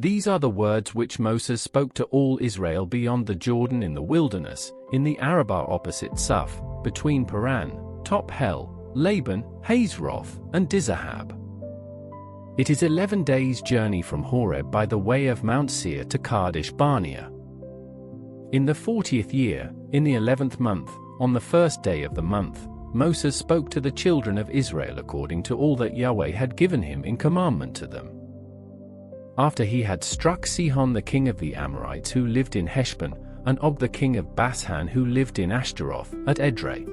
These are the words which Moses spoke to all Israel beyond the Jordan in the wilderness, in the Arabah opposite Suph, between Paran, Top Hel, Laban, Hazeroth, and Dizahab. It is 11 days' journey from Horeb by the way of Mount Seir to Kadesh Barnea. In the 40th year, in the 11th month, on the first day of the month, Moses spoke to the children of Israel according to all that Yahweh had given him in commandment to them. After he had struck Sihon the king of the Amorites who lived in Heshbon, and Og the king of Bashan who lived in Ashtaroth, at Edrei.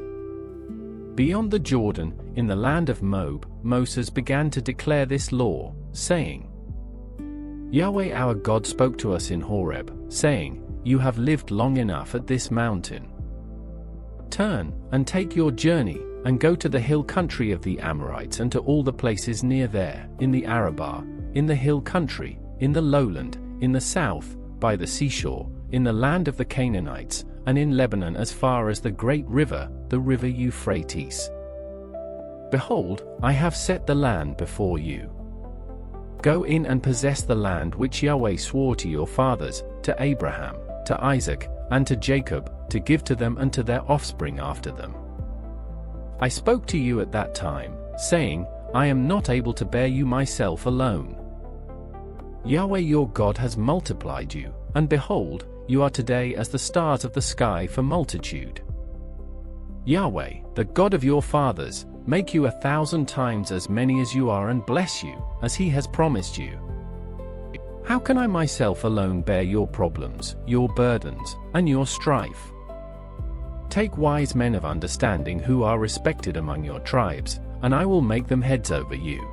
Beyond the Jordan, in the land of Moab, Moses began to declare this law, saying, Yahweh our God spoke to us in Horeb, saying, You have lived long enough at this mountain. Turn, and take your journey, and go to the hill country of the Amorites and to all the places near there, in the Arabah, in the hill country, in the lowland, in the south, by the seashore, in the land of the Canaanites, and in Lebanon as far as the great river, the river Euphrates. Behold, I have set the land before you. Go in and possess the land which Yahweh swore to your fathers, to Abraham, to Isaac, and to Jacob, to give to them and to their offspring after them. I spoke to you at that time, saying, I am not able to bear you myself alone. Yahweh your God has multiplied you, and behold, you are today as the stars of the sky for multitude. Yahweh, the God of your fathers, make you 1,000 times as many as you are and bless you, as he has promised you. How can I myself alone bear your problems, your burdens, and your strife? Take wise men of understanding who are respected among your tribes, and I will make them heads over you.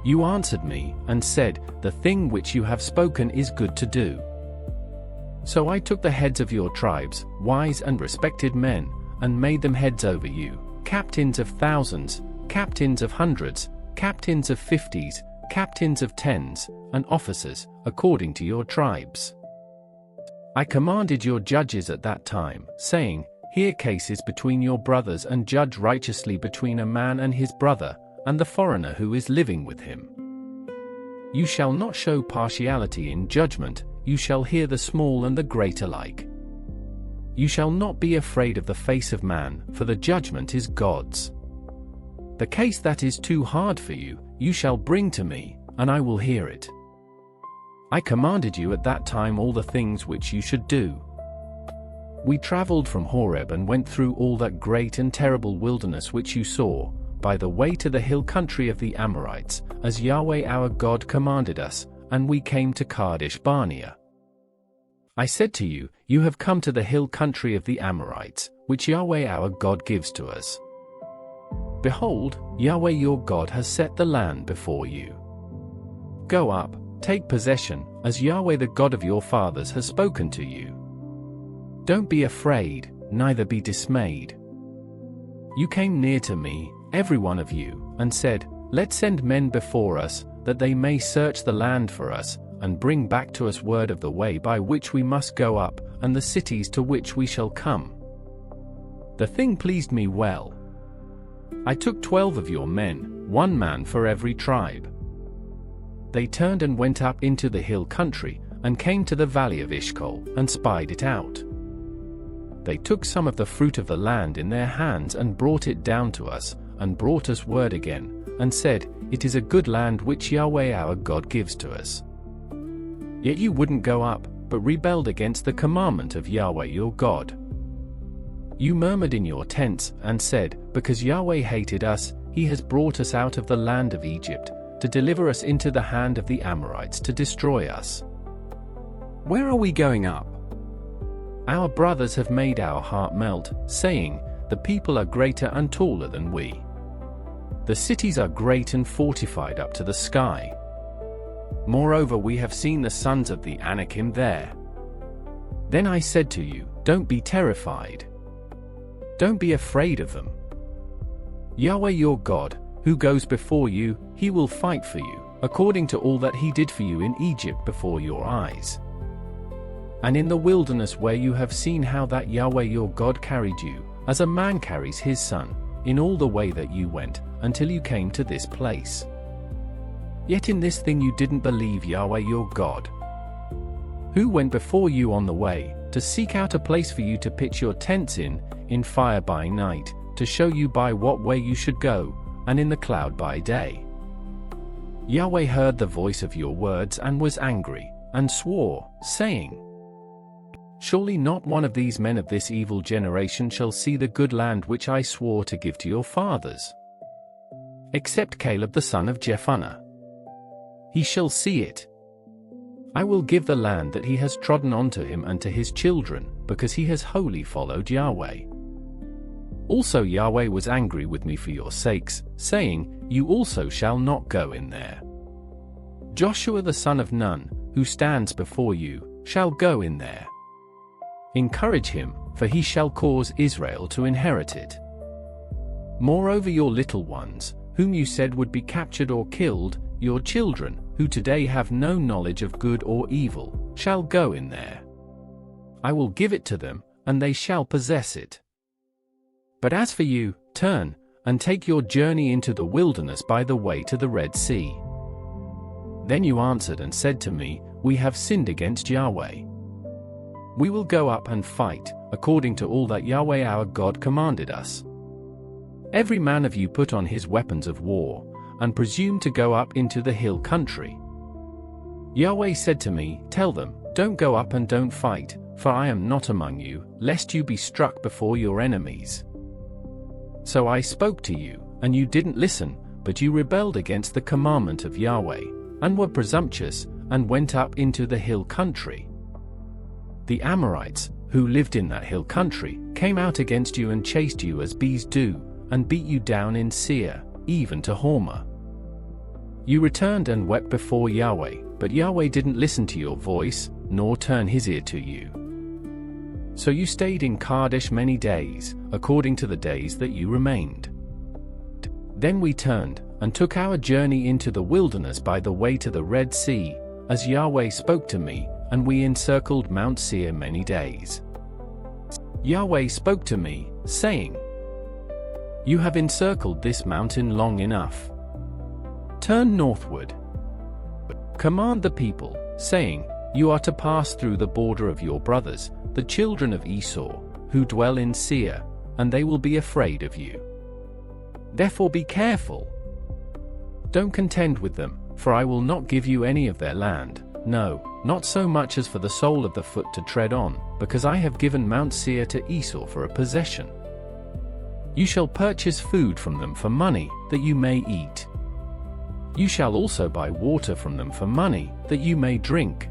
You answered me, and said, The thing which you have spoken is good to do. So I took the heads of your tribes, wise and respected men, and made them heads over you, captains of thousands, captains of hundreds, captains of 50s, captains of 10s, and officers, according to your tribes. I commanded your judges at that time, saying, Hear cases between your brothers and judge righteously between a man and his brother, and the foreigner who is living with him. You shall not show partiality in judgment, you shall hear the small and the great alike. You shall not be afraid of the face of man, for the judgment is God's. The case that is too hard for you, you shall bring to me, and I will hear it. I commanded you at that time all the things which you should do. We traveled from Horeb and went through all that great and terrible wilderness which you saw, by the way to the hill country of the Amorites, as Yahweh our God commanded us, and we came to Kadesh Barnea. I said to you, You have come to the hill country of the Amorites, which Yahweh our God gives to us. Behold, Yahweh your God has set the land before you. Go up, take possession, as Yahweh the God of your fathers has spoken to you. Don't be afraid, neither be dismayed. You came near to me, every one of you, and said, Let's send men before us, that they may search the land for us, and bring back to us word of the way by which we must go up, and the cities to which we shall come. The thing pleased me well. I took 12 of your men, 1 man for every tribe. They turned and went up into the hill country, and came to the valley of Eshcol, and spied it out. They took some of the fruit of the land in their hands and brought it down to us, and brought us word again, and said, It is a good land which Yahweh our God gives to us. Yet you wouldn't go up, but rebelled against the commandment of Yahweh your God. You murmured in your tents, and said, Because Yahweh hated us, he has brought us out of the land of Egypt, to deliver us into the hand of the Amorites to destroy us. Where are we going up? Our brothers have made our heart melt, saying, The people are greater and taller than we. The cities are great and fortified up to the sky. Moreover, we have seen the sons of the Anakim there. Then I said to you, Don't be terrified. Don't be afraid of them. Yahweh your God, who goes before you, he will fight for you, according to all that he did for you in Egypt before your eyes. And in the wilderness where you have seen how that Yahweh your God carried you, as a man carries his son, in all the way that you went, until you came to this place. Yet in this thing you didn't believe Yahweh your God, who went before you on the way, to seek out a place for you to pitch your tents in fire by night, to show you by what way you should go, and in the cloud by day. Yahweh heard the voice of your words and was angry, and swore, saying, Surely not one of these men of this evil generation shall see the good land which I swore to give to your fathers, except Caleb the son of Jephunneh. He shall see it. I will give the land that he has trodden unto him and to his children, because he has wholly followed Yahweh. Also Yahweh was angry with me for your sakes, saying, You also shall not go in there. Joshua the son of Nun, who stands before you, shall go in there. Encourage him, for he shall cause Israel to inherit it. Moreover your little ones, whom you said would be captured or killed, your children, who today have no knowledge of good or evil, shall go in there. I will give it to them, and they shall possess it. But as for you, turn, and take your journey into the wilderness by the way to the Red Sea. Then you answered and said to me, We have sinned against Yahweh. We will go up and fight, according to all that Yahweh our God commanded us. Every man of you put on his weapons of war, and presume to go up into the hill country. Yahweh said to me, Tell them, Don't go up and don't fight, for I am not among you, lest you be struck before your enemies. So I spoke to you, and you didn't listen, but you rebelled against the commandment of Yahweh, and were presumptuous, and went up into the hill country. The Amorites, who lived in that hill country, came out against you and chased you as bees do, and beat you down in Seir, even to Hormah. You returned and wept before Yahweh, but Yahweh didn't listen to your voice, nor turn his ear to you. So you stayed in Kadesh many days, according to the days that you remained. Then we turned, and took our journey into the wilderness by the way to the Red Sea, as Yahweh spoke to me, and we encircled Mount Seir many days. Yahweh spoke to me, saying, You have encircled this mountain long enough. Turn northward. Command the people, saying, You are to pass through the border of your brothers, the children of Esau, who dwell in Seir, and they will be afraid of you. Therefore be careful. Don't contend with them, for I will not give you any of their land, no, not so much as for the sole of the foot to tread on, because I have given Mount Seir to Esau for a possession. You shall purchase food from them for money, that you may eat. You shall also buy water from them for money, that you may drink.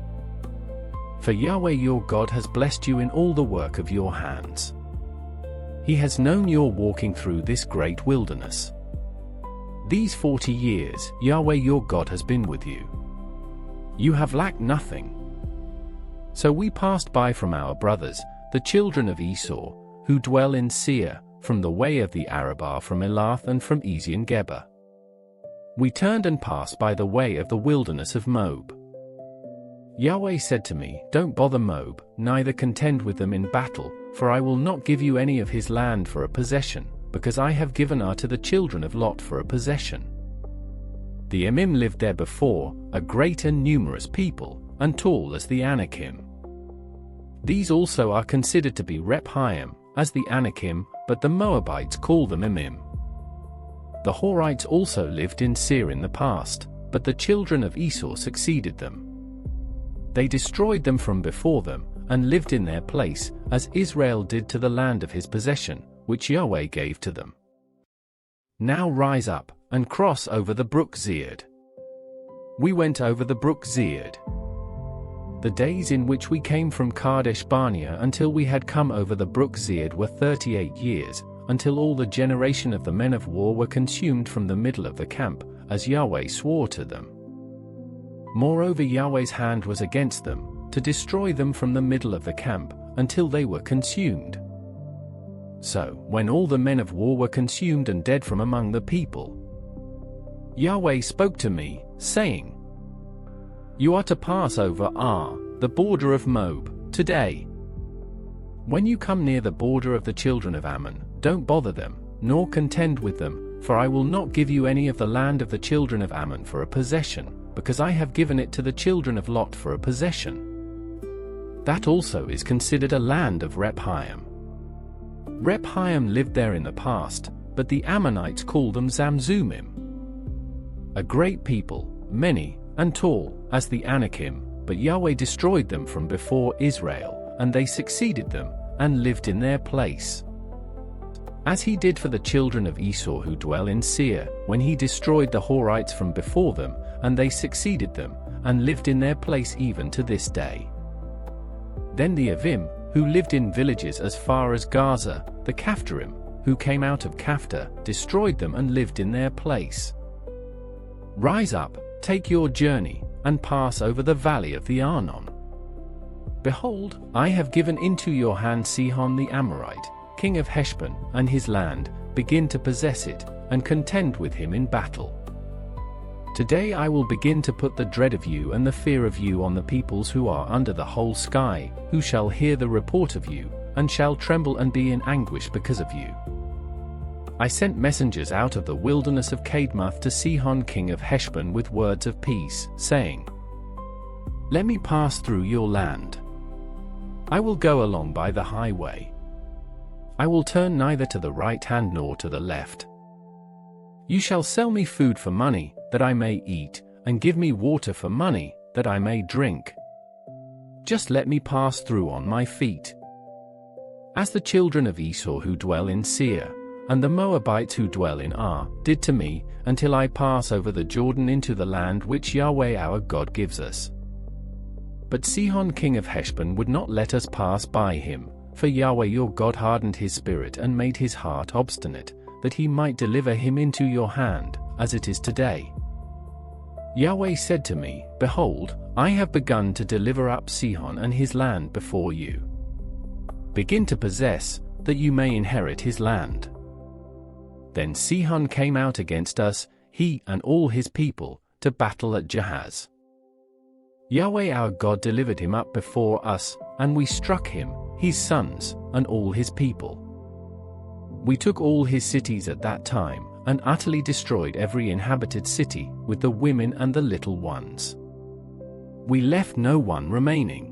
For Yahweh your God has blessed you in all the work of your hands. He has known your walking through this great wilderness. These 40 years, Yahweh your God has been with you. You have lacked nothing. So we passed by from our brothers, the children of Esau, who dwell in Seir, from the way of the Arabah from Elath and from Ezion-Geber. We turned and passed by the way of the wilderness of Moab. Yahweh said to me, Don't bother Moab, neither contend with them in battle, for I will not give you any of his land for a possession, because I have given her to the children of Lot for a possession. The Emim lived there before, a great and numerous people, and tall as the Anakim. These also are considered to be Rephaim, as the Anakim, but the Moabites call them Emim. The Horites also lived in Seir in the past, but the children of Esau succeeded them. They destroyed them from before them, and lived in their place, as Israel did to the land of his possession, which Yahweh gave to them. Now rise up, and cross over the brook Zered. We went over the brook Zered. The days in which we came from Kadesh Barnea until we had come over the brook Zered were 38 years, until all the generation of the men of war were consumed from the middle of the camp, as Yahweh swore to them. Moreover Yahweh's hand was against them, to destroy them from the middle of the camp, until they were consumed. So, when all the men of war were consumed and dead from among the people, Yahweh spoke to me, saying, You are to pass over the border of Moab, today. When you come near the border of the children of Ammon, don't bother them, nor contend with them, for I will not give you any of the land of the children of Ammon for a possession, because I have given it to the children of Lot for a possession. That also is considered a land of Rephaim. Rephaim lived there in the past, but the Ammonites called them Zamzummim. A great people, many, and tall, as the Anakim, but Yahweh destroyed them from before Israel, and they succeeded them, and lived in their place. As he did for the children of Esau who dwell in Seir, when he destroyed the Horites from before them, and they succeeded them, and lived in their place even to this day. Then the Avim, who lived in villages as far as Gaza, the Caphtorim, who came out of Caphtor, destroyed them and lived in their place. Rise up, take your journey, and pass over the valley of the Arnon. Behold, I have given into your hand Sihon the Amorite, king of Heshbon, and his land. Begin to possess it, and contend with him in battle. Today I will begin to put the dread of you and the fear of you on the peoples who are under the whole sky, who shall hear the report of you, and shall tremble and be in anguish because of you. I sent messengers out of the wilderness of Cadmoth to Sihon king of Heshbon with words of peace, saying, Let me pass through your land. I will go along by the highway. I will turn neither to the right hand nor to the left. You shall sell me food for money, that I may eat, and give me water for money, that I may drink. Just let me pass through on my feet. As the children of Esau who dwell in Seir, and the Moabites who dwell in Ar, did to me, until I pass over the Jordan into the land which Yahweh our God gives us. But Sihon king of Heshbon would not let us pass by him, for Yahweh your God hardened his spirit and made his heart obstinate, that he might deliver him into your hand, as it is today. Yahweh said to me, Behold, I have begun to deliver up Sihon and his land before you. Begin to possess, that you may inherit his land. Then Sihon came out against us, he and all his people, to battle at Jahaz. Yahweh our God delivered him up before us, and we struck him, his sons, and all his people. We took all his cities at that time, and utterly destroyed every inhabited city, with the women and the little ones. We left no one remaining.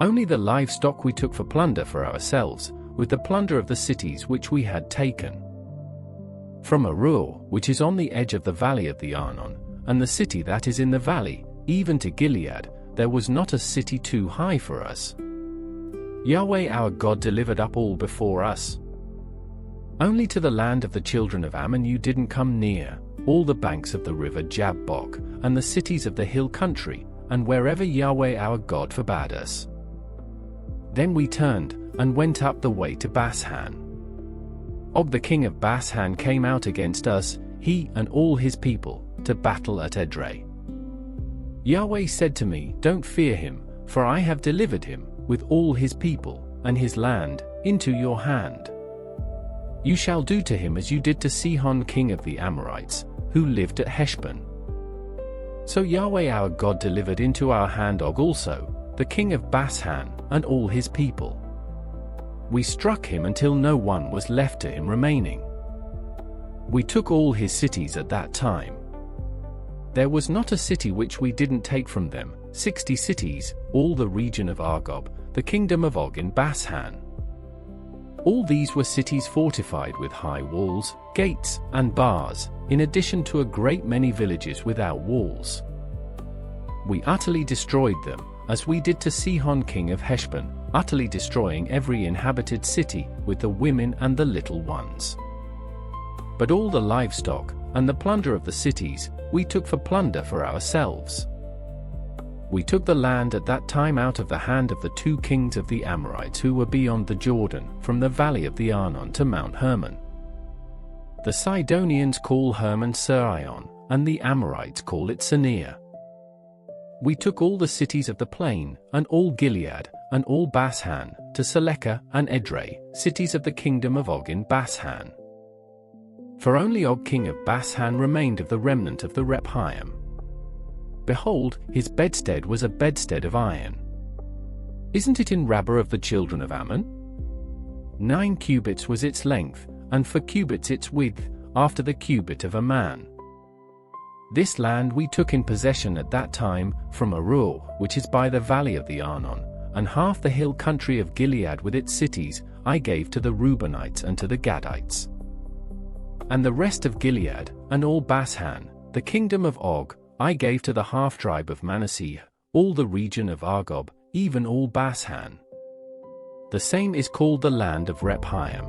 Only the livestock we took for plunder for ourselves, with the plunder of the cities which we had taken. From Aroer, which is on the edge of the valley of the Arnon, and the city that is in the valley, even to Gilead, there was not a city too high for us. Yahweh our God delivered up all before us. Only to the land of the children of Ammon you didn't come near, all the banks of the river Jabbok, and the cities of the hill country, and wherever Yahweh our God forbade us. Then we turned, and went up the way to Bashan. Og the king of Bashan came out against us, he and all his people, to battle at Edrei. Yahweh said to me, Don't fear him, for I have delivered him, with all his people, and his land, into your hand. You shall do to him as you did to Sihon king of the Amorites, who lived at Heshbon. So Yahweh our God delivered into our hand Og also, the king of Bashan, and all his people. We struck him until no one was left to him remaining. We took all his cities at that time. There was not a city which we didn't take from them, 60 cities, all the region of Argob, the kingdom of Og in Bashan. All these were cities fortified with high walls, gates, and bars, in addition to a great many villages without walls. We utterly destroyed them, as we did to Sihon king of Heshbon, utterly destroying every inhabited city, with the women and the little ones. But all the livestock, and the plunder of the cities, we took for plunder for ourselves. We took the land at that time out of the hand of the 2 kings of the Amorites who were beyond the Jordan, from the valley of the Arnon to Mount Hermon. The Sidonians call Hermon Sirion, and the Amorites call it Senir. We took all the cities of the plain, and all Gilead, and all Bashan, to Selekah and Edrei, cities of the kingdom of Og in Bashan. For only Og king of Bashan remained of the remnant of the Rephaim. Behold, his bedstead was a bedstead of iron. Isn't it in Rabbah of the children of Ammon? 9 cubits was its length, and 4 cubits its width, after the cubit of a man. This land we took in possession at that time, from Arur, which is by the valley of the Arnon, and half the hill country of Gilead with its cities, I gave to the Reubenites and to the Gadites. And the rest of Gilead, and all Bashan, the kingdom of Og, I gave to the half-tribe of Manasseh, all the region of Argob, even all Bashan. The same is called the land of Rephaim.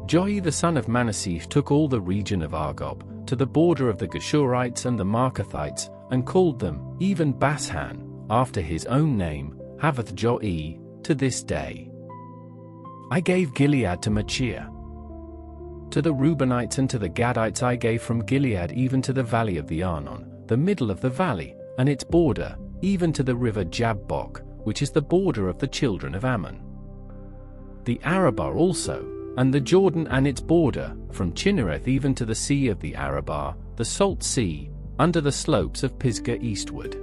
Joai the son of Manasseh took all the region of Argob, to the border of the Geshurites and the Marcathites, and called them, even Bashan, after his own name, Havoth Joai, to this day. I gave Gilead to Machir. To the Reubenites and to the Gadites I gave from Gilead even to the valley of the Arnon, the middle of the valley, and its border, even to the river Jabbok, which is the border of the children of Ammon. The Arabah also, and the Jordan and its border, from Chinnereth even to the sea of the Arabah, the salt sea, under the slopes of Pisgah eastward.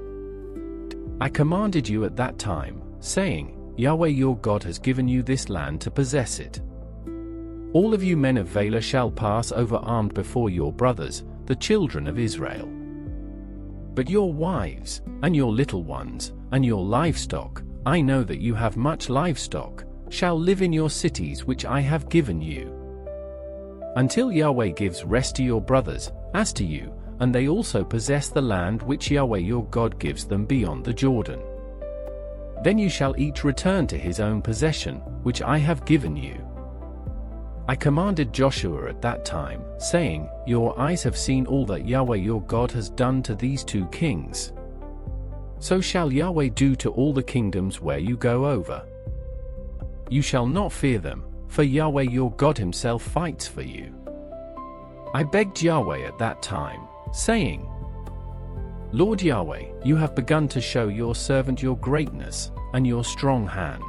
I commanded you at that time, saying, Yahweh your God has given you this land to possess it. All of you men of valor shall pass over armed before your brothers, the children of Israel. But your wives, and your little ones, and your livestock, I know that you have much livestock, shall live in your cities which I have given you. Until Yahweh gives rest to your brothers, as to you, and they also possess the land which Yahweh your God gives them beyond the Jordan. Then you shall each return to his own possession, which I have given you. I commanded Joshua at that time, saying, Your eyes have seen all that Yahweh your God has done to these two kings. So shall Yahweh do to all the kingdoms where you go over. You shall not fear them, for Yahweh your God himself fights for you. I begged Yahweh at that time, saying, Lord Yahweh, you have begun to show your servant your greatness, and your strong hand.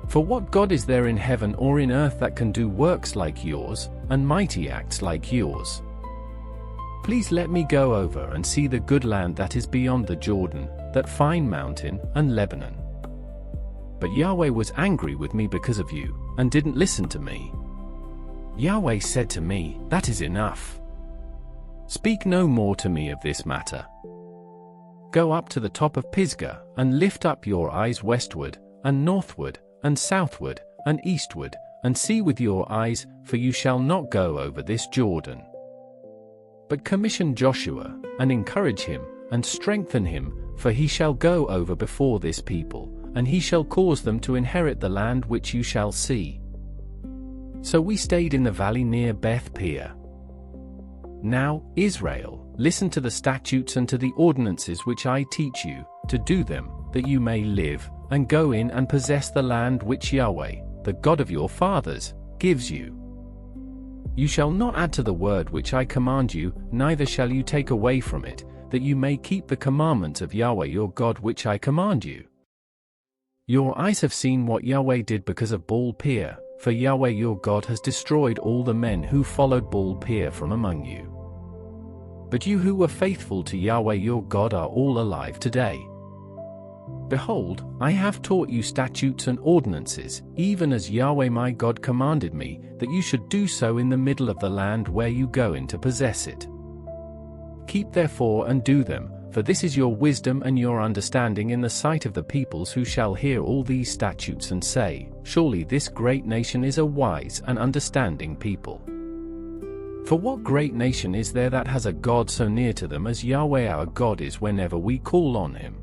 For what God is there in heaven or in earth that can do works like yours, and mighty acts like yours? Please let me go over and see the good land that is beyond the Jordan, that fine mountain, and Lebanon. But Yahweh was angry with me because of you, and didn't listen to me. Yahweh said to me, That is enough. Speak no more to me of this matter. Go up to the top of Pisgah, and lift up your eyes westward, and northward, and southward, and eastward, and see with your eyes, for you shall not go over this Jordan. But commission Joshua, and encourage him, and strengthen him, for he shall go over before this people, and he shall cause them to inherit the land which you shall see. So we stayed in the valley near Beth Peor. Now, Israel, listen to the statutes and to the ordinances which I teach you, to do them, that you may live, and go in and possess the land which Yahweh, the God of your fathers, gives you. You shall not add to the word which I command you, neither shall you take away from it, that you may keep the commandments of Yahweh your God which I command you. Your eyes have seen what Yahweh did because of Baal Peor, for Yahweh your God has destroyed all the men who followed Baal Peor from among you. But you who were faithful to Yahweh your God are all alive today. Behold, I have taught you statutes and ordinances, even as Yahweh my God commanded me, that you should do so in the middle of the land where you go in to possess it. Keep therefore and do them, for this is your wisdom and your understanding in the sight of the peoples who shall hear all these statutes and say, Surely this great nation is a wise and understanding people. For what great nation is there that has a God so near to them as Yahweh our God is whenever we call on him?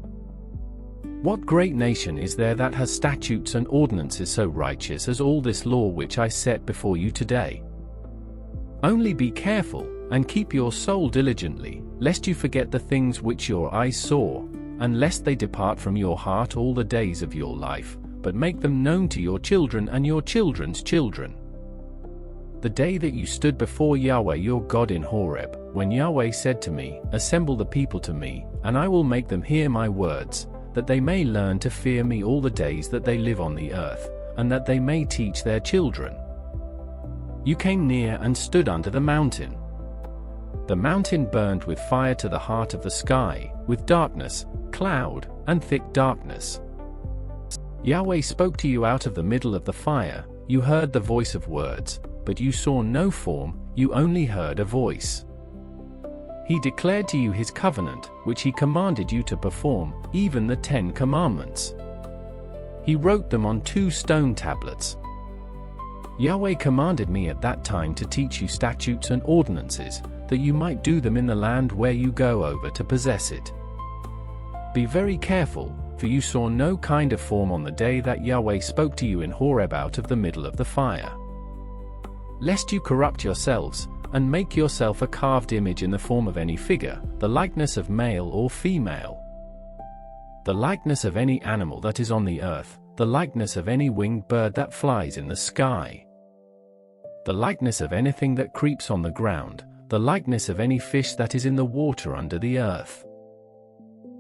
What great nation is there that has statutes and ordinances so righteous as all this law which I set before you today? Only be careful, and keep your soul diligently, lest you forget the things which your eyes saw, and lest they depart from your heart all the days of your life, but make them known to your children and your children's children. The day that you stood before Yahweh your God in Horeb, when Yahweh said to me, Assemble the people to me, and I will make them hear my words, that they may learn to fear me all the days that they live on the earth, and that they may teach their children. You came near and stood under the mountain. The mountain burned with fire to the heart of the sky, with darkness, cloud, and thick darkness. Yahweh spoke to you out of the middle of the fire, you heard the voice of words, but you saw no form, you only heard a voice. He declared to you his covenant, which he commanded you to perform, even the 10 Commandments. He wrote them on 2 stone tablets. Yahweh commanded me at that time to teach you statutes and ordinances, that you might do them in the land where you go over to possess it. Be very careful, for you saw no kind of form on the day that Yahweh spoke to you in Horeb out of the middle of the fire. Lest you corrupt yourselves, and make yourself a carved image in the form of any figure, the likeness of male or female, the likeness of any animal that is on the earth, the likeness of any winged bird that flies in the sky, the likeness of anything that creeps on the ground, the likeness of any fish that is in the water under the earth.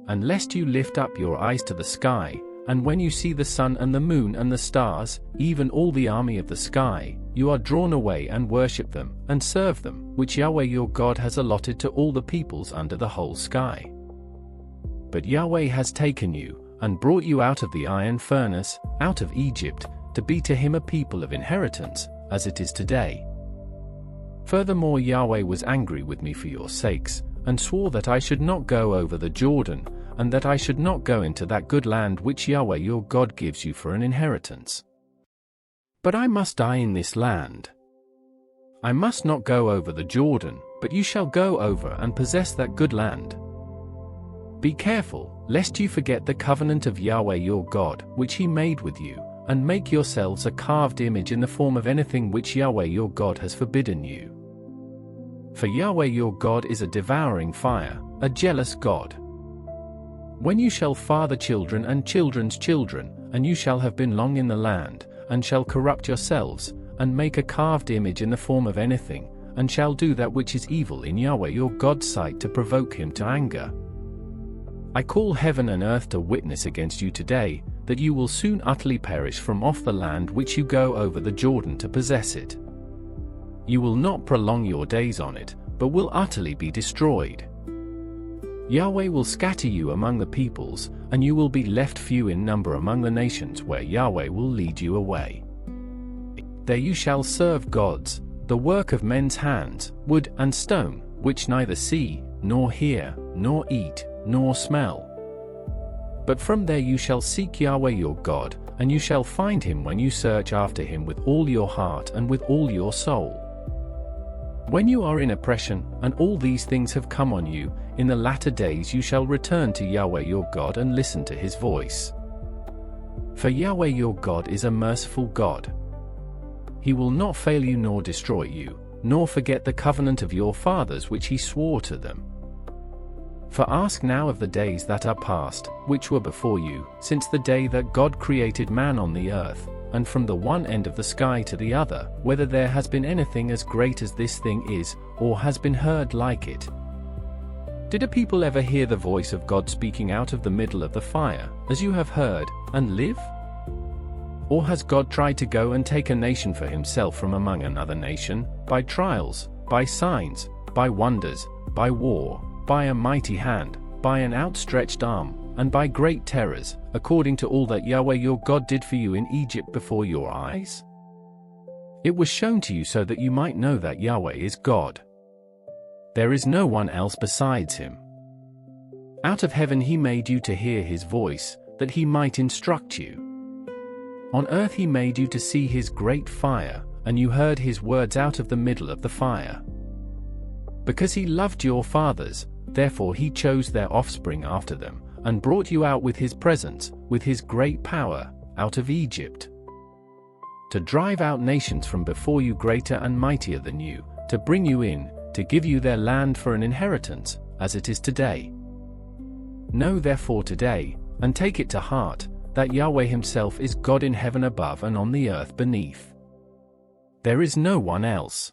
And lest you lift up your eyes to the sky, and when you see the sun and the moon and the stars, even all the army of the sky, you are drawn away and worship them, and serve them, which Yahweh your God has allotted to all the peoples under the whole sky. But Yahweh has taken you, and brought you out of the iron furnace, out of Egypt, to be to him a people of inheritance, as it is today. Furthermore Yahweh was angry with me for your sakes, and swore that I should not go over the Jordan, and that I should not go into that good land which Yahweh your God gives you for an inheritance. But I must die in this land. I must not go over the Jordan, but you shall go over and possess that good land. Be careful, lest you forget the covenant of Yahweh your God, which he made with you, and make yourselves a carved image in the form of anything which Yahweh your God has forbidden you. For Yahweh your God is a devouring fire, a jealous God. When you shall father children and children's children, and you shall have been long in the land, and shall corrupt yourselves, and make a carved image in the form of anything, and shall do that which is evil in Yahweh your God's sight to provoke him to anger. I call heaven and earth to witness against you today, that you will soon utterly perish from off the land which you go over the Jordan to possess it. You will not prolong your days on it, but will utterly be destroyed. Yahweh will scatter you among the peoples, and you will be left few in number among the nations where Yahweh will lead you away. There you shall serve gods, the work of men's hands, wood and stone, which neither see, nor hear, nor eat, nor smell. But from there you shall seek Yahweh your God, and you shall find him when you search after him with all your heart and with all your soul. When you are in oppression, and all these things have come on you, in the latter days you shall return to Yahweh your God and listen to his voice. For Yahweh your God is a merciful God. He will not fail you nor destroy you, nor forget the covenant of your fathers which he swore to them. For ask now of the days that are past, which were before you, since the day that God created man on the earth, and from the one end of the sky to the other, whether there has been anything as great as this thing is, or has been heard like it. Did a people ever hear the voice of God speaking out of the middle of the fire, as you have heard, and live? Or has God tried to go and take a nation for himself from among another nation, by trials, by signs, by wonders, by war, by a mighty hand, by an outstretched arm, and by great terrors, according to all that Yahweh your God did for you in Egypt before your eyes? It was shown to you so that you might know that Yahweh is God. There is no one else besides him. Out of heaven he made you to hear his voice, that he might instruct you. On earth he made you to see his great fire, and you heard his words out of the middle of the fire. Because he loved your fathers, therefore he chose their offspring after them, and brought you out with his presence, with his great power, out of Egypt. To drive out nations from before you greater and mightier than you, to bring you in, to give you their land for an inheritance, as it is today. Know therefore today, and take it to heart, that Yahweh himself is God in heaven above and on the earth beneath. There is no one else.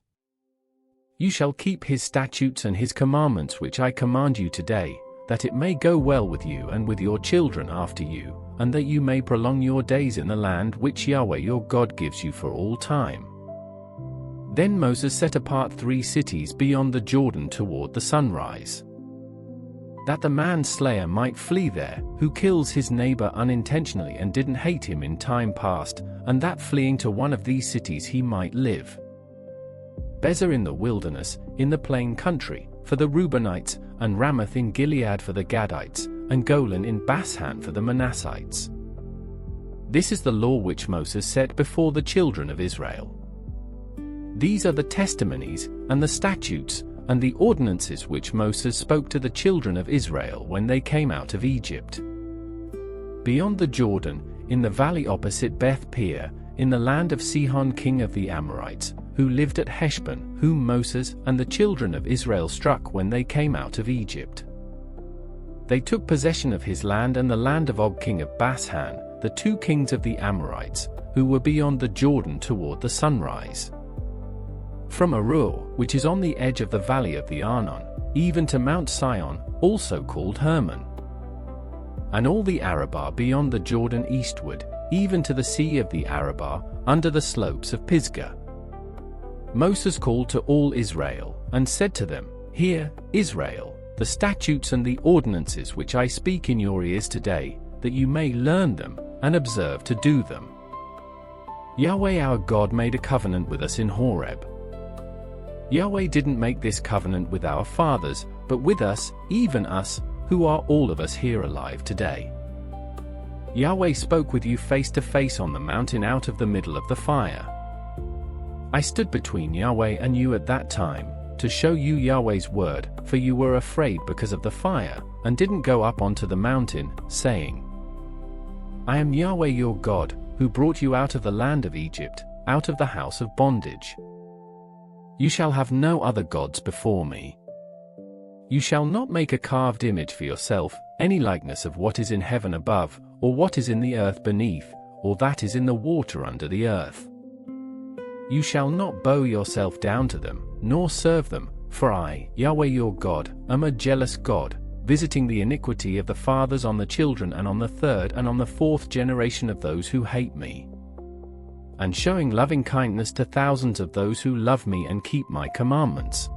You shall keep his statutes and his commandments which I command you today, that it may go well with you and with your children after you, and that you may prolong your days in the land which Yahweh your God gives you for all time. Then Moses set apart 3 cities beyond the Jordan toward the sunrise, that the manslayer might flee there, who kills his neighbor unintentionally and didn't hate him in time past, and that fleeing to one of these cities he might live. Bezer in the wilderness, in the plain country, for the Reubenites, and Ramoth in Gilead for the Gadites, and Golan in Bashan for the Manassites. This is the law which Moses set before the children of Israel. These are the testimonies, and the statutes, and the ordinances which Moses spoke to the children of Israel when they came out of Egypt. Beyond the Jordan, in the valley opposite Beth Peor, in the land of Sihon king of the Amorites, who lived at Heshbon, whom Moses and the children of Israel struck when they came out of Egypt. They took possession of his land and the land of Og king of Bashan, the two kings of the Amorites, who were beyond the Jordan toward the sunrise. From Aroer, which is on the edge of the valley of the Arnon, even to Mount Sion, also called Hermon. And all the Arabah beyond the Jordan eastward, even to the sea of the Arabah, under the slopes of Pisgah. Moses called to all Israel, and said to them, Hear, Israel, the statutes and the ordinances which I speak in your ears today, that you may learn them, and observe to do them. Yahweh our God made a covenant with us in Horeb. Yahweh didn't make this covenant with our fathers, but with us, even us, who are all of us here alive today. Yahweh spoke with you face to face on the mountain out of the middle of the fire. I stood between Yahweh and you at that time, to show you Yahweh's word, for you were afraid because of the fire, and didn't go up onto the mountain, saying, I am Yahweh your God, who brought you out of the land of Egypt, out of the house of bondage. You shall have no other gods before me. You shall not make a carved image for yourself, any likeness of what is in heaven above, or what is in the earth beneath, or that is in the water under the earth. You shall not bow yourself down to them, nor serve them, for I, Yahweh your God, am a jealous God, visiting the iniquity of the fathers on the children and on the third and on the fourth generation of those who hate me, and showing loving kindness to thousands of those who love me and keep my commandments.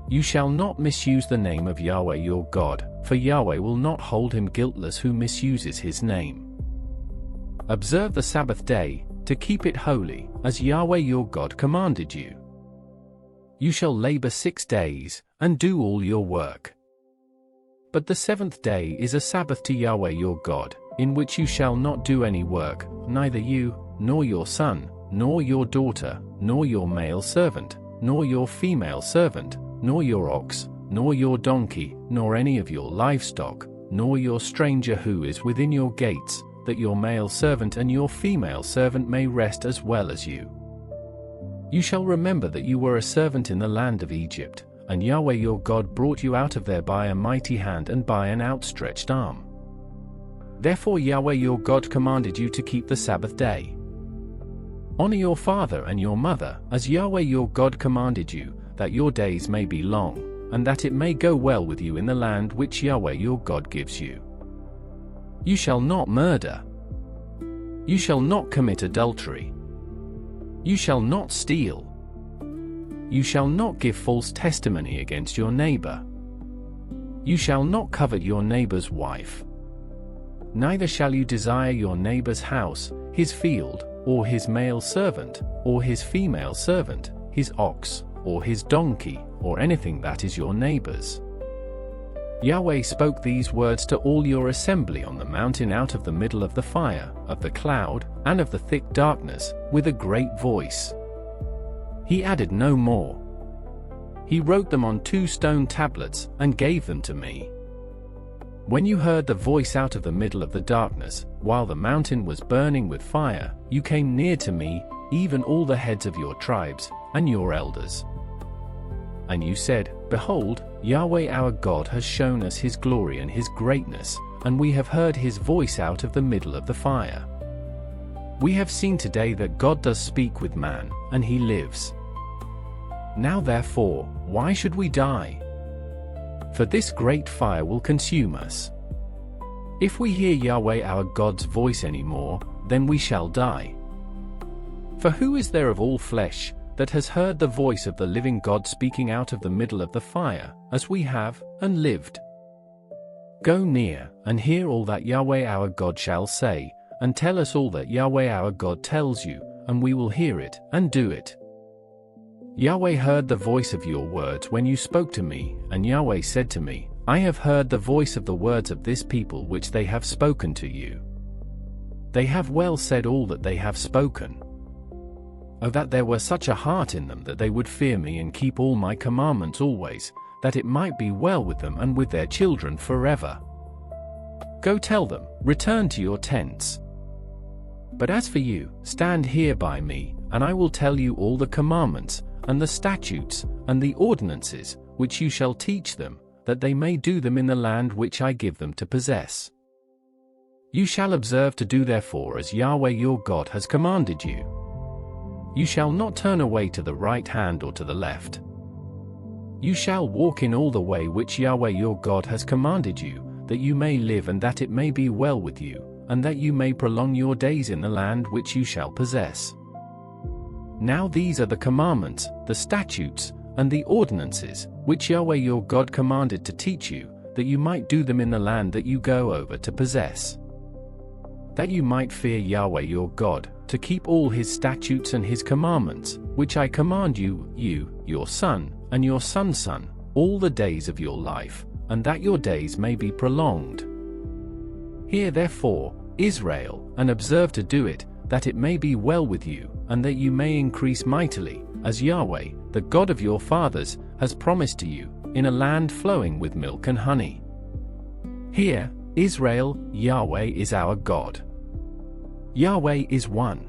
You shall not misuse the name of Yahweh your God, for Yahweh will not hold him guiltless who misuses his name. Observe the Sabbath day, to keep it holy, as Yahweh your God commanded you. You shall labor 6 days, and do all your work. But the seventh day is a Sabbath to Yahweh your God, in which you shall not do any work, neither you, nor your son, nor your daughter, nor your male servant, nor your female servant, nor your ox, nor your donkey, nor any of your livestock, nor your stranger who is within your gates, that your male servant and your female servant may rest as well as you. You shall remember that you were a servant in the land of Egypt, and Yahweh your God brought you out of there by a mighty hand and by an outstretched arm. Therefore Yahweh your God commanded you to keep the Sabbath day. Honor your father and your mother, as Yahweh your God commanded you, that your days may be long, and that it may go well with you in the land which Yahweh your God gives you. You shall not murder. You shall not commit adultery. You shall not steal. You shall not give false testimony against your neighbor. You shall not covet your neighbor's wife. Neither shall you desire your neighbor's house, his field, or his male servant, or his female servant, his ox, or his donkey, or anything that is your neighbor's. Yahweh spoke these words to all your assembly on the mountain out of the middle of the fire, of the cloud, and of the thick darkness, with a great voice. He added no more. He wrote them on 2 stone tablets, and gave them to me. When you heard the voice out of the middle of the darkness, while the mountain was burning with fire, you came near to me, even all the heads of your tribes, and your elders. And you said, Behold, Yahweh our God has shown us his glory and his greatness, and we have heard his voice out of the middle of the fire. We have seen today that God does speak with man, and he lives. Now therefore, why should we die? For this great fire will consume us. If we hear Yahweh our God's voice any more, then we shall die. For who is there of all flesh that has heard the voice of the living God speaking out of the middle of the fire, as we have, and lived? Go near, and hear all that Yahweh our God shall say, and tell us all that Yahweh our God tells you, and we will hear it, and do it. Yahweh heard the voice of your words when you spoke to me, and Yahweh said to me, I have heard the voice of the words of this people which they have spoken to you. They have well said all that they have spoken. Oh, that there were such a heart in them that they would fear me and keep all my commandments always, that it might be well with them and with their children forever. Go tell them, return to your tents. But as for you, stand here by me, and I will tell you all the commandments, and the statutes, and the ordinances, which you shall teach them, that they may do them in the land which I give them to possess. You shall observe to do therefore as Yahweh your God has commanded you. You shall not turn away to the right hand or to the left. You shall walk in all the way which Yahweh your God has commanded you, that you may live and that it may be well with you, and that you may prolong your days in the land which you shall possess. Now these are the commandments, the statutes, and the ordinances, which Yahweh your God commanded to teach you, that you might do them in the land that you go over to possess. That you might fear Yahweh your God, to keep all his statutes and his commandments, which I command you, your son, and your son's son, all the days of your life, and that your days may be prolonged. Hear therefore, Israel, and observe to do it, that it may be well with you, and that you may increase mightily, as Yahweh, the God of your fathers, has promised to you, in a land flowing with milk and honey. Hear, Israel, Yahweh is our God. Yahweh is one.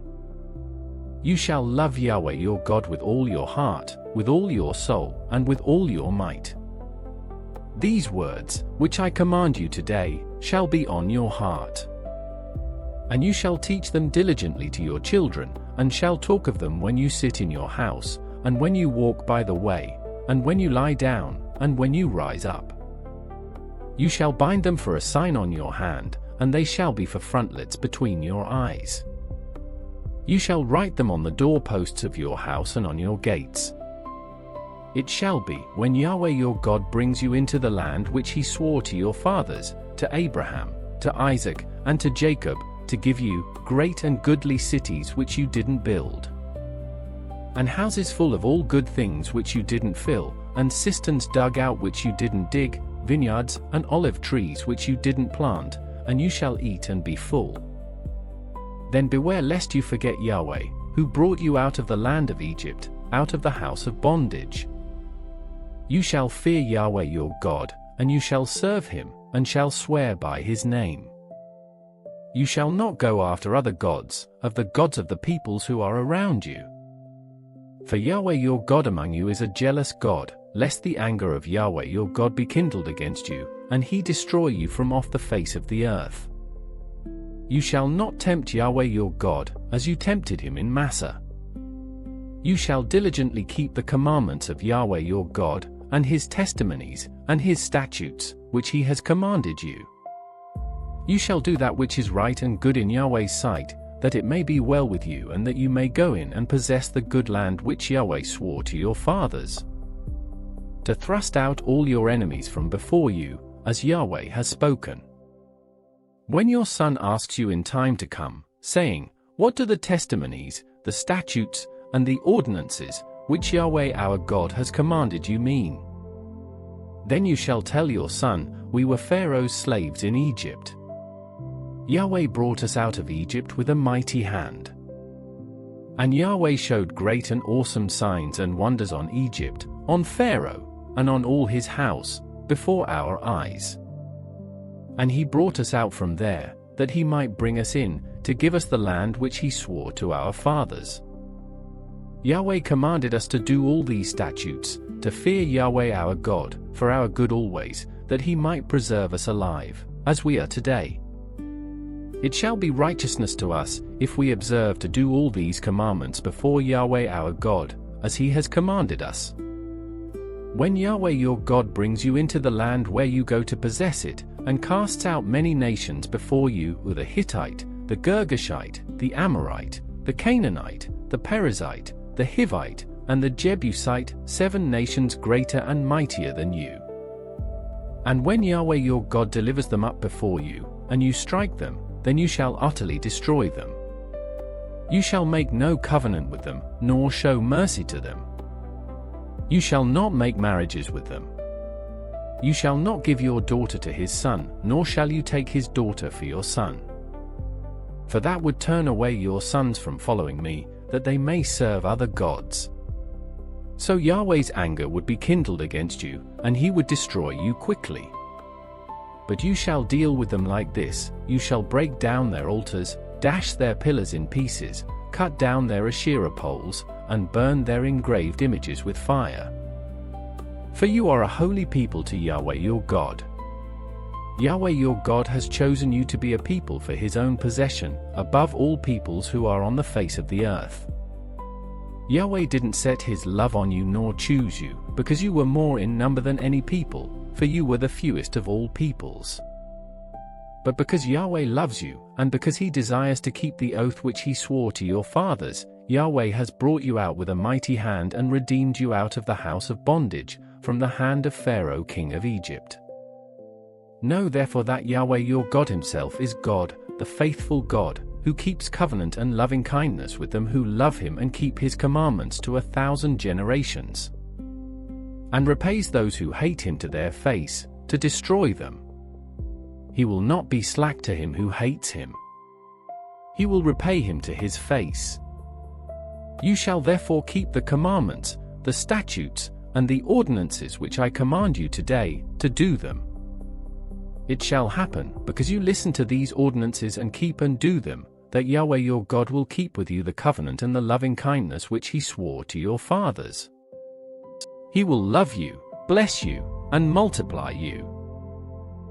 You shall love Yahweh your God with all your heart, with all your soul, and with all your might. These words, which I command you today, shall be on your heart. And you shall teach them diligently to your children, and shall talk of them when you sit in your house, and when you walk by the way, and when you lie down, and when you rise up. You shall bind them for a sign on your hand, and they shall be for frontlets between your eyes. You shall write them on the doorposts of your house and on your gates. It shall be, when Yahweh your God brings you into the land which he swore to your fathers, to Abraham, to Isaac, and to Jacob, to give you great and goodly cities which you didn't build, and houses full of all good things which you didn't fill, and cisterns dug out which you didn't dig, vineyards and olive trees which you didn't plant, and you shall eat and be full. Then beware lest you forget Yahweh, who brought you out of the land of Egypt, out of the house of bondage. You shall fear Yahweh your God, and you shall serve him, and shall swear by his name. You shall not go after other gods, of the gods of the peoples who are around you. For Yahweh your God among you is a jealous God, lest the anger of Yahweh your God be kindled against you, and he destroy you from off the face of the earth. You shall not tempt Yahweh your God, as you tempted him in Massah. You shall diligently keep the commandments of Yahweh your God, and his testimonies, and his statutes, which he has commanded you. You shall do that which is right and good in Yahweh's sight, that it may be well with you and that you may go in and possess the good land which Yahweh swore to your fathers. To thrust out all your enemies from before you, as Yahweh has spoken. When your son asks you in time to come, saying, What do the testimonies, the statutes, and the ordinances, which Yahweh our God has commanded you mean? Then you shall tell your son, We were Pharaoh's slaves in Egypt. Yahweh brought us out of Egypt with a mighty hand. And Yahweh showed great and awesome signs and wonders on Egypt, on Pharaoh, and on all his house, before our eyes. And he brought us out from there, that he might bring us in, to give us the land which he swore to our fathers. Yahweh commanded us to do all these statutes, to fear Yahweh our God, for our good always, that he might preserve us alive, as we are today. It shall be righteousness to us, if we observe to do all these commandments before Yahweh our God, as he has commanded us. When Yahweh your God brings you into the land where you go to possess it, and casts out many nations before you, the Hittite, the Girgashite, the Amorite, the Canaanite, the Perizzite, the Hivite, and the Jebusite, 7 nations greater and mightier than you. And when Yahweh your God delivers them up before you, and you strike them, then you shall utterly destroy them. You shall make no covenant with them, nor show mercy to them. You shall not make marriages with them. You shall not give your daughter to his son, nor shall you take his daughter for your son. For that would turn away your sons from following me, that they may serve other gods. So Yahweh's anger would be kindled against you, and he would destroy you quickly. But you shall deal with them like this: you shall break down their altars, dash their pillars in pieces, cut down their Asherah poles, and burn their engraved images with fire. For you are a holy people to Yahweh your God. Yahweh your God has chosen you to be a people for his own possession, above all peoples who are on the face of the earth. Yahweh didn't set his love on you nor choose you, because you were more in number than any people, for you were the fewest of all peoples. But because Yahweh loves you, and because he desires to keep the oath which he swore to your fathers, Yahweh has brought you out with a mighty hand and redeemed you out of the house of bondage, from the hand of Pharaoh king of Egypt. Know therefore that Yahweh your God himself is God, the faithful God, who keeps covenant and loving kindness with them who love him and keep his commandments to 1,000 generations, and repays those who hate him to their face, to destroy them. He will not be slack to him who hates him. He will repay him to his face. You shall therefore keep the commandments, the statutes, and the ordinances which I command you today, to do them. It shall happen, because you listen to these ordinances and keep and do them, that Yahweh your God will keep with you the covenant and the loving kindness which he swore to your fathers. He will love you, bless you, and multiply you.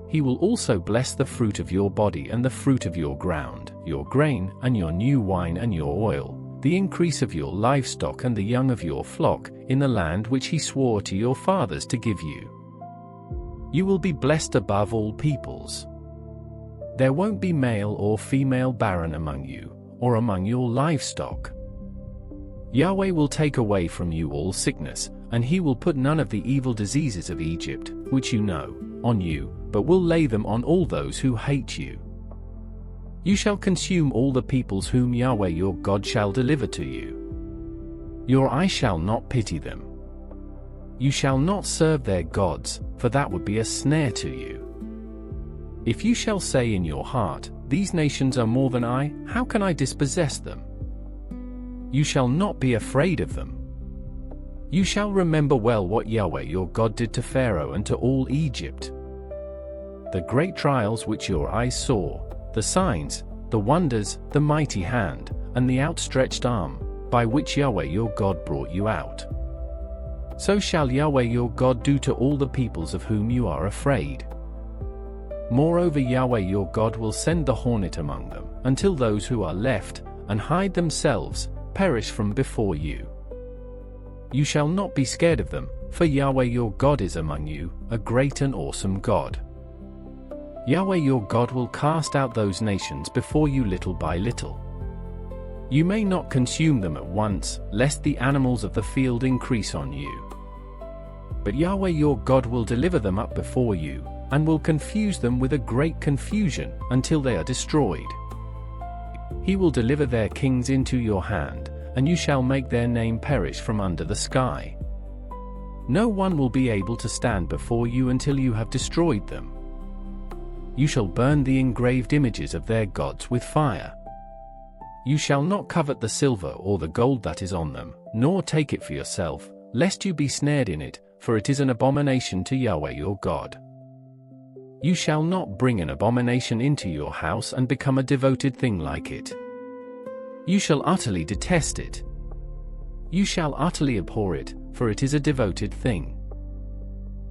He will also bless the fruit of your body and the fruit of your ground, your grain, and your new wine and your oil, the increase of your livestock and the young of your flock, in the land which he swore to your fathers to give you. You will be blessed above all peoples. There won't be male or female barren among you, or among your livestock. Yahweh will take away from you all sickness, and he will put none of the evil diseases of Egypt, which you know, on you, but will lay them on all those who hate you. You shall consume all the peoples whom Yahweh your God shall deliver to you. Your eye shall not pity them. You shall not serve their gods, for that would be a snare to you. If you shall say in your heart, these nations are more than I, how can I dispossess them? You shall not be afraid of them. You shall remember well what Yahweh your God did to Pharaoh and to all Egypt. The great trials which your eyes saw, the signs, the wonders, the mighty hand, and the outstretched arm, by which Yahweh your God brought you out. So shall Yahweh your God do to all the peoples of whom you are afraid. Moreover, Yahweh your God will send the hornet among them, until those who are left, and hide themselves, perish from before you. You shall not be scared of them, for Yahweh your God is among you, a great and awesome God. Yahweh your God will cast out those nations before you little by little. You may not consume them at once, lest the animals of the field increase on you. But Yahweh your God will deliver them up before you, and will confuse them with a great confusion, until they are destroyed. He will deliver their kings into your hand, and you shall make their name perish from under the sky. No one will be able to stand before you until you have destroyed them. You shall burn the engraved images of their gods with fire. You shall not covet the silver or the gold that is on them, nor take it for yourself, lest you be snared in it, for it is an abomination to Yahweh your God. You shall not bring an abomination into your house and become a devoted thing like it. You shall utterly detest it. You shall utterly abhor it, for it is a devoted thing.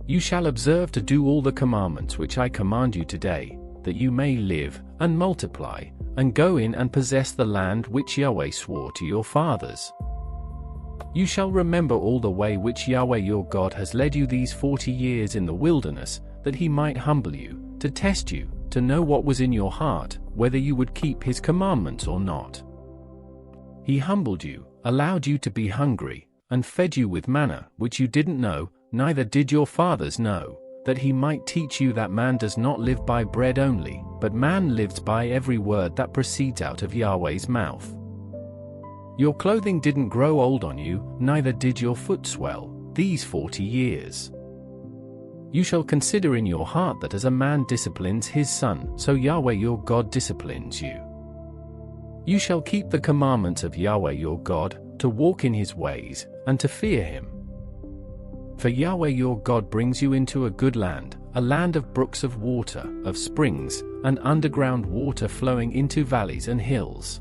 You shall observe to do all the commandments which I command you today, that you may live, and multiply, and go in and possess the land which Yahweh swore to your fathers. You shall remember all the way which Yahweh your God has led you these 40 years in the wilderness, that he might humble you, to test you, to know what was in your heart, whether you would keep his commandments or not. He humbled you, allowed you to be hungry, and fed you with manna, which you didn't know, neither did your fathers know, that he might teach you that man does not live by bread only, but man lives by every word that proceeds out of Yahweh's mouth. Your clothing didn't grow old on you, neither did your foot swell. these 40 years. You shall consider in your heart that as a man disciplines his son, so Yahweh your God disciplines you. You shall keep the commandments of Yahweh your God, to walk in his ways, and to fear him. For Yahweh your God brings you into a good land, a land of brooks of water, of springs, and underground water flowing into valleys and hills.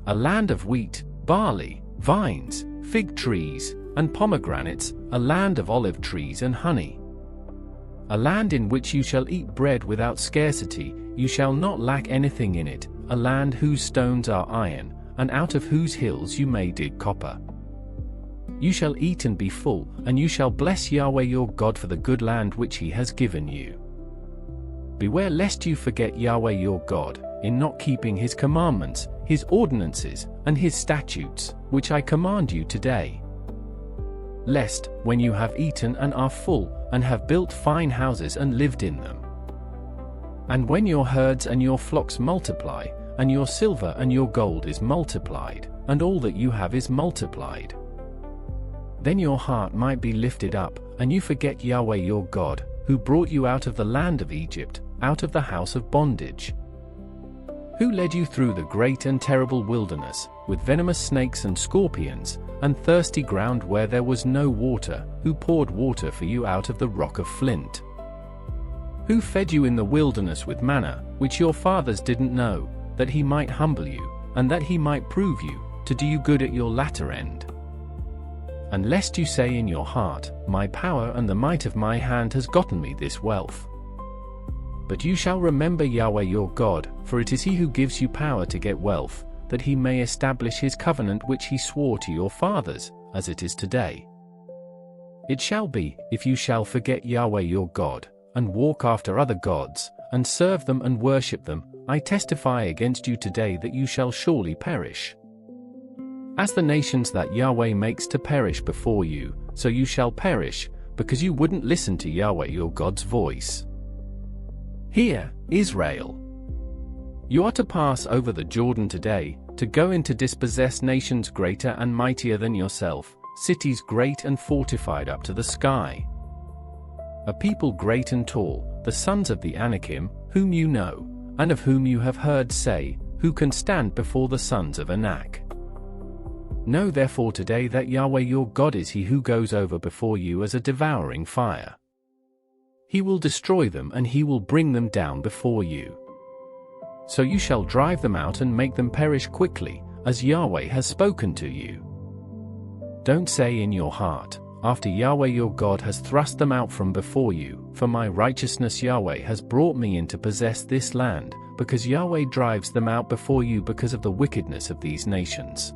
A land of wheat, barley, vines, fig trees, and pomegranates, a land of olive trees and honey. A land in which you shall eat bread without scarcity, you shall not lack anything in it, a land whose stones are iron, and out of whose hills you may dig copper. You shall eat and be full, and you shall bless Yahweh your God for the good land which he has given you. Beware lest you forget Yahweh your God, in not keeping his commandments, his ordinances, and his statutes, which I command you today. Lest, when you have eaten and are full, and have built fine houses and lived in them, and when your herds and your flocks multiply, and your silver and your gold is multiplied, and all that you have is multiplied, then your heart might be lifted up, and you forget Yahweh your God, who brought you out of the land of Egypt, out of the house of bondage, who led you through the great and terrible wilderness, with venomous snakes and scorpions, and thirsty ground where there was no water, who poured water for you out of the rock of flint, who fed you in the wilderness with manna, which your fathers didn't know, that he might humble you, and that he might prove you, to do you good at your latter end. And lest you say in your heart, my power and the might of my hand has gotten me this wealth. But you shall remember Yahweh your God, for it is he who gives you power to get wealth, that he may establish his covenant which he swore to your fathers, as it is today. It shall be, if you shall forget Yahweh your God, and walk after other gods, and serve them and worship them, I testify against you today that you shall surely perish. As the nations that Yahweh makes to perish before you, so you shall perish, because you wouldn't listen to Yahweh your God's voice. Hear, Israel. You are to pass over the Jordan today, to go in to dispossess nations greater and mightier than yourself, cities great and fortified up to the sky. A people great and tall, the sons of the Anakim, whom you know, and of whom you have heard say, who can stand before the sons of Anak. Know therefore today that Yahweh your God is he who goes over before you as a devouring fire. He will destroy them and he will bring them down before you. So you shall drive them out and make them perish quickly, as Yahweh has spoken to you. Don't say in your heart, after Yahweh your God has thrust them out from before you, for my righteousness Yahweh has brought me in to possess this land, because Yahweh drives them out before you because of the wickedness of these nations.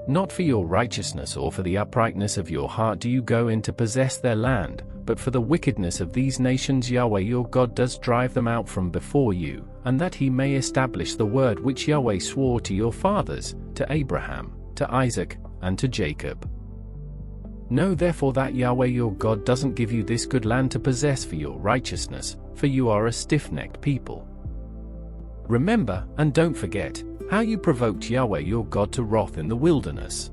Not for your righteousness or for the uprightness of your heart do you go in to possess their land, but for the wickedness of these nations Yahweh your God does drive them out from before you, and that he may establish the word which Yahweh swore to your fathers, to Abraham, to Isaac, and to Jacob. Know therefore that Yahweh your God doesn't give you this good land to possess for your righteousness, for you are a stiff-necked people. Remember, and don't forget, how you provoked Yahweh your God to wrath in the wilderness.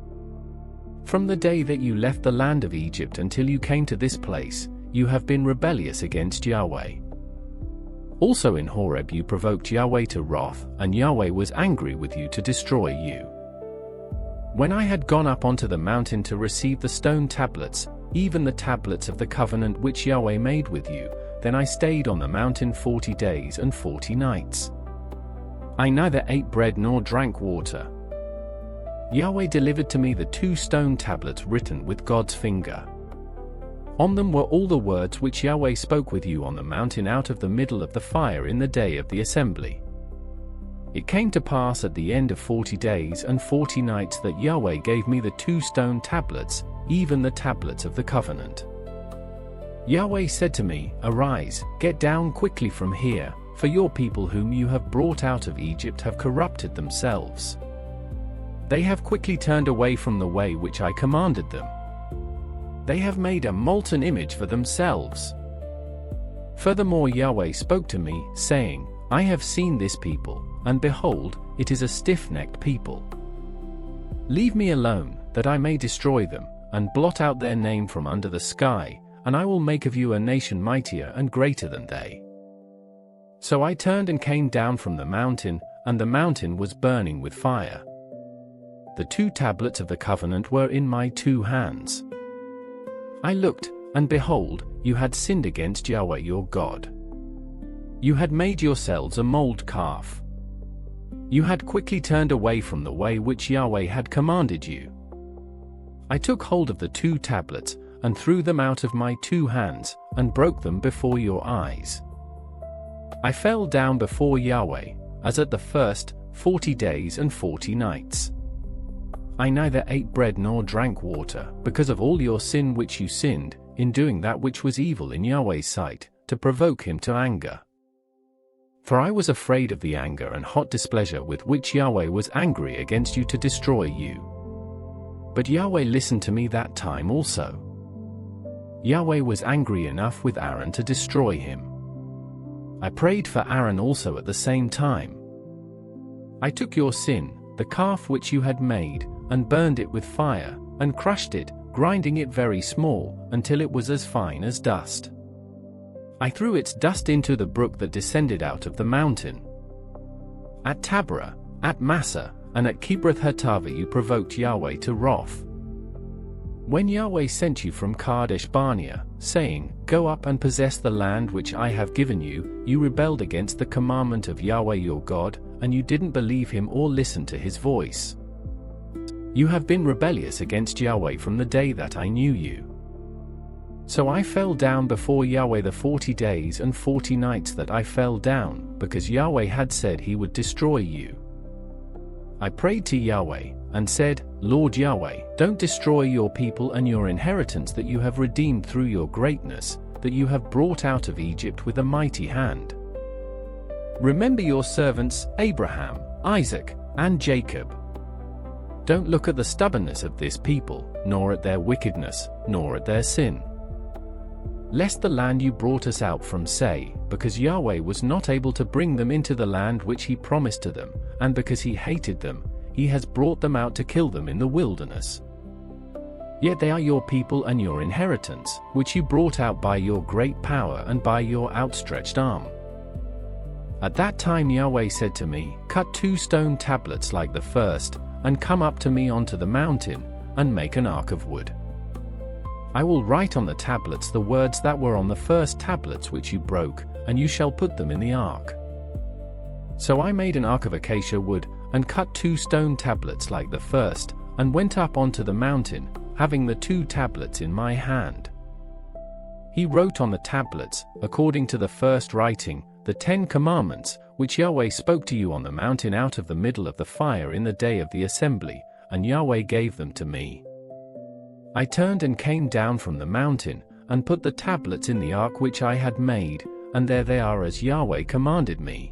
From the day that you left the land of Egypt until you came to this place, you have been rebellious against Yahweh. Also in Horeb you provoked Yahweh to wrath, and Yahweh was angry with you to destroy you. When I had gone up onto the mountain to receive the stone tablets, even the tablets of the covenant which Yahweh made with you, then I stayed on the mountain 40 days and 40 nights. I neither ate bread nor drank water. Yahweh delivered to me the 2 stone tablets written with God's finger. On them were all the words which Yahweh spoke with you on the mountain out of the middle of the fire in the day of the assembly. It came to pass at the end of 40 days and 40 nights that Yahweh gave me the 2 stone tablets, even the tablets of the covenant. Yahweh said to me, Arise, get down quickly from here, for your people whom you have brought out of Egypt have corrupted themselves. They have quickly turned away from the way which I commanded them. They have made a molten image for themselves. Furthermore Yahweh spoke to me, saying, I have seen this people, and behold, it is a stiff-necked people. Leave me alone, that I may destroy them, and blot out their name from under the sky, and I will make of you a nation mightier and greater than they." So I turned and came down from the mountain, and the mountain was burning with fire. The 2 tablets of the covenant were in my 2 hands. I looked, and behold, you had sinned against Yahweh your God. You had made yourselves a mold calf. You had quickly turned away from the way which Yahweh had commanded you. I took hold of the 2 tablets, and threw them out of my 2 hands, and broke them before your eyes. I fell down before Yahweh, as at the first, 40 days and 40 nights. I neither ate bread nor drank water, because of all your sin which you sinned, in doing that which was evil in Yahweh's sight, to provoke him to anger. For I was afraid of the anger and hot displeasure with which Yahweh was angry against you to destroy you. But Yahweh listened to me that time also. Yahweh was angry enough with Aaron to destroy him. I prayed for Aaron also at the same time. I took your sin, the calf which you had made, and burned it with fire, and crushed it, grinding it very small, until it was as fine as dust. I threw its dust into the brook that descended out of the mountain. At Taberah, at Massa, and at Kibroth Hattaavah you provoked Yahweh to wrath. When Yahweh sent you from Kadesh Barnea, saying, "Go up and possess the land which I have given you," you rebelled against the commandment of Yahweh your God, and you didn't believe him or listen to his voice. You have been rebellious against Yahweh from the day that I knew you. So I fell down before Yahweh the 40 days and 40 nights that I fell down, because Yahweh had said he would destroy you. I prayed to Yahweh, and said, "Lord Yahweh, don't destroy your people and your inheritance that you have redeemed through your greatness, that you have brought out of Egypt with a mighty hand. Remember your servants, Abraham, Isaac, and Jacob. Don't look at the stubbornness of this people, nor at their wickedness, nor at their sin. Lest the land you brought us out from say, because Yahweh was not able to bring them into the land which he promised to them, and because he hated them, he has brought them out to kill them in the wilderness. Yet they are your people and your inheritance, which you brought out by your great power and by your outstretched arm." At that time Yahweh said to me, "Cut 2 stone tablets like the first, and come up to me onto the mountain, and make an ark of wood. I will write on the tablets the words that were on the first tablets which you broke, and you shall put them in the ark." So I made an ark of acacia wood, and cut 2 stone tablets like the first, and went up onto the mountain, having the 2 tablets in my hand. He wrote on the tablets, according to the first writing, the 10 commandments, which Yahweh spoke to you on the mountain out of the middle of the fire in the day of the assembly, and Yahweh gave them to me. I turned and came down from the mountain, and put the tablets in the ark which I had made, and there they are as Yahweh commanded me.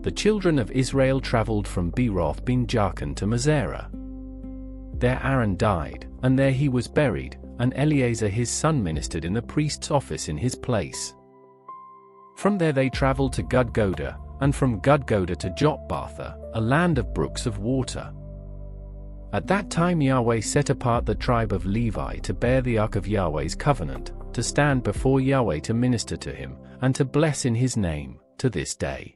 The children of Israel traveled from Beeroth ben Jaakan to Moserah. There Aaron died, and there he was buried, and Eleazar his son ministered in the priest's office in his place. From there they traveled to Gudgoda, and from Gudgoda to Jotbatha, a land of brooks of water. At that time Yahweh set apart the tribe of Levi to bear the ark of Yahweh's covenant, to stand before Yahweh to minister to him, and to bless in his name, to this day.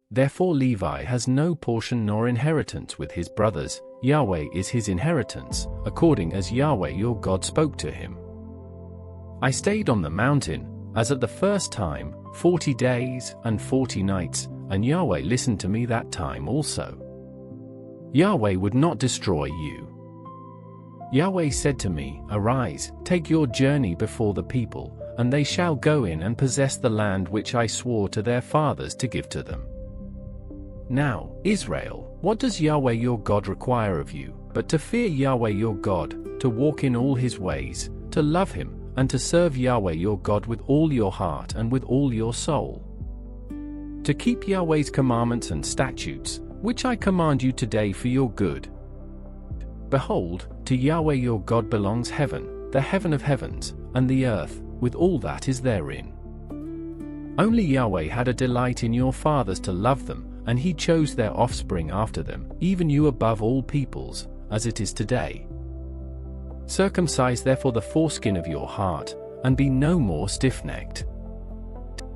Therefore Levi has no portion nor inheritance with his brothers, Yahweh is his inheritance, according as Yahweh your God spoke to him. I stayed on the mountain, as at the first time, 40 days and 40 nights, and Yahweh listened to me that time also. Yahweh would not destroy you. Yahweh said to me, "Arise, take your journey before the people, and they shall go in and possess the land which I swore to their fathers to give to them." Now, Israel, what does Yahweh your God require of you, but to fear Yahweh your God, to walk in all his ways, to love him, and to serve Yahweh your God with all your heart and with all your soul? To keep Yahweh's commandments and statutes, which I command you today for your good. Behold, to Yahweh your God belongs heaven, the heaven of heavens, and the earth, with all that is therein. Only Yahweh had a delight in your fathers to love them, and he chose their offspring after them, even you above all peoples, as it is today. Circumcise therefore the foreskin of your heart, and be no more stiff-necked.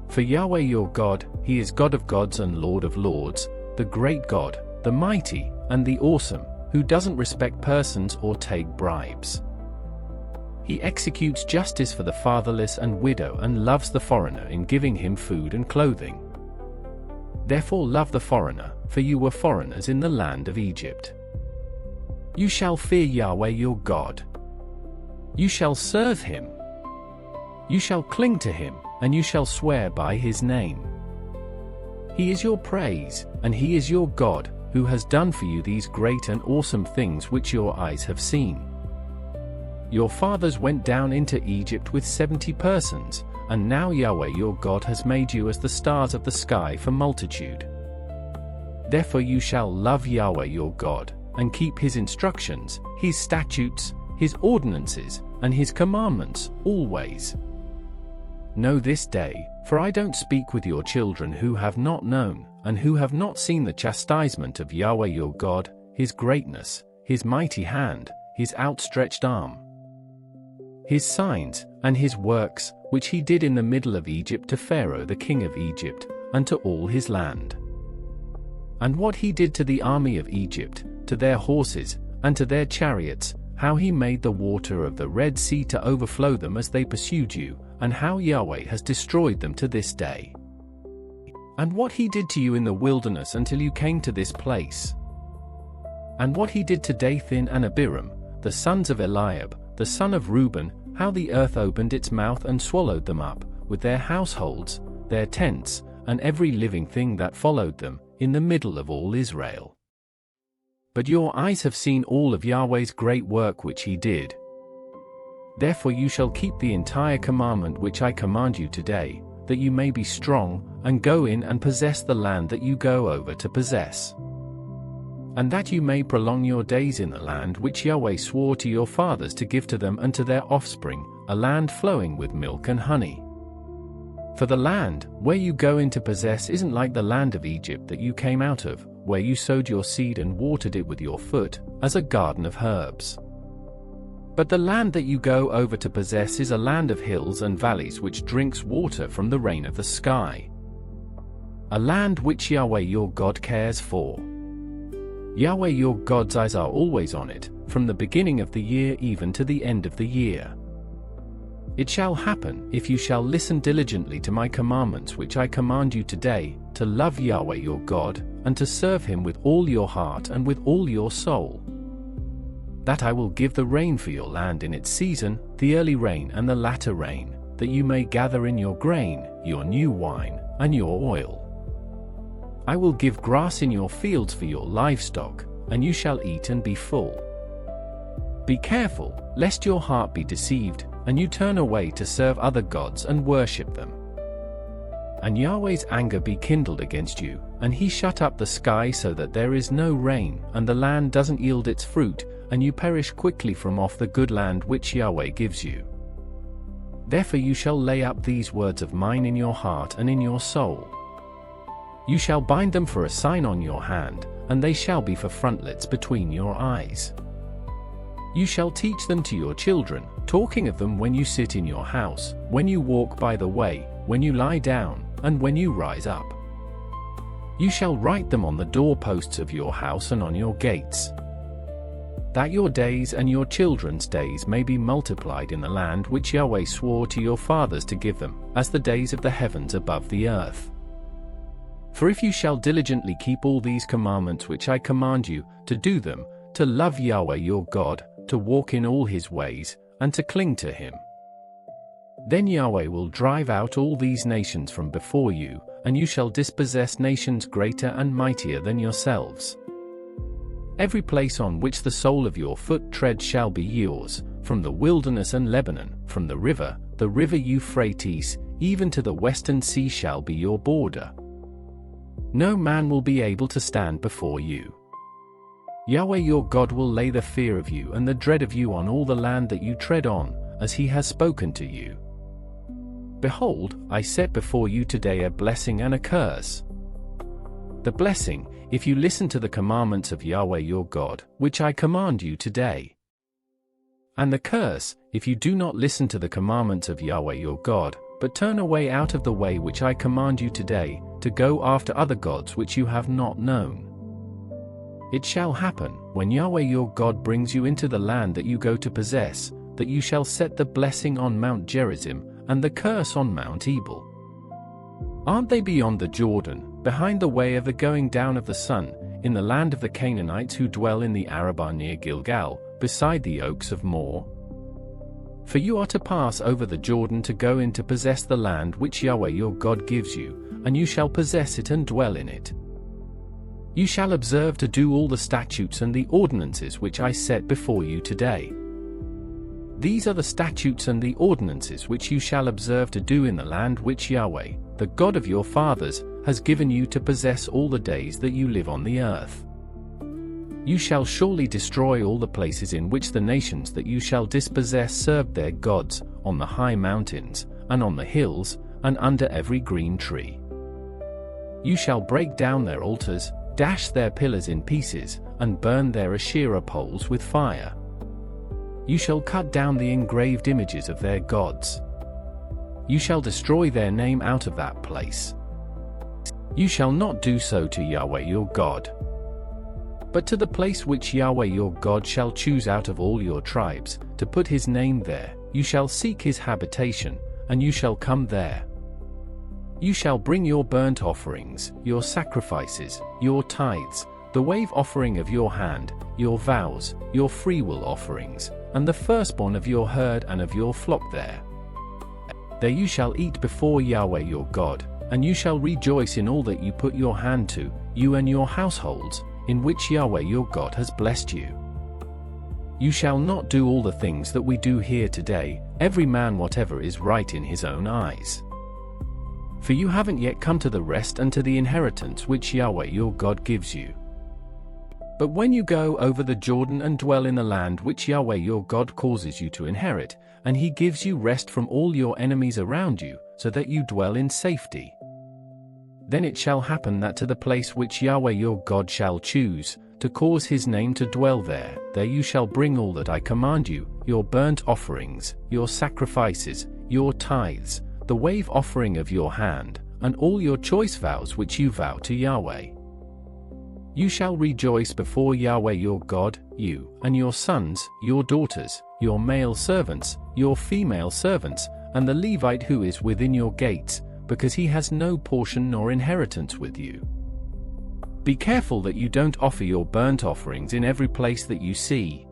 For Yahweh your God, He is God of gods and Lord of lords, the great God, the mighty, and the awesome, who doesn't respect persons or take bribes. He executes justice for the fatherless and widow and loves the foreigner in giving him food and clothing. Therefore love the foreigner, for you were foreigners in the land of Egypt. You shall fear Yahweh your God. You shall serve Him. You shall cling to Him, and you shall swear by His name. He is your praise, and He is your God, who has done for you these great and awesome things which your eyes have seen. Your fathers went down into Egypt with 70 persons, and now Yahweh your God has made you as the stars of the sky for multitude. Therefore you shall love Yahweh your God, and keep His instructions, His statutes, His ordinances, and His commandments, always. Know this day, for I don't speak with your children who have not known, and who have not seen the chastisement of Yahweh your God, His greatness, His mighty hand, His outstretched arm, His signs, and His works, which He did in the middle of Egypt to Pharaoh the king of Egypt, and to all his land. And what He did to the army of Egypt, to their horses, and to their chariots, how He made the water of the Red Sea to overflow them as they pursued you, and how Yahweh has destroyed them to this day. And what He did to you in the wilderness until you came to this place. And what He did to Dathan and Abiram, the sons of Eliab, the son of Reuben, how the earth opened its mouth and swallowed them up, with their households, their tents, and every living thing that followed them, in the middle of all Israel. But your eyes have seen all of Yahweh's great work which He did. Therefore you shall keep the entire commandment which I command you today, that you may be strong, and go in and possess the land that you go over to possess. And that you may prolong your days in the land which Yahweh swore to your fathers to give to them and to their offspring, a land flowing with milk and honey. For the land where you go in to possess isn't like the land of Egypt that you came out of, where you sowed your seed and watered it with your foot, as a garden of herbs. But the land that you go over to possess is a land of hills and valleys which drinks water from the rain of the sky. A land which Yahweh your God cares for. Yahweh your God's eyes are always on it, from the beginning of the year even to the end of the year. It shall happen, if you shall listen diligently to my commandments which I command you today, to love Yahweh your God, and to serve Him with all your heart and with all your soul, that I will give the rain for your land in its season, the early rain and the latter rain, that you may gather in your grain, your new wine, and your oil. I will give grass in your fields for your livestock, and you shall eat and be full. Be careful, lest your heart be deceived, and you turn away to serve other gods and worship them. And Yahweh's anger be kindled against you, and He shut up the sky so that there is no rain, and the land doesn't yield its fruit, and you perish quickly from off the good land which Yahweh gives you. Therefore you shall lay up these words of mine in your heart and in your soul. You shall bind them for a sign on your hand, and they shall be for frontlets between your eyes. You shall teach them to your children, talking of them when you sit in your house, when you walk by the way, when you lie down, and when you rise up. You shall write them on the doorposts of your house and on your gates, that your days and your children's days may be multiplied in the land which Yahweh swore to your fathers to give them, as the days of the heavens above the earth. For if you shall diligently keep all these commandments which I command you, to do them, to love Yahweh your God, to walk in all His ways, and to cling to Him, then Yahweh will drive out all these nations from before you, and you shall dispossess nations greater and mightier than yourselves. Every place on which the sole of your foot treads shall be yours, from the wilderness and Lebanon, from the river Euphrates, even to the western sea shall be your border. No man will be able to stand before you. Yahweh your God will lay the fear of you and the dread of you on all the land that you tread on, as He has spoken to you. Behold, I set before you today a blessing and a curse. The blessing, if you listen to the commandments of Yahweh your God, which I command you today. And the curse, if you do not listen to the commandments of Yahweh your God, but turn away out of the way which I command you today, to go after other gods which you have not known. It shall happen, when Yahweh your God brings you into the land that you go to possess, that you shall set the blessing on Mount Gerizim, and the curse on Mount Ebal. Aren't they beyond the Jordan, behind the way of the going down of the sun, in the land of the Canaanites who dwell in the Arabah near Gilgal, beside the oaks of Moreh? For you are to pass over the Jordan to go in to possess the land which Yahweh your God gives you, and you shall possess it and dwell in it. You shall observe to do all the statutes and the ordinances which I set before you today. These are the statutes and the ordinances which you shall observe to do in the land which Yahweh, the God of your fathers, has given you to possess all the days that you live on the earth. You shall surely destroy all the places in which the nations that you shall dispossess served their gods, on the high mountains, and on the hills, and under every green tree. You shall break down their altars, dash their pillars in pieces, and burn their Asherah poles with fire. You shall cut down the engraved images of their gods. You shall destroy their name out of that place. You shall not do so to Yahweh your God. But to the place which Yahweh your God shall choose out of all your tribes, to put his name there, you shall seek his habitation, and you shall come there. You shall bring your burnt offerings, your sacrifices, your tithes, the wave offering of your hand, your vows, your freewill offerings, and the firstborn of your herd and of your flock there. There you shall eat before Yahweh your God, and you shall rejoice in all that you put your hand to, you and your households, in which Yahweh your God has blessed you. You shall not do all the things that we do here today, every man whatever is right in his own eyes. For you haven't yet come to the rest and to the inheritance which Yahweh your God gives you. But when you go over the Jordan and dwell in the land which Yahweh your God causes you to inherit, and he gives you rest from all your enemies around you, so that you dwell in safety, then it shall happen that to the place which Yahweh your God shall choose, to cause his name to dwell there, there you shall bring all that I command you, your burnt offerings, your sacrifices, your tithes, the wave offering of your hand, and all your choice vows which you vow to Yahweh. You shall rejoice before Yahweh your God, you, and your sons, your daughters, your male servants, your female servants, and the Levite who is within your gates, because he has no portion nor inheritance with you. Be careful that you don't offer your burnt offerings in every place that you see.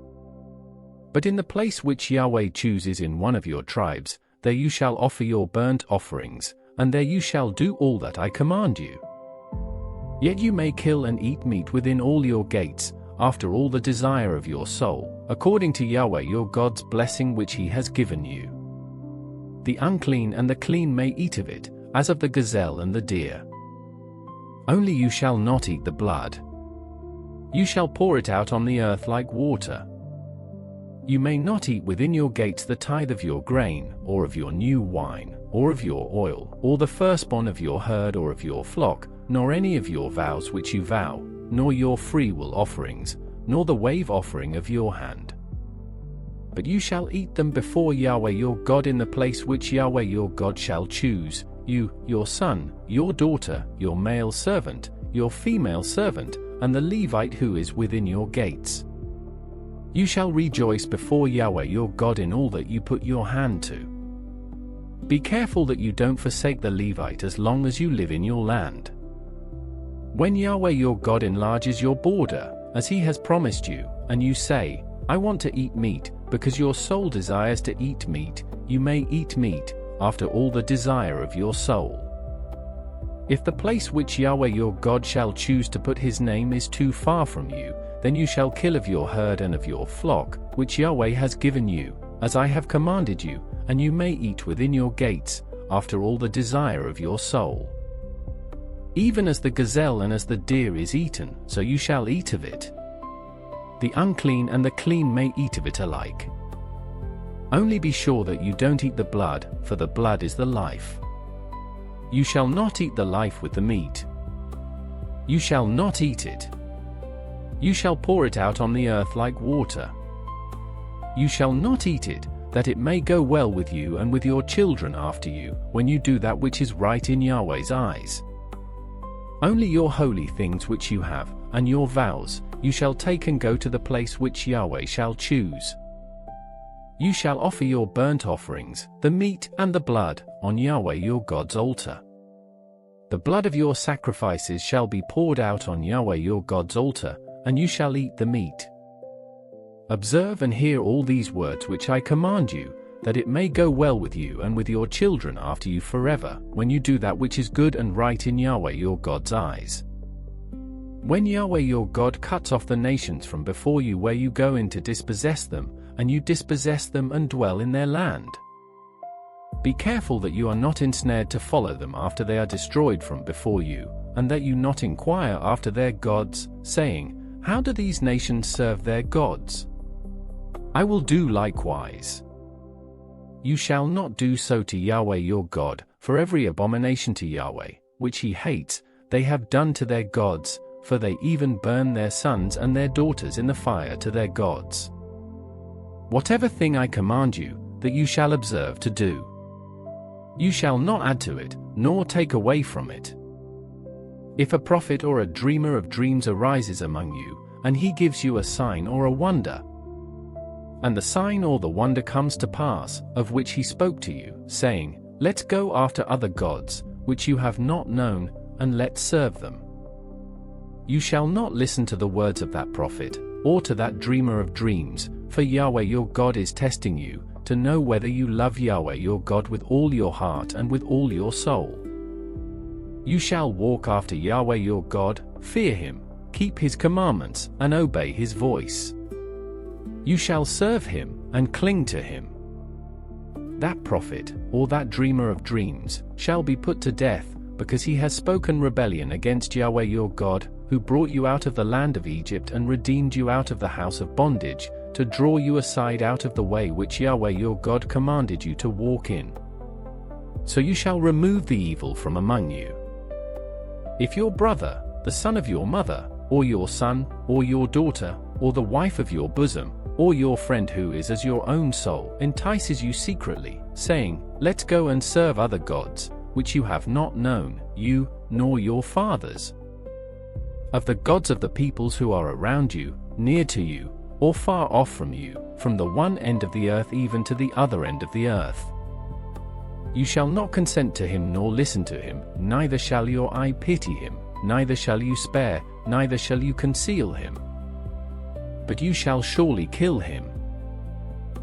But in the place which Yahweh chooses in one of your tribes, there you shall offer your burnt offerings, and there you shall do all that I command you. Yet you may kill and eat meat within all your gates, after all the desire of your soul, according to Yahweh your God's blessing which he has given you. The unclean and the clean may eat of it, as of the gazelle and the deer. Only you shall not eat the blood. You shall pour it out on the earth like water. You may not eat within your gates the tithe of your grain, or of your new wine, or of your oil, or the firstborn of your herd or of your flock, nor any of your vows which you vow, nor your freewill offerings, nor the wave offering of your hand. But you shall eat them before Yahweh your God in the place which Yahweh your God shall choose, you, your son, your daughter, your male servant, your female servant, and the Levite who is within your gates. You shall rejoice before Yahweh your God in all that you put your hand to. Be careful that you don't forsake the Levite as long as you live in your land. When Yahweh your God enlarges your border, as he has promised you, and you say, I want to eat meat, because your soul desires to eat meat, you may eat meat, after all the desire of your soul. If the place which Yahweh your God shall choose to put his name is too far from you, then you shall kill of your herd and of your flock, which Yahweh has given you, as I have commanded you, and you may eat within your gates, after all the desire of your soul. Even as the gazelle and as the deer is eaten, so you shall eat of it. The unclean and the clean may eat of it alike. Only be sure that you don't eat the blood, for the blood is the life. You shall not eat the life with the meat. You shall not eat it. You shall pour it out on the earth like water. You shall not eat it, that it may go well with you and with your children after you, when you do that which is right in Yahweh's eyes. Only your holy things which you have, and your vows, you shall take and go to the place which Yahweh shall choose. You shall offer your burnt offerings, the meat and the blood, on Yahweh your God's altar. The blood of your sacrifices shall be poured out on Yahweh your God's altar, and you shall eat the meat. Observe and hear all these words which I command you, that it may go well with you and with your children after you forever, when you do that which is good and right in Yahweh your God's eyes. When Yahweh your God cuts off the nations from before you where you go in to dispossess them, and you dispossess them and dwell in their land. Be careful that you are not ensnared to follow them after they are destroyed from before you, and that you not inquire after their gods, saying, How do these nations serve their gods? I will do likewise. You shall not do so to Yahweh your God, for every abomination to Yahweh, which he hates, they have done to their gods, for they even burn their sons and their daughters in the fire to their gods. Whatever thing I command you, that you shall observe to do. You shall not add to it, nor take away from it. If a prophet or a dreamer of dreams arises among you, and he gives you a sign or a wonder, and the sign or the wonder comes to pass, of which he spoke to you, saying, Let's go after other gods, which you have not known, and let's serve them. You shall not listen to the words of that prophet, or to that dreamer of dreams, for Yahweh your God is testing you, to know whether you love Yahweh your God with all your heart and with all your soul. You shall walk after Yahweh your God, fear him, keep his commandments, and obey his voice. You shall serve him, and cling to him. That prophet, or that dreamer of dreams, shall be put to death, because he has spoken rebellion against Yahweh your God, who brought you out of the land of Egypt and redeemed you out of the house of bondage, to draw you aside out of the way which Yahweh your God commanded you to walk in. So you shall remove the evil from among you. If your brother, the son of your mother, or your son, or your daughter, or the wife of your bosom, or your friend who is as your own soul, entices you secretly, saying, Let's go and serve other gods, which you have not known, you, nor your fathers, of the gods of the peoples who are around you, near to you, or far off from you, from the one end of the earth even to the other end of the earth. You shall not consent to him nor listen to him, neither shall your eye pity him, neither shall you spare, neither shall you conceal him. But you shall surely kill him.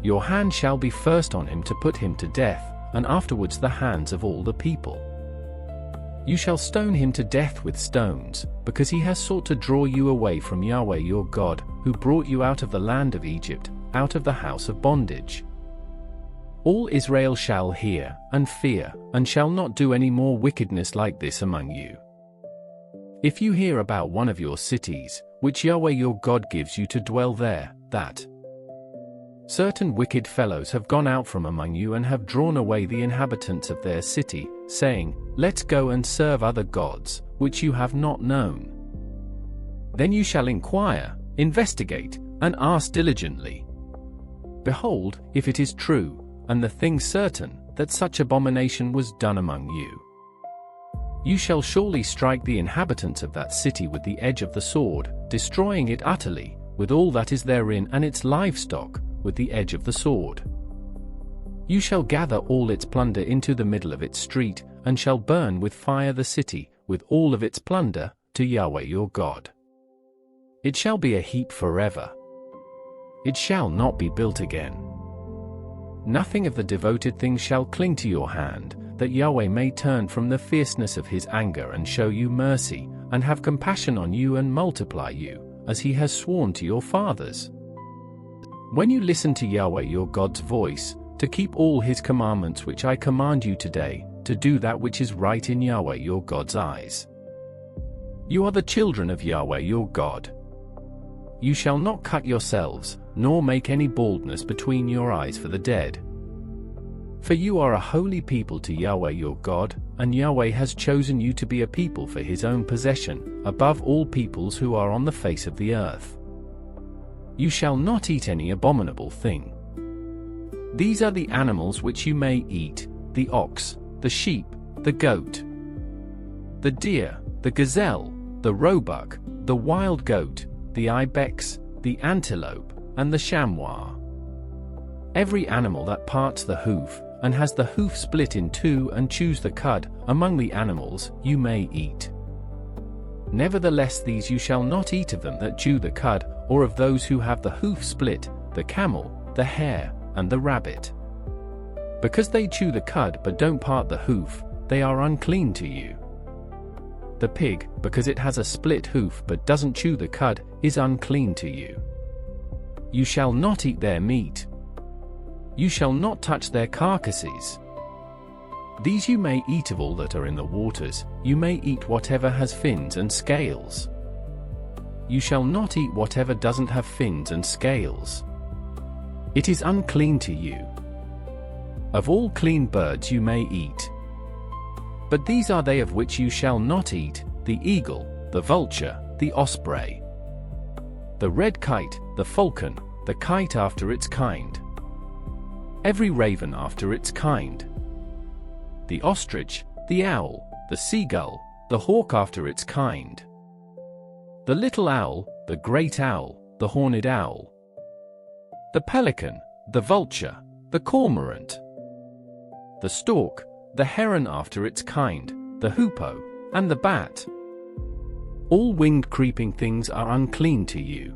Your hand shall be first on him to put him to death, and afterwards the hands of all the people. You shall stone him to death with stones, because he has sought to draw you away from Yahweh your God, who brought you out of the land of Egypt, out of the house of bondage. All Israel shall hear, and fear, and shall not do any more wickedness like this among you. If you hear about one of your cities, which Yahweh your God gives you to dwell there, that certain wicked fellows have gone out from among you and have drawn away the inhabitants of their city, saying, Let's go and serve other gods, which you have not known. Then you shall inquire, investigate, and ask diligently. Behold, if it is true, and the thing certain, that such abomination was done among you, you shall surely strike the inhabitants of that city with the edge of the sword, destroying it utterly, with all that is therein and its livestock, with the edge of the sword. You shall gather all its plunder into the middle of its street, and shall burn with fire the city, with all of its plunder, to Yahweh your God. It shall be a heap forever. It shall not be built again. Nothing of the devoted things shall cling to your hand, that Yahweh may turn from the fierceness of his anger and show you mercy, and have compassion on you and multiply you, as he has sworn to your fathers. When you listen to Yahweh your God's voice, to keep all his commandments which I command you today, to do that which is right in Yahweh your God's eyes. You are the children of Yahweh your God. You shall not cut yourselves, nor make any baldness between your eyes for the dead. For you are a holy people to Yahweh your God, and Yahweh has chosen you to be a people for his own possession, above all peoples who are on the face of the earth. You shall not eat any abominable thing. These are the animals which you may eat: the ox, the sheep, the goat, the deer, the gazelle, the roebuck, the wild goat, the ibex, the antelope, and the chamois. Every animal that parts the hoof, and has the hoof split in two and chews the cud, among the animals you may eat. Nevertheless these you shall not eat of them that chew the cud, or of those who have the hoof split, the camel, the hare, and the rabbit. Because they chew the cud but don't part the hoof, they are unclean to you. The pig, because it has a split hoof but doesn't chew the cud, is unclean to you. You shall not eat their meat. You shall not touch their carcasses. These you may eat of all that are in the waters, you may eat whatever has fins and scales. You shall not eat whatever doesn't have fins and scales. It is unclean to you. Of all clean birds you may eat. But these are they of which you shall not eat: the eagle, the vulture, the osprey, the red kite, the falcon, the kite after its kind, every raven after its kind, the ostrich, the owl, the seagull, the hawk after its kind, the little owl, the great owl, the horned owl, the pelican, the vulture, the cormorant, the stork, the heron after its kind, the hoopoe, and the bat. All winged creeping things are unclean to you.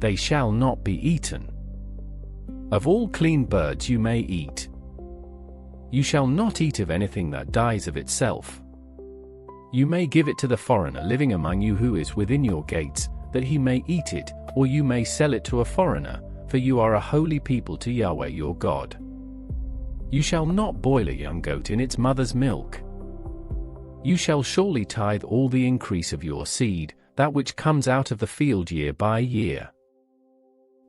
They shall not be eaten. Of all clean birds you may eat. You shall not eat of anything that dies of itself. You may give it to the foreigner living among you who is within your gates, that he may eat it, or you may sell it to a foreigner, for you are a holy people to Yahweh your God. You shall not boil a young goat in its mother's milk. You shall surely tithe all the increase of your seed, that which comes out of the field year by year.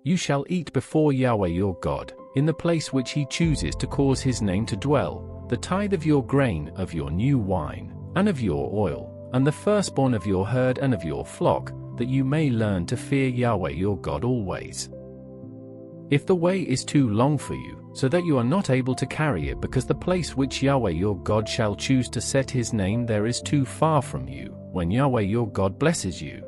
You shall eat before Yahweh your God, in the place which he chooses to cause his name to dwell, the tithe of your grain, of your new wine, and of your oil, and the firstborn of your herd and of your flock, that you may learn to fear Yahweh your God always. If the way is too long for you, so that you are not able to carry it because the place which Yahweh your God shall choose to set his name there is too far from you, when Yahweh your God blesses you,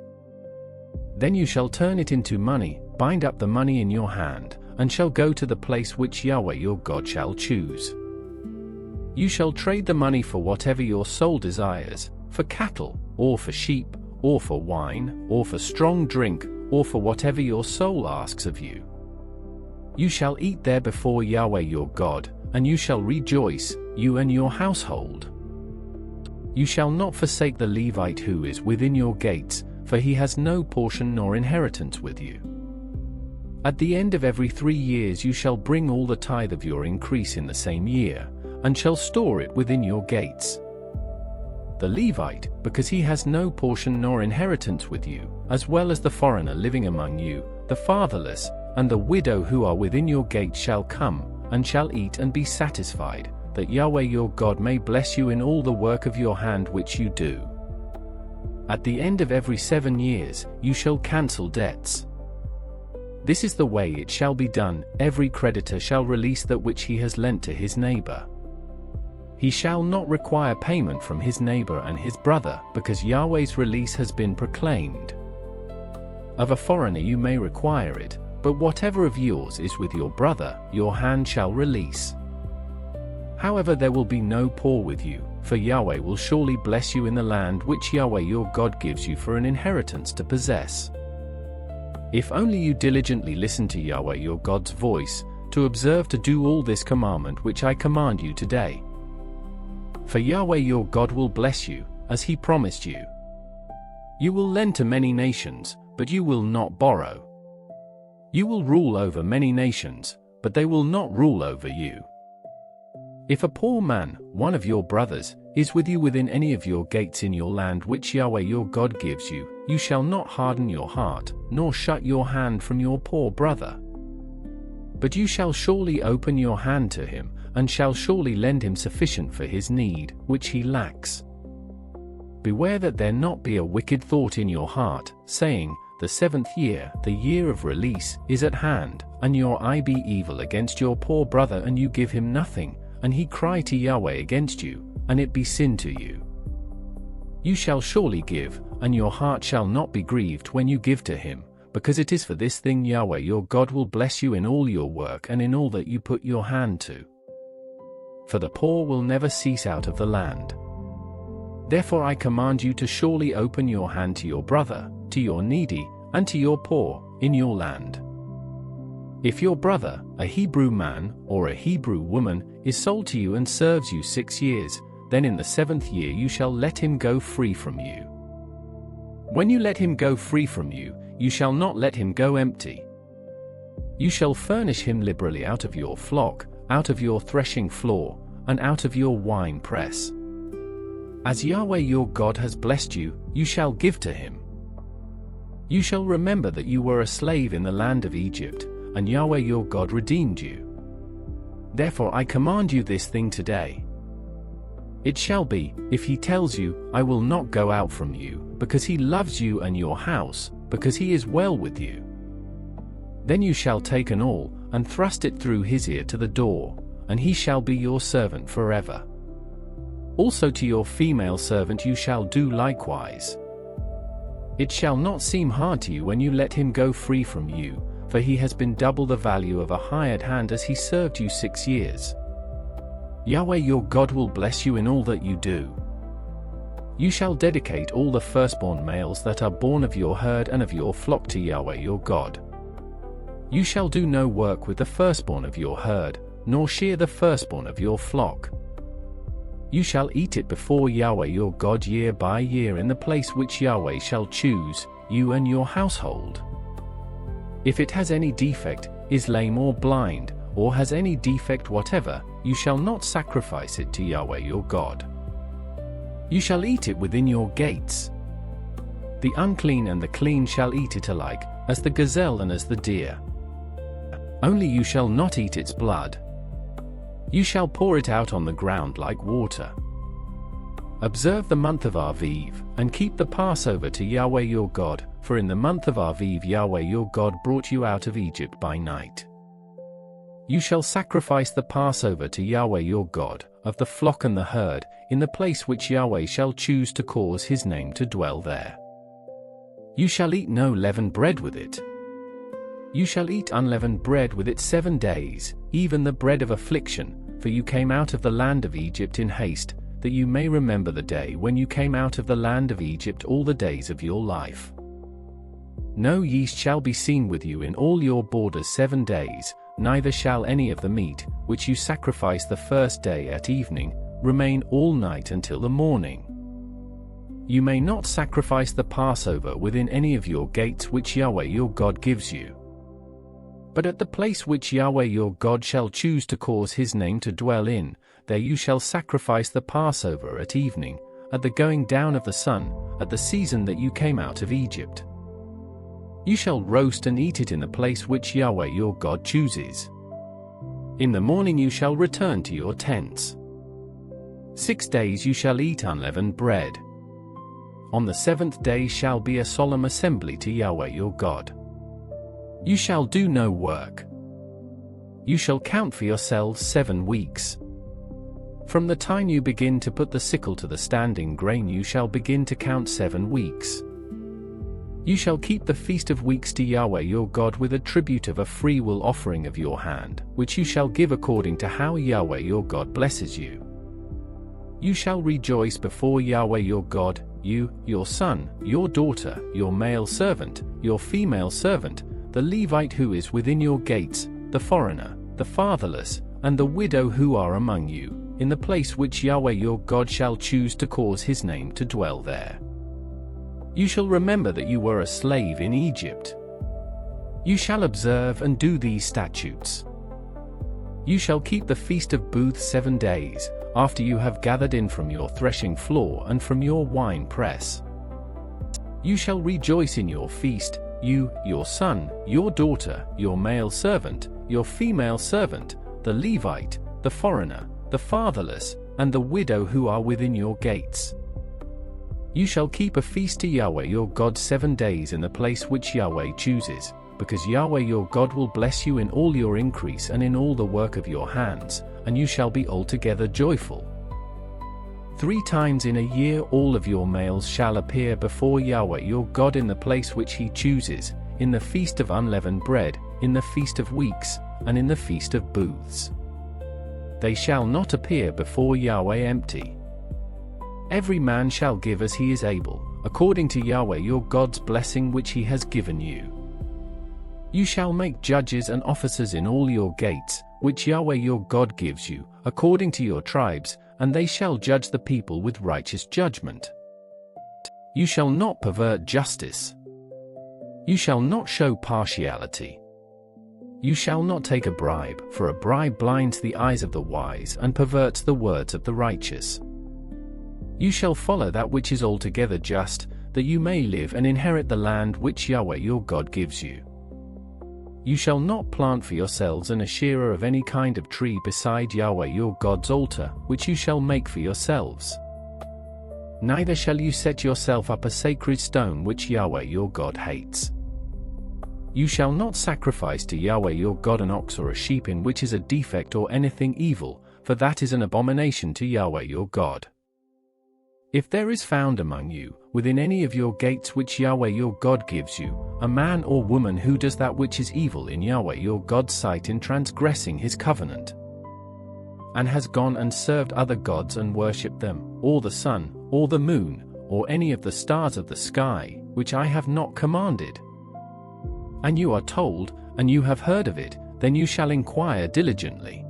then you shall turn it into money, bind up the money in your hand, and shall go to the place which Yahweh your God shall choose. You shall trade the money for whatever your soul desires, for cattle, or for sheep, or for wine, or for strong drink, or for whatever your soul asks of you. You shall eat there before Yahweh your God, and you shall rejoice, you and your household. You shall not forsake the Levite who is within your gates, for he has no portion nor inheritance with you. At the end of every 3 years you shall bring all the tithe of your increase in the same year, and shall store it within your gates. The Levite, because he has no portion nor inheritance with you, as well as the foreigner living among you, the fatherless, and the widow who are within your gates shall come, and shall eat and be satisfied, that Yahweh your God may bless you in all the work of your hand which you do. At the end of every 7 years, you shall cancel debts. This is the way it shall be done: every creditor shall release that which he has lent to his neighbor. He shall not require payment from his neighbor and his brother, because Yahweh's release has been proclaimed. Of a foreigner you may require it, but whatever of yours is with your brother, your hand shall release. However, there will be no poor with you, for Yahweh will surely bless you in the land which Yahweh your God gives you for an inheritance to possess. If only you diligently listen to Yahweh your God's voice, to observe to do all this commandment which I command you today. For Yahweh your God will bless you, as he promised you. You will lend to many nations, but you will not borrow. You will rule over many nations, but they will not rule over you. If a poor man, one of your brothers, is with you within any of your gates in your land which Yahweh your God gives you, you shall not harden your heart, nor shut your hand from your poor brother. But you shall surely open your hand to him, and shall surely lend him sufficient for his need, which he lacks. Beware that there not be a wicked thought in your heart, saying, the 7th year, the year of release, is at hand, and your eye be evil against your poor brother, and you give him nothing, and he cry to Yahweh against you, and it be sin to you. You shall surely give, and your heart shall not be grieved when you give to him, because it is for this thing Yahweh your God will bless you in all your work and in all that you put your hand to. For the poor will never cease out of the land. Therefore I command you to surely open your hand to your brother, to your needy, and to your poor, in your land. If your brother, a Hebrew man, or a Hebrew woman, is sold to you and serves you 6 years, then in the 7th year you shall let him go free from you. When you let him go free from you, you shall not let him go empty. You shall furnish him liberally out of your flock, out of your threshing floor, and out of your wine press. As Yahweh your God has blessed you, you shall give to him. You shall remember that you were a slave in the land of Egypt, and Yahweh your God redeemed you. Therefore I command you this thing today. It shall be, if he tells you, I will not go out from you, because he loves you and your house, because he is well with you. Then you shall take an awl, and thrust it through his ear to the door, and he shall be your servant forever. Also to your female servant you shall do likewise. It shall not seem hard to you when you let him go free from you, for he has been double the value of a hired hand as he served you 6 years. Yahweh your God will bless you in all that you do. You shall dedicate all the firstborn males that are born of your herd and of your flock to Yahweh your God. You shall do no work with the firstborn of your herd, nor shear the firstborn of your flock. You shall eat it before Yahweh your God year by year in the place which Yahweh shall choose, you and your household. If it has any defect, is lame or blind, or has any defect whatever, you shall not sacrifice it to Yahweh your God. You shall eat it within your gates. The unclean and the clean shall eat it alike, as the gazelle and as the deer. Only you shall not eat its blood. You shall pour it out on the ground like water. Observe the month of Aviv, and keep the Passover to Yahweh your God, for in the month of Aviv Yahweh your God brought you out of Egypt by night. You shall sacrifice the Passover to Yahweh your God, of the flock and the herd, in the place which Yahweh shall choose to cause his name to dwell there. You shall eat no leavened bread with it. You shall eat unleavened bread with it 7 days, even the bread of affliction, for you came out of the land of Egypt in haste, that you may remember the day when you came out of the land of Egypt all the days of your life. No yeast shall be seen with you in all your borders 7 days, neither shall any of the meat, which you sacrifice the first day at evening, remain all night until the morning. You may not sacrifice the Passover within any of your gates which Yahweh your God gives you. But at the place which Yahweh your God shall choose to cause his name to dwell in, there you shall sacrifice the Passover at evening, at the going down of the sun, at the season that you came out of Egypt. You shall roast and eat it in the place which Yahweh your God chooses. In the morning you shall return to your tents. 6 days you shall eat unleavened bread. On the 7th day shall be a solemn assembly to Yahweh your God. You shall do no work. You shall count for yourselves 7 weeks. From the time you begin to put the sickle to the standing grain you shall begin to count 7 weeks. You shall keep the feast of weeks to Yahweh your God with a tribute of a freewill offering of your hand, which you shall give according to how Yahweh your God blesses you. You shall rejoice before Yahweh your God, you, your son, your daughter, your male servant, your female servant, the Levite who is within your gates, the foreigner, the fatherless, and the widow who are among you, in the place which Yahweh your God shall choose to cause his name to dwell there. You shall remember that you were a slave in Egypt. You shall observe and do these statutes. You shall keep the feast of booths 7 days, after you have gathered in from your threshing floor and from your wine press. You shall rejoice in your feast, you, your son, your daughter, your male servant, your female servant, the Levite, the foreigner, the fatherless, and the widow who are within your gates. You shall keep a feast to Yahweh your God 7 days in the place which Yahweh chooses, because Yahweh your God will bless you in all your increase and in all the work of your hands, and you shall be altogether joyful. 3 times in a year all of your males shall appear before Yahweh your God in the place which he chooses, in the feast of unleavened bread, in the feast of weeks, and in the feast of booths. They shall not appear before Yahweh empty. Every man shall give as he is able, according to Yahweh your God's blessing which he has given you. You shall make judges and officers in all your gates, which Yahweh your God gives you, according to your tribes, and they shall judge the people with righteous judgment. You shall not pervert justice. You shall not show partiality. You shall not take a bribe, for a bribe blinds the eyes of the wise and perverts the words of the righteous. You shall follow that which is altogether just, that you may live and inherit the land which Yahweh your God gives you. You shall not plant for yourselves an asherah of any kind of tree beside Yahweh your God's altar, which you shall make for yourselves. Neither shall you set yourself up a sacred stone which Yahweh your God hates. You shall not sacrifice to Yahweh your God an ox or a sheep in which is a defect or anything evil, for that is an abomination to Yahweh your God. If there is found among you, within any of your gates which Yahweh your God gives you, a man or woman who does that which is evil in Yahweh your God's sight in transgressing his covenant, and has gone and served other gods and worshipped them, or the sun, or the moon, or any of the stars of the sky, which I have not commanded, and you are told, and you have heard of it, then you shall inquire diligently.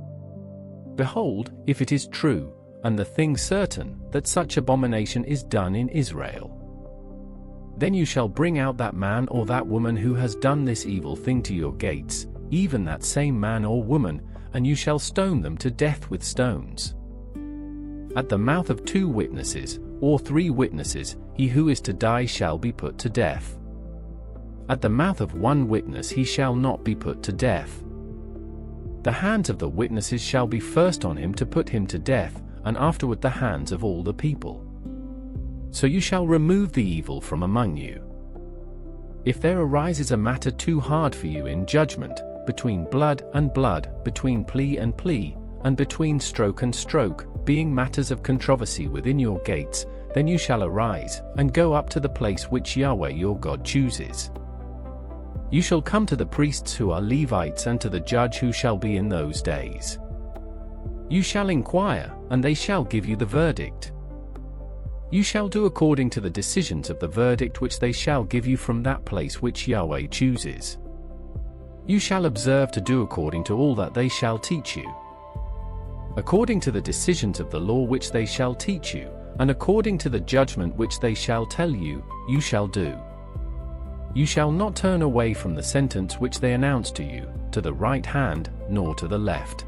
Behold, if it is true, and the thing certain, that such abomination is done in Israel, then you shall bring out that man or that woman who has done this evil thing to your gates, even that same man or woman, and you shall stone them to death with stones. At the mouth of 2 witnesses, or 3 witnesses, he who is to die shall be put to death. At the mouth of 1 witness he shall not be put to death. The hands of the witnesses shall be first on him to put him to death, and afterward the hands of all the people. So you shall remove the evil from among you. If there arises a matter too hard for you in judgment, between blood and blood, between plea and plea, and between stroke and stroke, being matters of controversy within your gates, then you shall arise, and go up to the place which Yahweh your God chooses. You shall come to the priests who are Levites and to the judge who shall be in those days. You shall inquire, and they shall give you the verdict. You shall do according to the decisions of the verdict which they shall give you from that place which Yahweh chooses. You shall observe to do according to all that they shall teach you. According to the decisions of the law which they shall teach you, and according to the judgment which they shall tell you, you shall do. You shall not turn away from the sentence which they announce to you, to the right hand, nor to the left.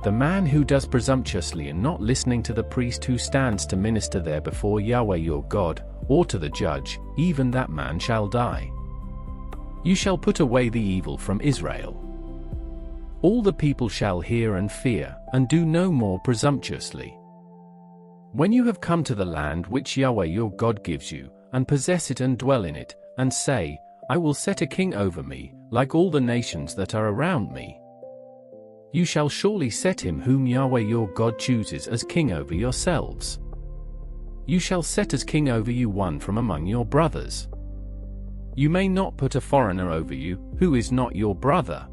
The man who does presumptuously in not listening to the priest who stands to minister there before Yahweh your God, or to the judge, even that man shall die. You shall put away the evil from Israel. All the people shall hear and fear, and do no more presumptuously. When you have come to the land which Yahweh your God gives you, and possess it and dwell in it, and say, I will set a king over me, like all the nations that are around me, you shall surely set him whom Yahweh your God chooses as king over yourselves. You shall set as king over you one from among your brothers. You may not put a foreigner over you, who is not your brother.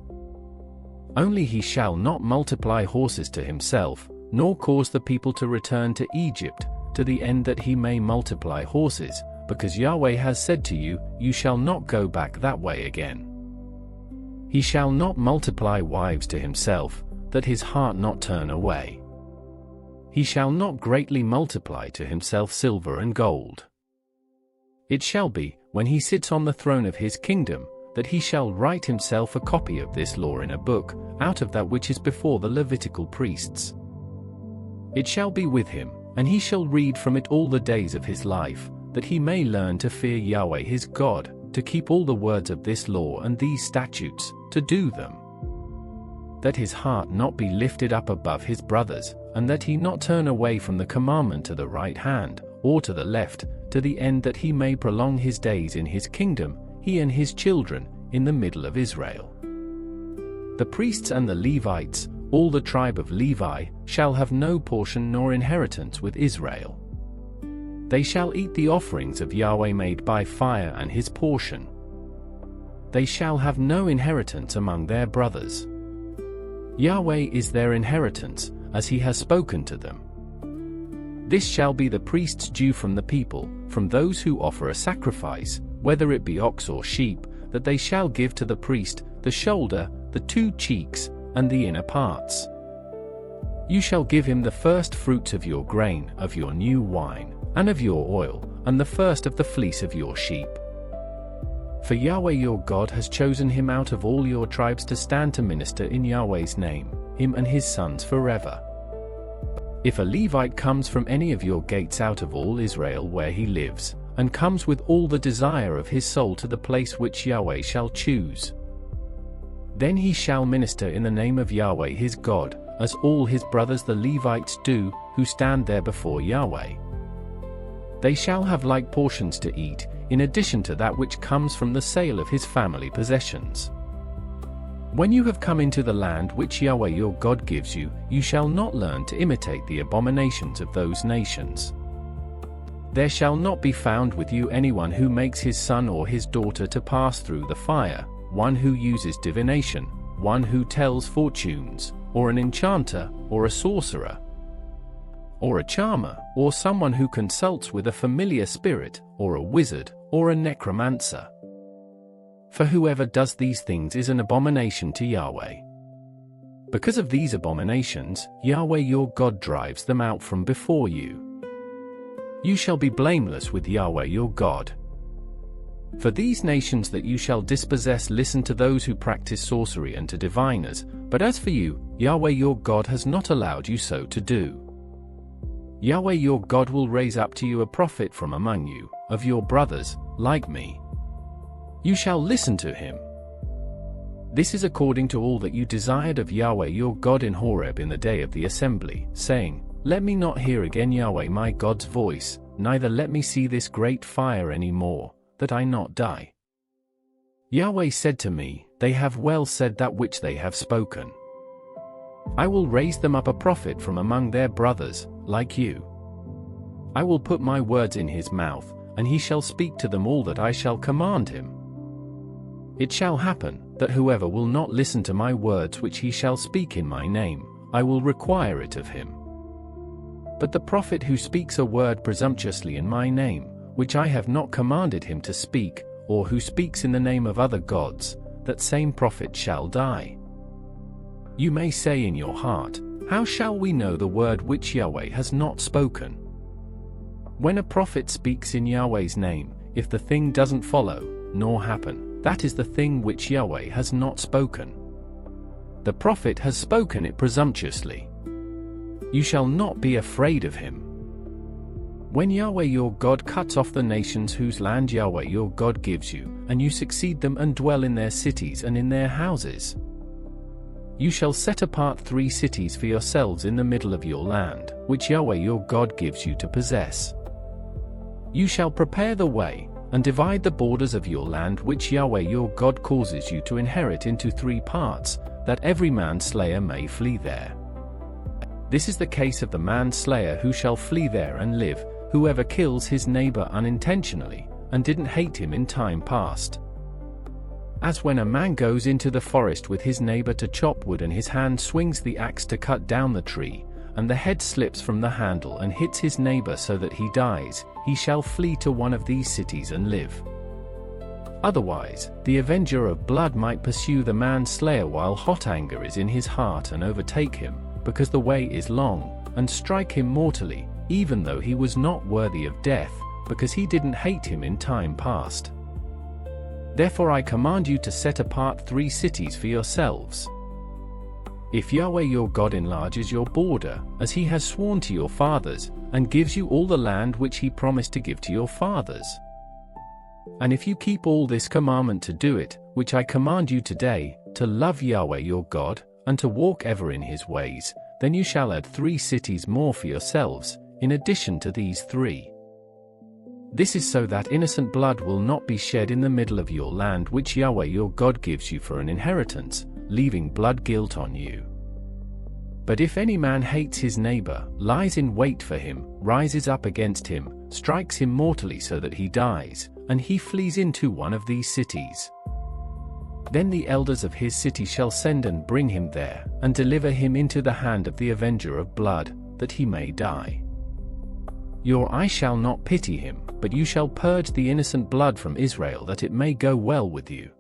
Only he shall not multiply horses to himself, nor cause the people to return to Egypt, to the end that he may multiply horses, because Yahweh has said to you, you shall not go back that way again. He shall not multiply wives to himself, that his heart not turn away. He shall not greatly multiply to himself silver and gold. It shall be, when he sits on the throne of his kingdom, that he shall write himself a copy of this law in a book, out of that which is before the Levitical priests. It shall be with him, and he shall read from it all the days of his life, that he may learn to fear Yahweh his God, to keep all the words of this law and these statutes, to do them. That his heart not be lifted up above his brothers, and that he not turn away from the commandment to the right hand, or to the left, to the end that he may prolong his days in his kingdom, he and his children, in the middle of Israel. The priests and the Levites, all the tribe of Levi, shall have no portion nor inheritance with Israel. They shall eat the offerings of Yahweh made by fire and his portion. They shall have no inheritance among their brothers. Yahweh is their inheritance, as he has spoken to them. This shall be the priest's due from the people, from those who offer a sacrifice, whether it be ox or sheep, that they shall give to the priest the shoulder, the 2 cheeks, and the inner parts. You shall give him the first fruits of your grain, of your new wine, and of your oil, and the first of the fleece of your sheep. For Yahweh your God has chosen him out of all your tribes to stand to minister in Yahweh's name, him and his sons forever. If a Levite comes from any of your gates out of all Israel where he lives, and comes with all the desire of his soul to the place which Yahweh shall choose, then he shall minister in the name of Yahweh his God, as all his brothers the Levites do, who stand there before Yahweh. They shall have like portions to eat, in addition to that which comes from the sale of his family possessions. When you have come into the land which Yahweh your God gives you, you shall not learn to imitate the abominations of those nations. There shall not be found with you anyone who makes his son or his daughter to pass through the fire, one who uses divination, one who tells fortunes, or an enchanter, or a sorcerer, or a charmer, or someone who consults with a familiar spirit, or a wizard, or a necromancer. For whoever does these things is an abomination to Yahweh. Because of these abominations, Yahweh your God drives them out from before you. You shall be blameless with Yahweh your God. For these nations that you shall dispossess listen to those who practice sorcery and to diviners, but as for you, Yahweh your God has not allowed you so to do. Yahweh your God will raise up to you a prophet from among you, of your brothers, like me. You shall listen to him. This is according to all that you desired of Yahweh your God in Horeb in the day of the assembly, saying, Let me not hear again Yahweh my God's voice, neither let me see this great fire any more, that I not die. Yahweh said to me, They have well said that which they have spoken. I will raise them up a prophet from among their brothers, like you. I will put my words in his mouth, and he shall speak to them all that I shall command him. It shall happen, that whoever will not listen to my words which he shall speak in my name, I will require it of him. But the prophet who speaks a word presumptuously in my name, which I have not commanded him to speak, or who speaks in the name of other gods, that same prophet shall die. You may say in your heart, How shall we know the word which Yahweh has not spoken? When a prophet speaks in Yahweh's name, if the thing doesn't follow, nor happen, that is the thing which Yahweh has not spoken. The prophet has spoken it presumptuously. You shall not be afraid of him. When Yahweh your God cuts off the nations whose land Yahweh your God gives you, and you succeed them and dwell in their cities and in their houses, you shall set apart 3 cities for yourselves in the middle of your land, which Yahweh your God gives you to possess. You shall prepare the way, and divide the borders of your land which Yahweh your God causes you to inherit into 3 parts, that every manslayer may flee there. This is the case of the manslayer who shall flee there and live, whoever kills his neighbor unintentionally, and didn't hate him in time past. As when a man goes into the forest with his neighbor to chop wood and his hand swings the axe to cut down the tree, and the head slips from the handle and hits his neighbor so that he dies, he shall flee to one of these cities and live. Otherwise, the avenger of blood might pursue the manslayer while hot anger is in his heart and overtake him, because the way is long, and strike him mortally, even though he was not worthy of death, because he didn't hate him in time past. Therefore I command you to set apart 3 cities for yourselves. If Yahweh your God enlarges your border, as he has sworn to your fathers, and gives you all the land which he promised to give to your fathers, and if you keep all this commandment to do it, which I command you today, to love Yahweh your God, and to walk ever in his ways, then you shall add 3 cities more for yourselves, in addition to these 3. This is so that innocent blood will not be shed in the middle of your land which Yahweh your God gives you for an inheritance, leaving blood guilt on you. But if any man hates his neighbor, lies in wait for him, rises up against him, strikes him mortally so that he dies, and he flees into one of these cities, then the elders of his city shall send and bring him there, and deliver him into the hand of the avenger of blood, that he may die. Your eye shall not pity him, but you shall purge the innocent blood from Israel that it may go well with you.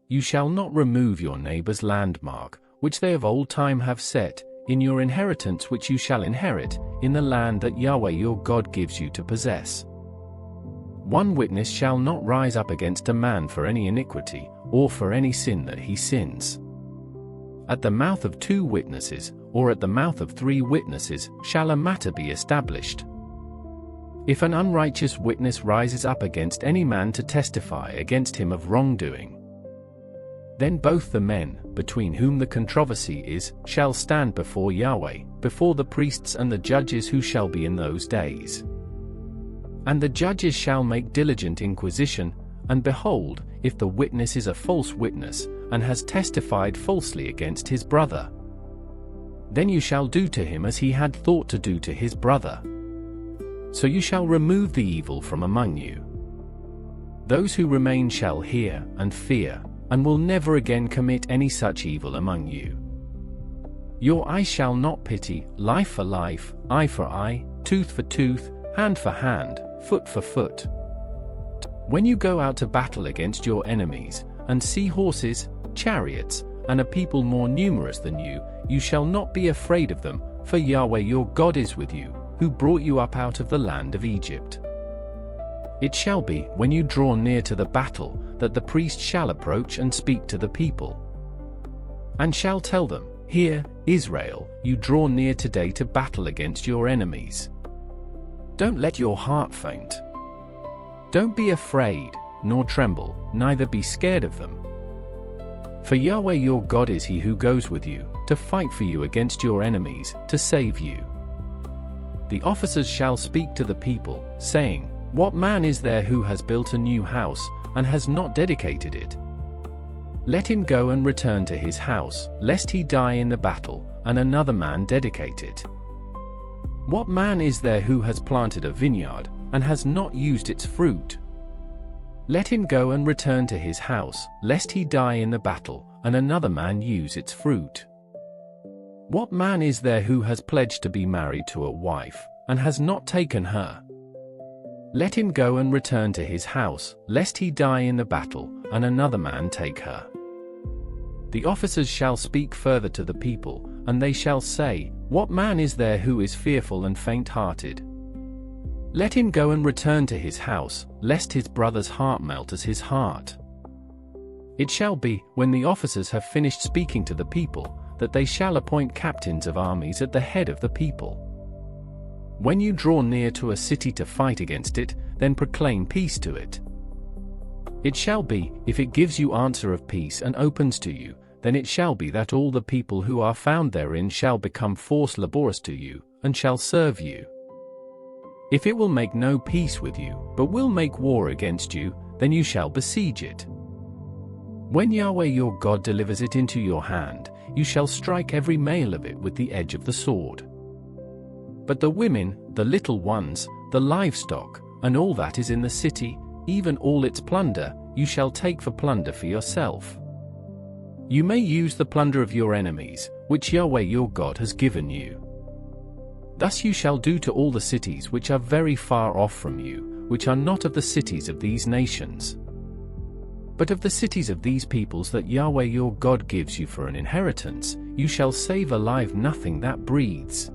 You shall not remove your neighbor's landmark, which they of old time have set, in your inheritance which you shall inherit, in the land that Yahweh your God gives you to possess. One witness shall not rise up against a man for any iniquity, or for any sin that he sins. At the mouth of 2 witnesses, or at the mouth of 3 witnesses, shall a matter be established. If an unrighteous witness rises up against any man to testify against him of wrongdoing, then both the men, between whom the controversy is, shall stand before Yahweh, before the priests and the judges who shall be in those days. And the judges shall make diligent inquisition, and behold, if the witness is a false witness, and has testified falsely against his brother, then you shall do to him as he had thought to do to his brother. So you shall remove the evil from among you. Those who remain shall hear and fear, and will never again commit any such evil among you. Your eye shall not pity, life for life, eye for eye, tooth for tooth, hand for hand, foot for foot. When you go out to battle against your enemies, and see horses, chariots, and a people more numerous than you, you shall not be afraid of them, for Yahweh your God is with you, who brought you up out of the land of Egypt. It shall be, when you draw near to the battle, that the priest shall approach and speak to the people, and shall tell them, Hear, Israel, you draw near today to battle against your enemies. Don't let your heart faint. Don't be afraid, nor tremble, neither be scared of them. For Yahweh your God is he who goes with you, to fight for you against your enemies, to save you. The officers shall speak to the people, saying, What man is there who has built a new house, and has not dedicated it? Let him go and return to his house, lest he die in the battle, and another man dedicate it. What man is there who has planted a vineyard, and has not used its fruit? Let him go and return to his house, lest he die in the battle, and another man use its fruit. What man is there who has pledged to be married to a wife, and has not taken her? Let him go and return to his house, lest he die in the battle, and another man take her. The officers shall speak further to the people, and they shall say, What man is there who is fearful and faint-hearted? Let him go and return to his house, lest his brother's heart melt as his heart. It shall be, when the officers have finished speaking to the people, that they shall appoint captains of armies at the head of the people. When you draw near to a city to fight against it, then proclaim peace to it. It shall be, if it gives you answer of peace and opens to you, then it shall be that all the people who are found therein shall become force laborious to you, and shall serve you. If it will make no peace with you, but will make war against you, then you shall besiege it. When Yahweh your God delivers it into your hand, you shall strike every male of it with the edge of the sword. But the women, the little ones, the livestock, and all that is in the city, even all its plunder, you shall take for plunder for yourself. You may use the plunder of your enemies, which Yahweh your God has given you. Thus you shall do to all the cities which are very far off from you, which are not of the cities of these nations, but of the cities of these peoples that Yahweh your God gives you for an inheritance. You shall save alive nothing that breathes.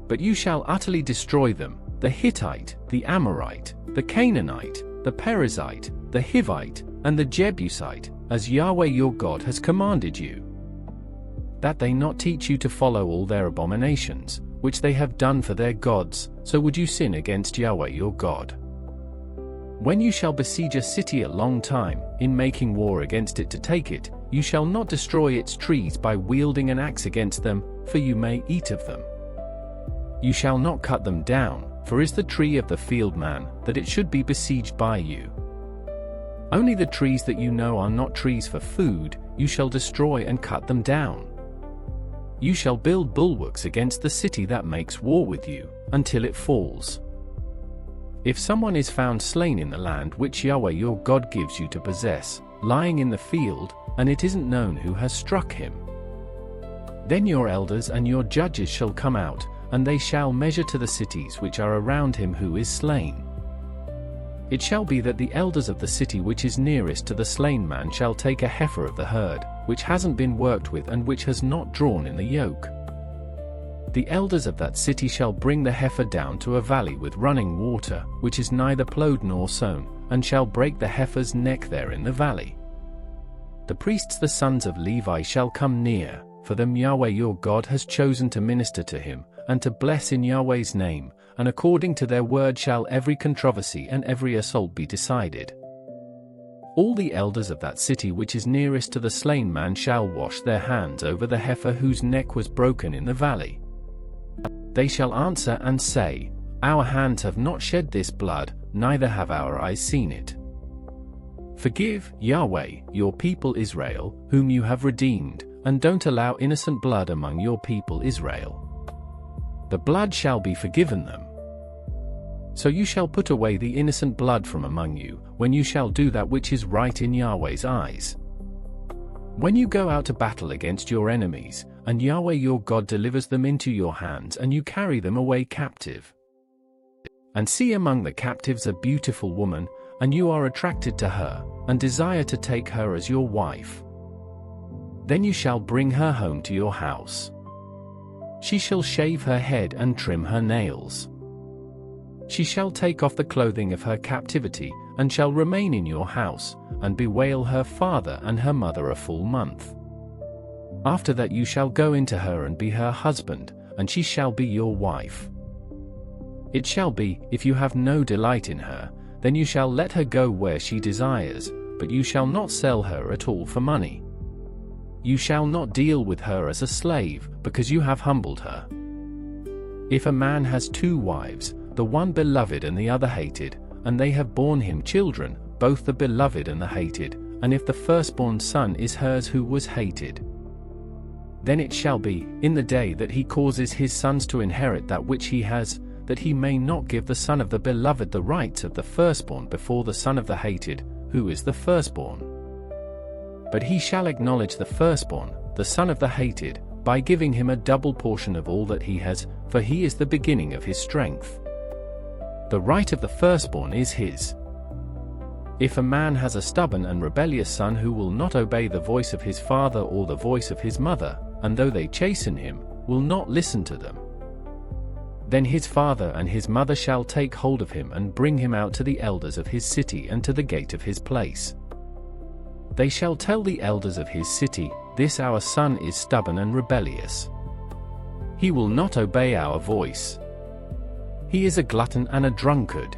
But you shall utterly destroy them, the Hittite, the Amorite, the Canaanite, the Perizzite, the Hivite, and the Jebusite, as Yahweh your God has commanded you, that they not teach you to follow all their abominations, which they have done for their gods, so would you sin against Yahweh your God. When you shall besiege a city a long time, in making war against it to take it, you shall not destroy its trees by wielding an axe against them, for you may eat of them. You shall not cut them down, For is the tree of the field man, that it should be besieged by you? Only the trees that you know are not trees for food, you shall destroy and cut them down. You shall build bulwarks against the city that makes war with you, until it falls. If someone is found slain in the land which Yahweh your God gives you to possess, lying in the field, and it isn't known who has struck him, then your elders and your judges shall come out, and they shall measure to the cities which are around him who is slain. It shall be that the elders of the city which is nearest to the slain man shall take a heifer of the herd, which hasn't been worked with and which has not drawn in the yoke. The elders of that city shall bring the heifer down to a valley with running water, which is neither plowed nor sown, and shall break the heifer's neck there in the valley. The priests the sons of Levi shall come near, for them Yahweh your God has chosen to minister to him, and to bless in Yahweh's name, and according to their word shall every controversy and every assault be decided. All the elders of that city which is nearest to the slain man shall wash their hands over the heifer whose neck was broken in the valley. They shall answer and say, Our hands have not shed this blood, neither have our eyes seen it. Forgive, Yahweh, your people Israel, whom you have redeemed, and don't allow innocent blood among your people Israel. The blood shall be forgiven them. So you shall put away the innocent blood from among you, when you shall do that which is right in Yahweh's eyes. When you go out to battle against your enemies, and Yahweh your God delivers them into your hands and you carry them away captive, and see among the captives a beautiful woman, and you are attracted to her, and desire to take her as your wife, then you shall bring her home to your house. She shall shave her head and trim her nails. She shall take off the clothing of her captivity, and shall remain in your house, and bewail her father and her mother a full month. After that you shall go into her and be her husband, and she shall be your wife. It shall be, if you have no delight in her, then you shall let her go where she desires, but you shall not sell her at all for money. You shall not deal with her as a slave, because you have humbled her. If a man has 2 wives, the one beloved and the other hated, and they have borne him children, both the beloved and the hated, and if the firstborn son is hers who was hated, then it shall be, in the day that he causes his sons to inherit that which he has, that he may not give the son of the beloved the rights of the firstborn before the son of the hated, who is the firstborn. But he shall acknowledge the firstborn, the son of the hated, by giving him a double portion of all that he has, for he is the beginning of his strength. The right of the firstborn is his. If a man has a stubborn and rebellious son who will not obey the voice of his father or the voice of his mother, and though they chasten him, will not listen to them, then his father and his mother shall take hold of him and bring him out to the elders of his city and to the gate of his place. They shall tell the elders of his city, This our son is stubborn and rebellious. He will not obey our voice. He is a glutton and a drunkard.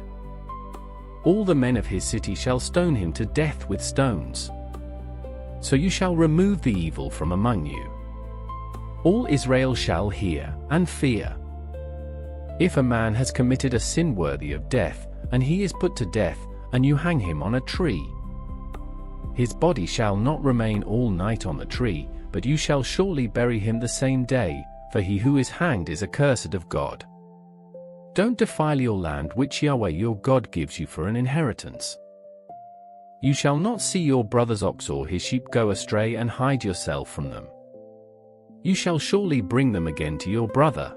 All the men of his city shall stone him to death with stones. So you shall remove the evil from among you. All Israel shall hear and fear. If a man has committed a sin worthy of death, and he is put to death, and you hang him on a tree, his body shall not remain all night on the tree, but you shall surely bury him the same day, for he who is hanged is accursed of God. Don't defile your land which Yahweh your God gives you for an inheritance. You shall not see your brother's ox or his sheep go astray and hide yourself from them. You shall surely bring them again to your brother.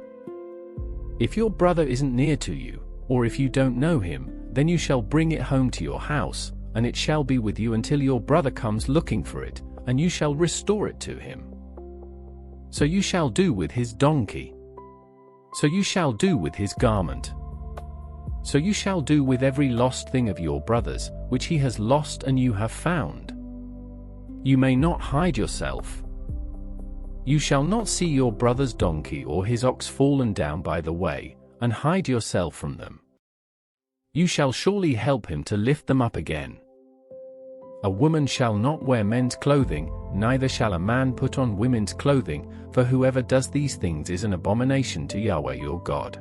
If your brother isn't near to you, or if you don't know him, then you shall bring it home to your house, and it shall be with you until your brother comes looking for it, and you shall restore it to him. So you shall do with his donkey. So you shall do with his garment. So you shall do with every lost thing of your brother's, which he has lost and you have found. You may not hide yourself. You shall not see your brother's donkey or his ox fallen down by the way, and hide yourself from them. You shall surely help him to lift them up again. A woman shall not wear men's clothing, neither shall a man put on women's clothing, for whoever does these things is an abomination to Yahweh your God.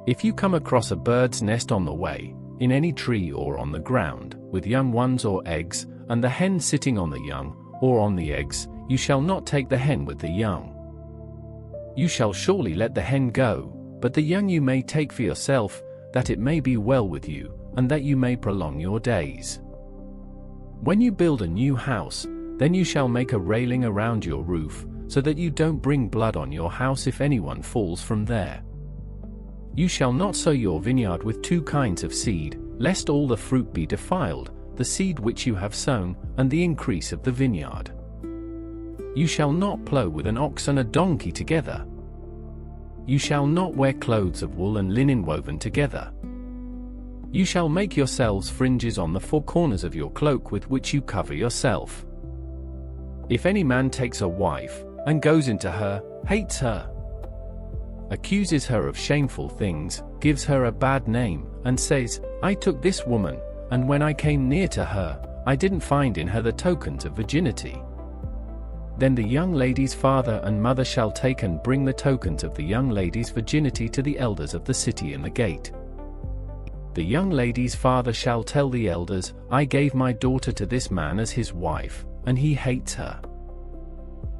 If you come across a bird's nest on the way, in any tree or on the ground, with young ones or eggs, and the hen sitting on the young, or on the eggs, you shall not take the hen with the young. You shall surely let the hen go, but the young you may take for yourself, that it may be well with you, and that you may prolong your days. When you build a new house, then you shall make a railing around your roof, so that you don't bring blood on your house if anyone falls from there. You shall not sow your vineyard with two kinds of seed, lest all the fruit be defiled, the seed which you have sown, and the increase of the vineyard. You shall not plow with an ox and a donkey together. You shall not wear clothes of wool and linen woven together. You shall make yourselves fringes on the four corners of your cloak with which you cover yourself. If any man takes a wife, and goes into her, hates her, accuses her of shameful things, gives her a bad name, and says, I took this woman, and when I came near to her, I didn't find in her the tokens of virginity. Then the young lady's father and mother shall take and bring the tokens of the young lady's virginity to the elders of the city in the gate. The young lady's father shall tell the elders, I gave my daughter to this man as his wife, and he hates her.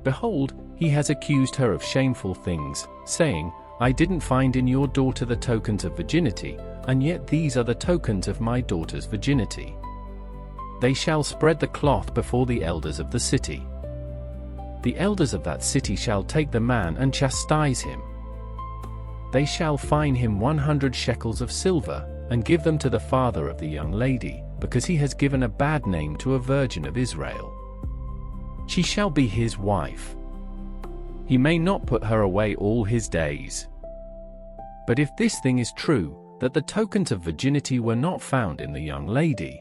Behold, he has accused her of shameful things, saying, I didn't find in your daughter the tokens of virginity, and yet these are the tokens of my daughter's virginity. They shall spread the cloth before the elders of the city. The elders of that city shall take the man and chastise him. They shall fine him 100 shekels of silver, and give them to the father of the young lady, because he has given a bad name to a virgin of Israel. She shall be his wife. He may not put her away all his days. But if this thing is true, that the tokens of virginity were not found in the young lady,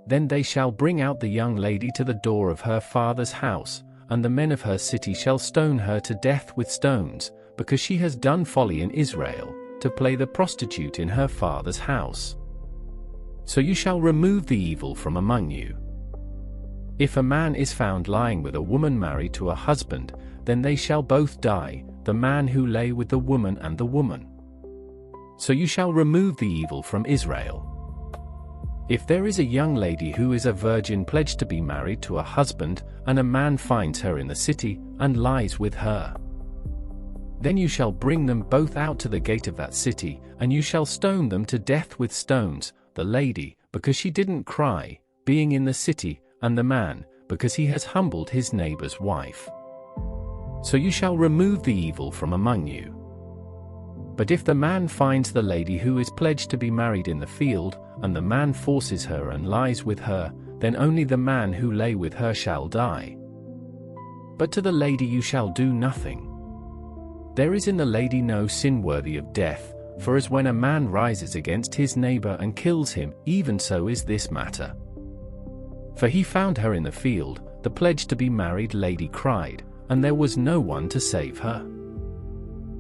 then they shall bring out the young lady to the door of her father's house, and the men of her city shall stone her to death with stones, because she has done folly in Israel, to play the prostitute in her father's house. So you shall remove the evil from among you. If a man is found lying with a woman married to a husband, then they shall both die, the man who lay with the woman and the woman. So you shall remove the evil from Israel. If there is a young lady who is a virgin pledged to be married to a husband, and a man finds her in the city, and lies with her, then you shall bring them both out to the gate of that city, and you shall stone them to death with stones, the lady, because she didn't cry, being in the city, and the man, because he has humbled his neighbor's wife. So you shall remove the evil from among you. But if the man finds the lady who is pledged to be married in the field, and the man forces her and lies with her, then only the man who lay with her shall die. But to the lady you shall do nothing. There is in the lady no sin worthy of death, for as when a man rises against his neighbor and kills him, even so is this matter. For he found her in the field, the pledged to be married lady cried, and there was no one to save her.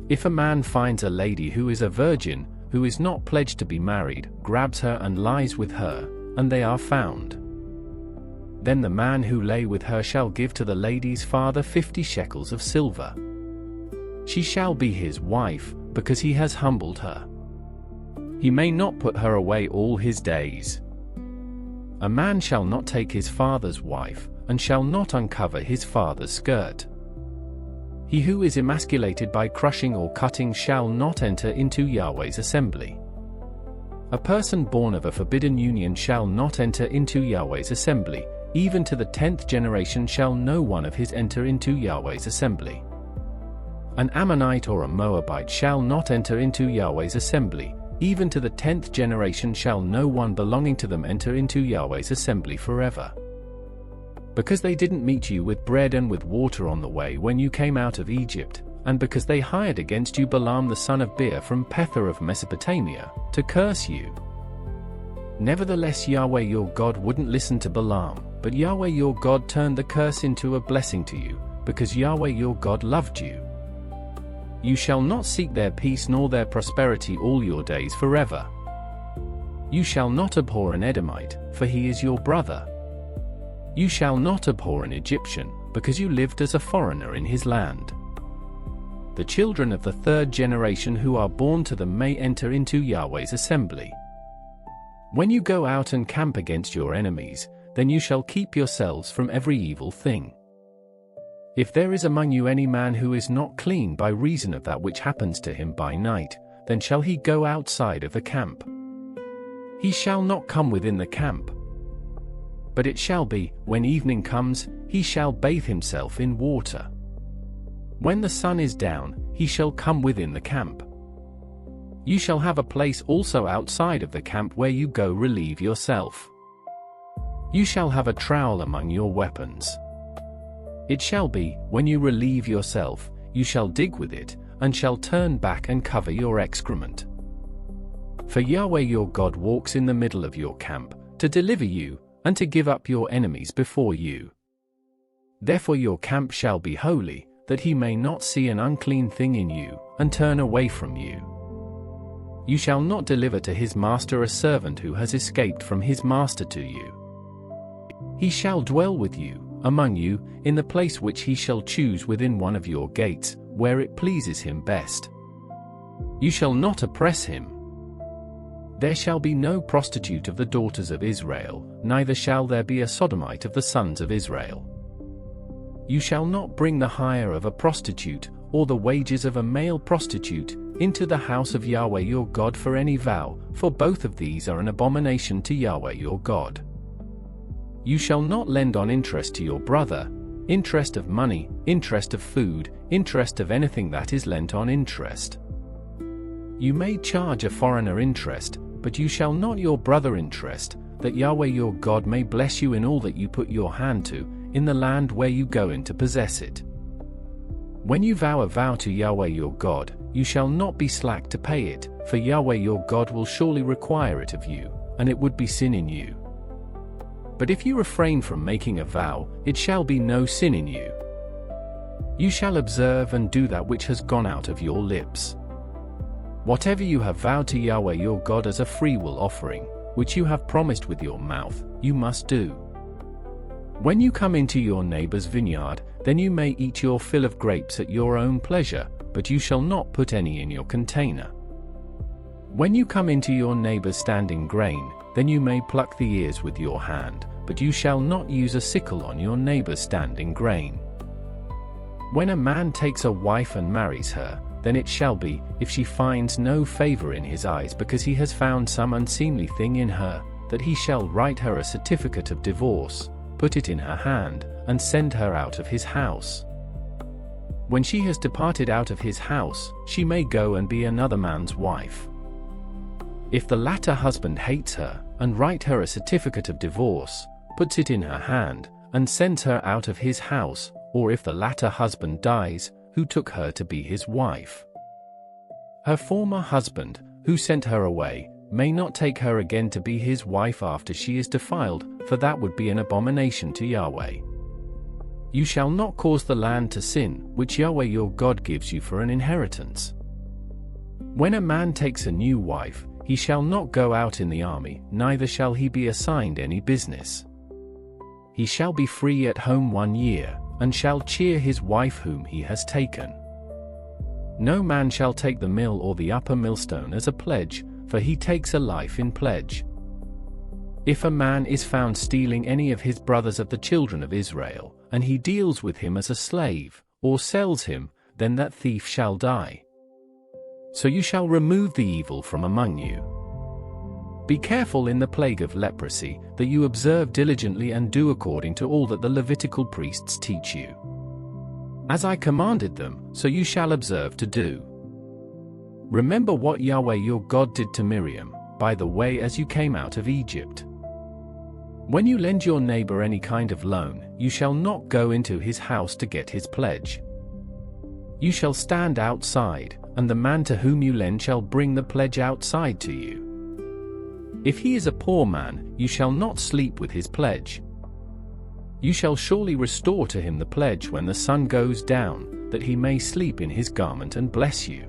If a man finds a lady who is a virgin, who is not pledged to be married, grabs her and lies with her, and they are found, then the man who lay with her shall give to the lady's father 50 shekels of silver. She shall be his wife, because he has humbled her. He may not put her away all his days. A man shall not take his father's wife, and shall not uncover his father's skirt. He who is emasculated by crushing or cutting shall not enter into Yahweh's assembly. A person born of a forbidden union shall not enter into Yahweh's assembly, even to the 10th generation shall no one of his enter into Yahweh's assembly. An Ammonite or a Moabite shall not enter into Yahweh's assembly, even to the 10th generation shall no one belonging to them enter into Yahweh's assembly forever. Because they didn't meet you with bread and with water on the way when you came out of Egypt, and because they hired against you Balaam the son of Beor from Pethor of Mesopotamia, to curse you. Nevertheless Yahweh your God wouldn't listen to Balaam, but Yahweh your God turned the curse into a blessing to you, because Yahweh your God loved you. You shall not seek their peace nor their prosperity all your days forever. You shall not abhor an Edomite, for he is your brother. You shall not abhor an Egyptian, because you lived as a foreigner in his land. the children of the third generation who are born to them may enter into Yahweh's assembly. When you go out and camp against your enemies, then you shall keep yourselves from every evil thing. If there is among you any man who is not clean by reason of that which happens to him by night, then shall he go outside of the camp. He shall not come within the camp. But it shall be, when evening comes, he shall bathe himself in water. When the sun is down, he shall come within the camp. You shall have a place also outside of the camp where you go relieve yourself. You shall have a trowel among your weapons. It shall be, when you relieve yourself, you shall dig with it, and shall turn back and cover your excrement. For Yahweh your God walks in the middle of your camp, to deliver you, and to give up your enemies before you. Therefore your camp shall be holy, that he may not see an unclean thing in you, and turn away from you. You shall not deliver to his master a servant who has escaped from his master to you. He shall dwell with you, among you, in the place which he shall choose within one of your gates, where it pleases him best. You shall not oppress him. There shall be no prostitute of the daughters of Israel, neither shall there be a sodomite of the sons of Israel. You shall not bring the hire of a prostitute, or the wages of a male prostitute, into the house of Yahweh your God for any vow, for both of these are an abomination to Yahweh your God. You shall not lend on interest to your brother, interest of money, interest of food, interest of anything that is lent on interest. You may charge a foreigner interest, but you shall not your brother interest, that Yahweh your God may bless you in all that you put your hand to, in the land where you go in to possess it. When you vow a vow to Yahweh your God, you shall not be slack to pay it, for Yahweh your God will surely require it of you, and it would be sin in you. But if you refrain from making a vow, it shall be no sin in you. You shall observe and do that which has gone out of your lips. Whatever you have vowed to Yahweh your God as a freewill offering, which you have promised with your mouth, you must do. When you come into your neighbor's vineyard, then you may eat your fill of grapes at your own pleasure, but you shall not put any in your container. When you come into your neighbor's standing grain, then you may pluck the ears with your hand, but you shall not use a sickle on your neighbor's standing grain. When a man takes a wife and marries her, then it shall be, if she finds no favor in his eyes because he has found some unseemly thing in her, that he shall write her a certificate of divorce, put it in her hand, and send her out of his house. When she has departed out of his house, she may go and be another man's wife. If the latter husband hates her, and write her a certificate of divorce, puts it in her hand, and sends her out of his house, or if the latter husband dies, who took her to be his wife, her former husband, who sent her away, may not take her again to be his wife after she is defiled, for that would be an abomination to Yahweh. You shall not cause the land to sin, which Yahweh your God gives you for an inheritance. When a man takes a new wife, he shall not go out in the army, neither shall he be assigned any business. He shall be free at home 1 year, and shall cheer his wife whom he has taken. No man shall take the mill or the upper millstone as a pledge, for he takes a life in pledge. If a man is found stealing any of his brothers of the children of Israel, and he deals with him as a slave, or sells him, then that thief shall die. So you shall remove the evil from among you. Be careful in the plague of leprosy, that you observe diligently and do according to all that the Levitical priests teach you. As I commanded them, so you shall observe to do. Remember what Yahweh your God did to Miriam, by the way as you came out of Egypt. When you lend your neighbor any kind of loan, you shall not go into his house to get his pledge. You shall stand outside, and the man to whom you lend shall bring the pledge outside to you. If he is a poor man, you shall not sleep with his pledge. You shall surely restore to him the pledge when the sun goes down, that he may sleep in his garment and bless you.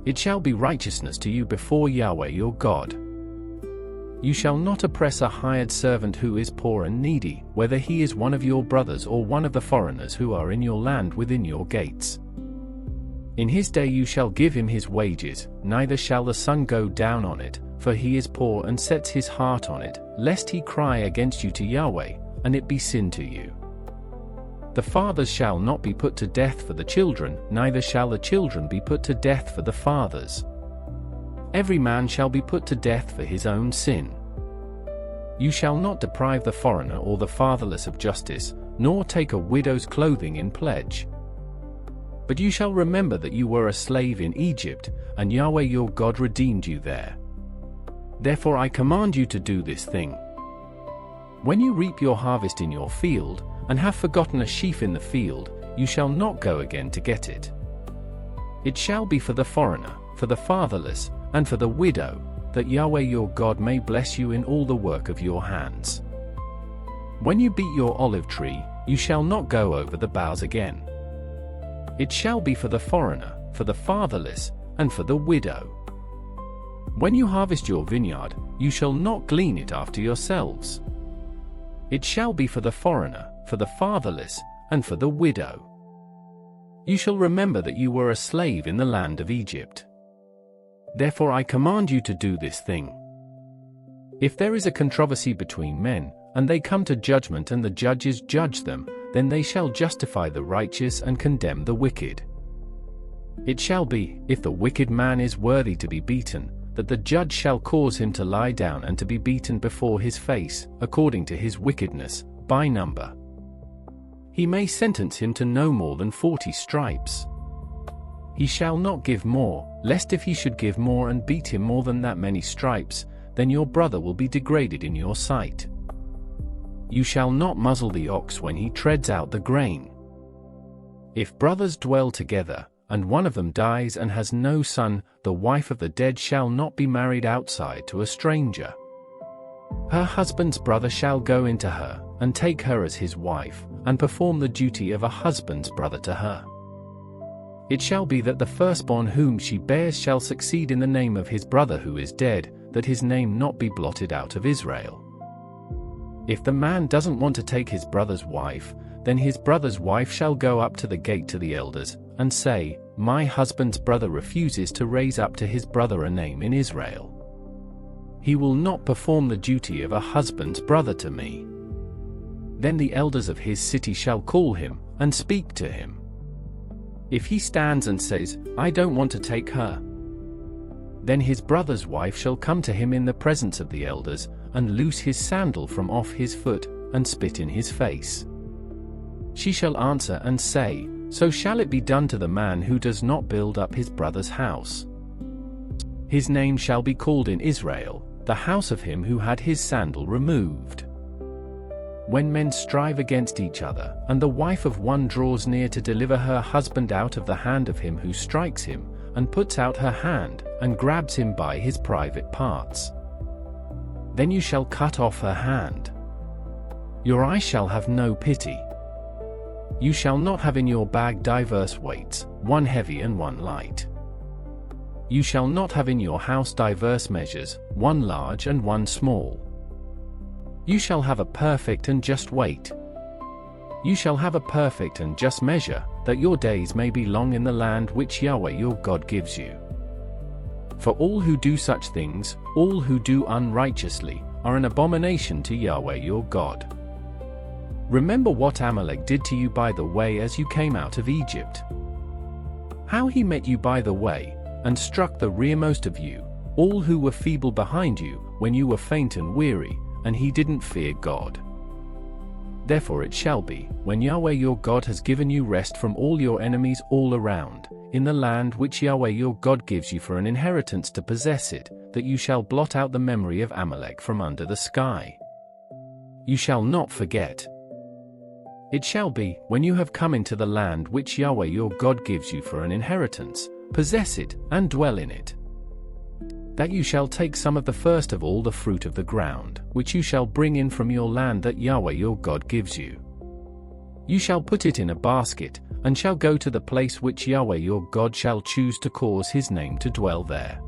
It shall be righteousness to you before Yahweh your God. You shall not oppress a hired servant who is poor and needy, whether he is one of your brothers or one of the foreigners who are in your land within your gates. In his day you shall give him his wages, neither shall the sun go down on it, for he is poor and sets his heart on it, lest he cry against you to Yahweh, and it be sin to you. The fathers shall not be put to death for the children, neither shall the children be put to death for the fathers. Every man shall be put to death for his own sin. You shall not deprive the foreigner or the fatherless of justice, nor take a widow's clothing in pledge. But you shall remember that you were a slave in Egypt, and Yahweh your God redeemed you there. Therefore I command you to do this thing. When you reap your harvest in your field, and have forgotten a sheaf in the field, you shall not go again to get it. It shall be for the foreigner, for the fatherless, and for the widow, that Yahweh your God may bless you in all the work of your hands. When you beat your olive tree, you shall not go over the boughs again. It shall be for the foreigner, for the fatherless, and for the widow. When you harvest your vineyard, you shall not glean it after yourselves. It shall be for the foreigner, for the fatherless, and for the widow. You shall remember that you were a slave in the land of Egypt. Therefore I command you to do this thing. If there is a controversy between men, and they come to judgment and the judges judge them, then they shall justify the righteous and condemn the wicked. It shall be, if the wicked man is worthy to be beaten, that the judge shall cause him to lie down and to be beaten before his face, according to his wickedness, by number. He may sentence him to no more than 40 stripes. He shall not give more, lest if he should give more and beat him more than that many stripes, then your brother will be degraded in your sight. You shall not muzzle the ox when he treads out the grain. If brothers dwell together, and one of them dies and has no son, the wife of the dead shall not be married outside to a stranger. Her husband's brother shall go into her, and take her as his wife, and perform the duty of a husband's brother to her. It shall be that the firstborn whom she bears shall succeed in the name of his brother who is dead, that his name not be blotted out of Israel. If the man doesn't want to take his brother's wife, then his brother's wife shall go up to the gate to the elders, and say, My husband's brother refuses to raise up to his brother a name in Israel. He will not perform the duty of a husband's brother to me. Then the elders of his city shall call him, and speak to him. If he stands and says, I don't want to take her, then his brother's wife shall come to him in the presence of the elders, and loose his sandal from off his foot, and spit in his face. She shall answer and say, So shall it be done to the man who does not build up his brother's house. His name shall be called in Israel, the house of him who had his sandal removed. When men strive against each other, and the wife of one draws near to deliver her husband out of the hand of him who strikes him, and puts out her hand, and grabs him by his private parts, then you shall cut off her hand. Your eye shall have no pity. You shall not have in your bag diverse weights, one heavy and one light. You shall not have in your house diverse measures, one large and one small. You shall have a perfect and just weight. You shall have a perfect and just measure, that your days may be long in the land which Yahweh your God gives you. For all who do such things, all who do unrighteously, are an abomination to Yahweh your God. Remember what Amalek did to you by the way as you came out of Egypt. How he met you by the way, and struck the rearmost of you, all who were feeble behind you, when you were faint and weary, and he didn't fear God. Therefore it shall be, when Yahweh your God has given you rest from all your enemies all around, in the land which Yahweh your God gives you for an inheritance to possess it, that you shall blot out the memory of Amalek from under the sky. You shall not forget. It shall be, when you have come into the land which Yahweh your God gives you for an inheritance, possess it, and dwell in it, that you shall take some of the first of all the fruit of the ground, which you shall bring in from your land that Yahweh your God gives you. You shall put it in a basket, and shall go to the place which Yahweh your God shall choose to cause his name to dwell there.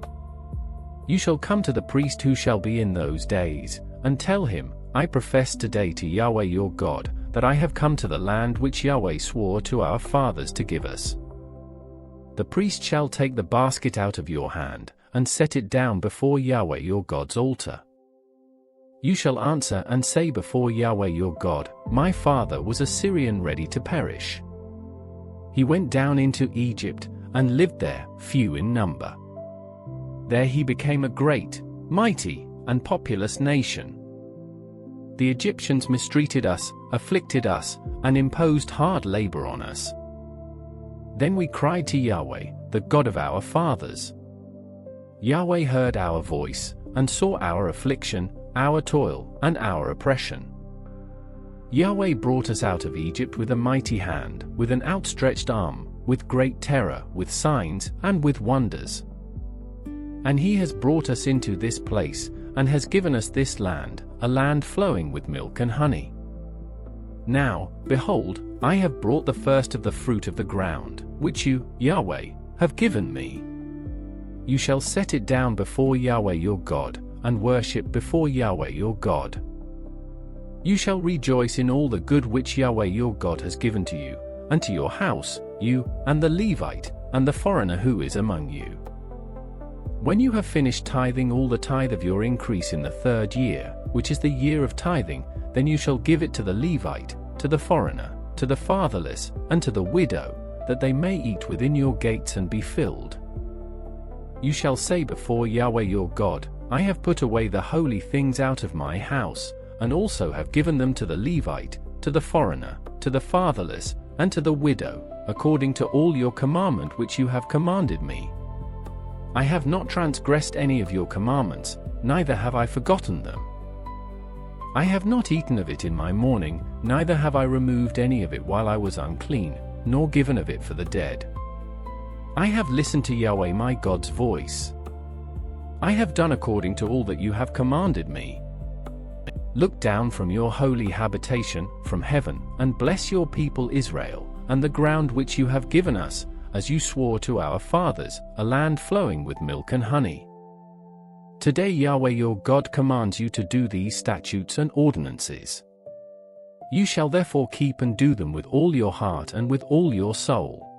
You shall come to the priest who shall be in those days, and tell him, I profess today to Yahweh your God, that I have come to the land which Yahweh swore to our fathers to give us. the priest shall take the basket out of your hand, and set it down before Yahweh your God's altar. You shall answer and say before Yahweh your God, my father was a Syrian ready to perish. He went down into Egypt, and lived there, few in number. There he became a great, mighty, and populous nation. The Egyptians mistreated us, afflicted us, and imposed hard labor on us. Then we cried to Yahweh, the God of our fathers. Yahweh heard our voice, and saw our affliction, our toil, and our oppression. Yahweh brought us out of Egypt with a mighty hand, with an outstretched arm, with great terror, with signs, and with wonders. And he has brought us into this place, and has given us this land, a land flowing with milk and honey. Now, behold, I have brought the first of the fruit of the ground, which you, Yahweh, have given me. You shall set it down before Yahweh your God, and worship before Yahweh your God. You shall rejoice in all the good which Yahweh your God has given to you, and to your house, you, and the Levite, and the foreigner who is among you. When you have finished tithing all the tithe of your increase in the 3rd year, which is the year of tithing, then you shall give it to the Levite, to the foreigner, to the fatherless, and to the widow, that they may eat within your gates and be filled. You shall say before Yahweh your God, I have put away the holy things out of my house, and also have given them to the Levite, to the foreigner, to the fatherless, and to the widow, according to all your commandment which you have commanded me. I have not transgressed any of your commandments, neither have I forgotten them. I have not eaten of it in my mourning, neither have I removed any of it while I was unclean, nor given of it for the dead. I have listened to Yahweh my God's voice. I have done according to all that you have commanded me. Look down from your holy habitation, from heaven, and bless your people Israel, and the ground which you have given us, as you swore to our fathers, a land flowing with milk and honey. Today Yahweh your God commands you to do these statutes and ordinances. You shall therefore keep and do them with all your heart and with all your soul.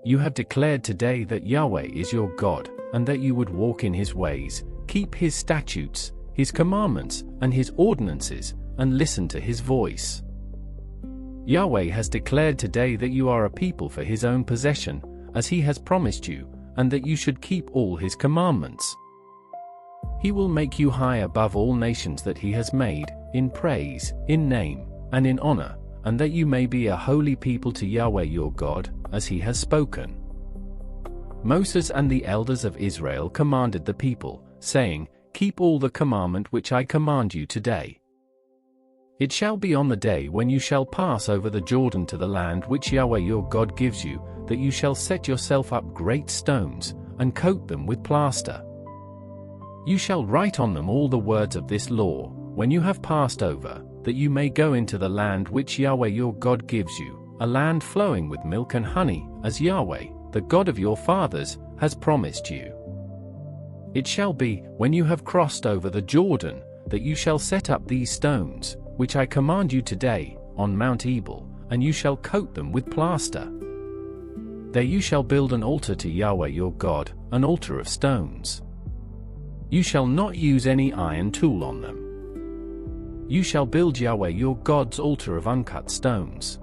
You have declared today that Yahweh is your God, and that you would walk in his ways, keep his statutes, his commandments, and his ordinances, and listen to his voice. Yahweh has declared today that you are a people for his own possession, as he has promised you, and that you should keep all his commandments. He will make you high above all nations that he has made, in praise, in name, and in honor, and that you may be a holy people to Yahweh your God, as he has spoken. Moses and the elders of Israel commanded the people, saying, Keep all the commandment which I command you today. It shall be on the day when you shall pass over the Jordan to the land which Yahweh your God gives you, that you shall set yourself up great stones, and coat them with plaster. You shall write on them all the words of this law, when you have passed over, that you may go into the land which Yahweh your God gives you, a land flowing with milk and honey, as Yahweh, the God of your fathers, has promised you. It shall be, when you have crossed over the Jordan, that you shall set up these stones, which I command you today, on Mount Ebal, and you shall coat them with plaster. There you shall build an altar to Yahweh your God, an altar of stones. You shall not use any iron tool on them. You shall build Yahweh your God's altar of uncut stones.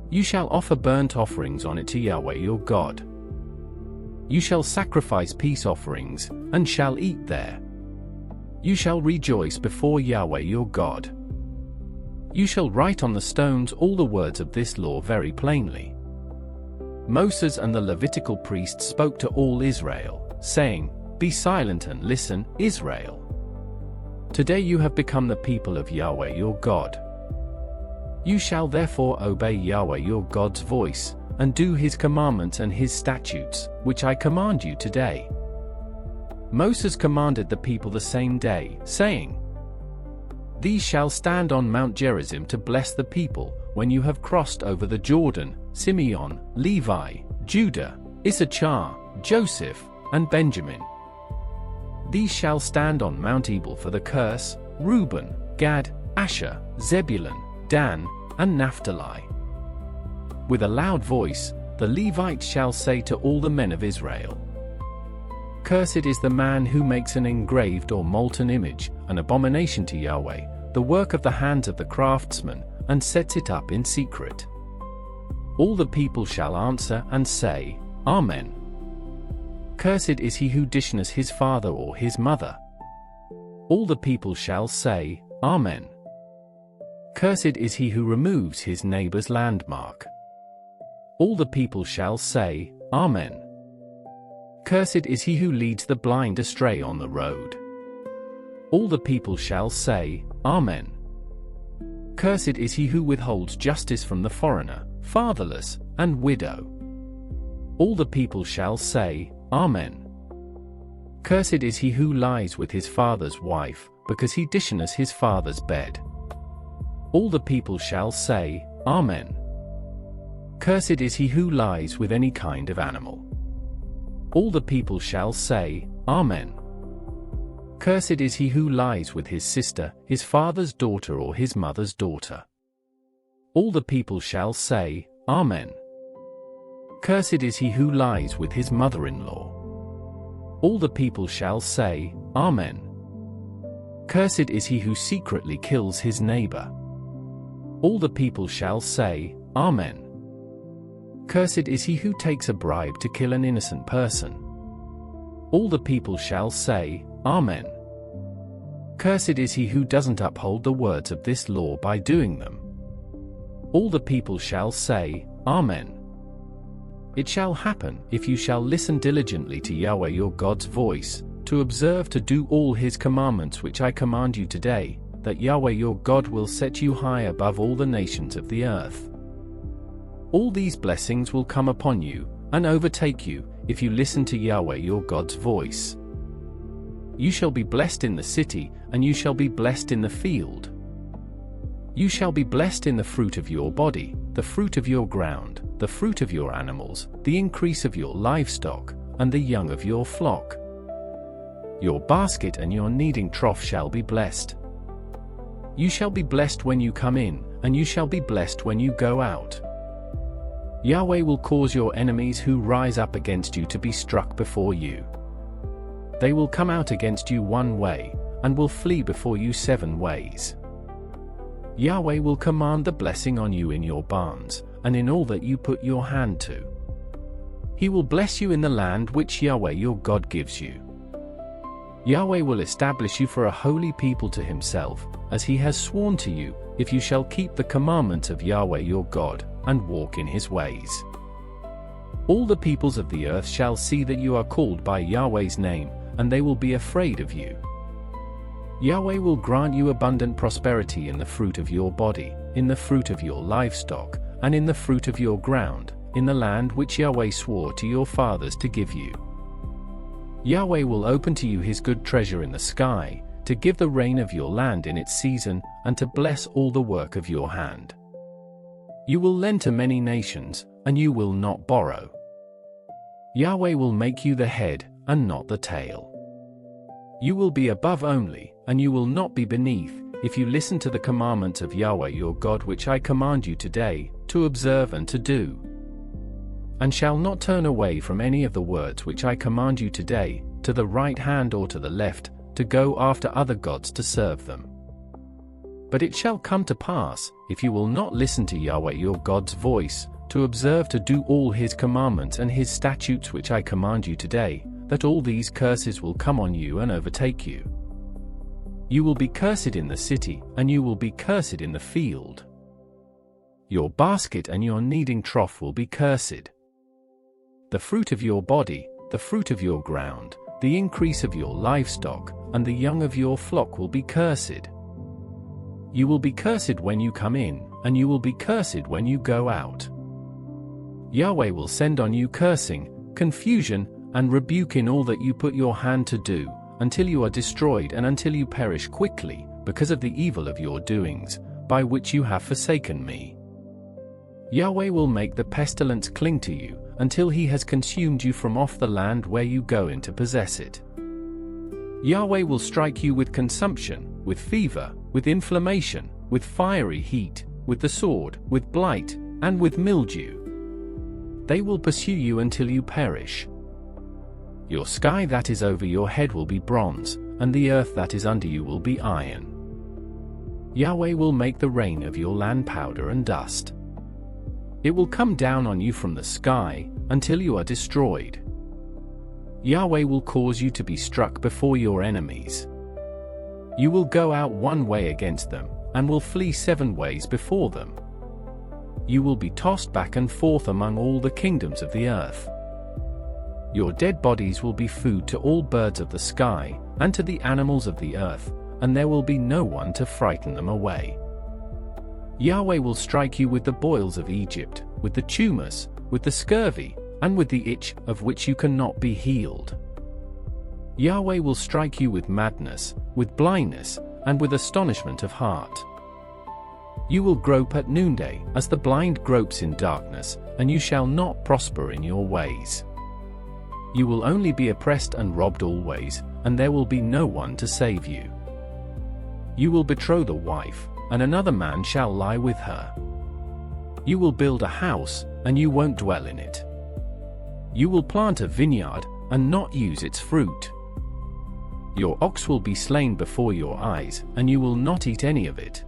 You shall offer burnt offerings on it to Yahweh your God. You shall sacrifice peace offerings, and shall eat there. You shall rejoice before Yahweh your God. You shall write on the stones all the words of this law very plainly. Moses and the Levitical priests spoke to all Israel, saying, Be silent and listen, Israel. Today you have become the people of Yahweh your God. You shall therefore obey Yahweh your God's voice, and do his commandments and his statutes, which I command you today. Moses commanded the people the same day, saying, These shall stand on Mount Gerizim to bless the people, when you have crossed over the Jordan, Simeon, Levi, Judah, Issachar, Joseph, and Benjamin. These shall stand on Mount Ebal for the curse, Reuben, Gad, Asher, Zebulun, Dan, and Naphtali. With a loud voice, the Levites shall say to all the men of Israel, Cursed is the man who makes an engraved or molten image, an abomination to Yahweh, the work of the hands of the craftsman, and sets it up in secret. All the people shall answer and say, Amen. Cursed is he who dishonors his father or his mother. All the people shall say, Amen. Cursed is he who removes his neighbor's landmark. All the people shall say, Amen. Cursed is he who leads the blind astray on the road. All the people shall say, Amen. Cursed is he who withholds justice from the foreigner, fatherless, and widow. All the people shall say, Amen. Cursed is he who lies with his father's wife, because he dishonors his father's bed. All the people shall say, Amen. Cursed is he who lies with any kind of animal. All the people shall say, Amen. Cursed is he who lies with his sister, his father's daughter or his mother's daughter. All the people shall say, Amen. Cursed is he who lies with his mother-in-law. All the people shall say, Amen. Cursed is he who secretly kills his neighbor. All the people shall say, Amen. Cursed is he who takes a bribe to kill an innocent person. All the people shall say, Amen. Cursed is he who doesn't uphold the words of this law by doing them. All the people shall say, Amen. It shall happen, if you shall listen diligently to Yahweh your God's voice, to observe to do all his commandments which I command you today, that Yahweh your God will set you high above all the nations of the earth. All these blessings will come upon you, and overtake you, if you listen to Yahweh your God's voice. You shall be blessed in the city, and you shall be blessed in the field. You shall be blessed in the fruit of your body, the fruit of your ground, the fruit of your animals, the increase of your livestock, and the young of your flock. Your basket and your kneading trough shall be blessed. You shall be blessed when you come in, and you shall be blessed when you go out. Yahweh will cause your enemies who rise up against you to be struck before you. They will come out against you one way, and will flee before you 7 ways. Yahweh will command the blessing on you in your barns, and in all that you put your hand to. He will bless you in the land which Yahweh your God gives you. Yahweh will establish you for a holy people to himself, as he has sworn to you, if you shall keep the commandments of Yahweh your God, and walk in his ways. All the peoples of the earth shall see that you are called by Yahweh's name, and they will be afraid of you. Yahweh will grant you abundant prosperity in the fruit of your body, in the fruit of your livestock, and in the fruit of your ground, in the land which Yahweh swore to your fathers to give you. Yahweh will open to you his good treasure in the sky, to give the rain of your land in its season, and to bless all the work of your hand. You will lend to many nations, and you will not borrow. Yahweh will make you the head, and not the tail. You will be above only, and you will not be beneath, if you listen to the commandments of Yahweh your God which I command you today, to observe and to do. And shall not turn away from any of the words which I command you today, to the right hand or to the left, to go after other gods to serve them. But it shall come to pass, if you will not listen to Yahweh your God's voice, to observe to do all his commandments and his statutes which I command you today, that all these curses will come on you and overtake you. You will be cursed in the city, and you will be cursed in the field. Your basket and your kneading trough will be cursed. The fruit of your body, the fruit of your ground, the increase of your livestock, and the young of your flock will be cursed. You will be cursed when you come in, and you will be cursed when you go out. Yahweh will send on you cursing, confusion, and rebuke in all that you put your hand to do, until you are destroyed and until you perish quickly, because of the evil of your doings, by which you have forsaken me. Yahweh will make the pestilence cling to you, until he has consumed you from off the land where you go in to possess it. Yahweh will strike you with consumption, with fever, with inflammation, with fiery heat, with the sword, with blight, and with mildew. They will pursue you until you perish. Your sky that is over your head will be bronze, and the earth that is under you will be iron. Yahweh will make the rain of your land powder and dust. It will come down on you from the sky, until you are destroyed. Yahweh will cause you to be struck before your enemies. You will go out one way against them, and will flee 7 ways before them. You will be tossed back and forth among all the kingdoms of the earth. Your dead bodies will be food to all birds of the sky, and to the animals of the earth, and there will be no one to frighten them away. Yahweh will strike you with the boils of Egypt, with the tumors, with the scurvy, and with the itch of which you cannot be healed. Yahweh will strike you with madness, with blindness, and with astonishment of heart. You will grope at noonday, as the blind gropes in darkness, and you shall not prosper in your ways. You will only be oppressed and robbed always, and there will be no one to save you. You will betroth a wife, and another man shall lie with her. You will build a house, and you won't dwell in it. You will plant a vineyard, and not use its fruit. Your ox will be slain before your eyes, and you will not eat any of it.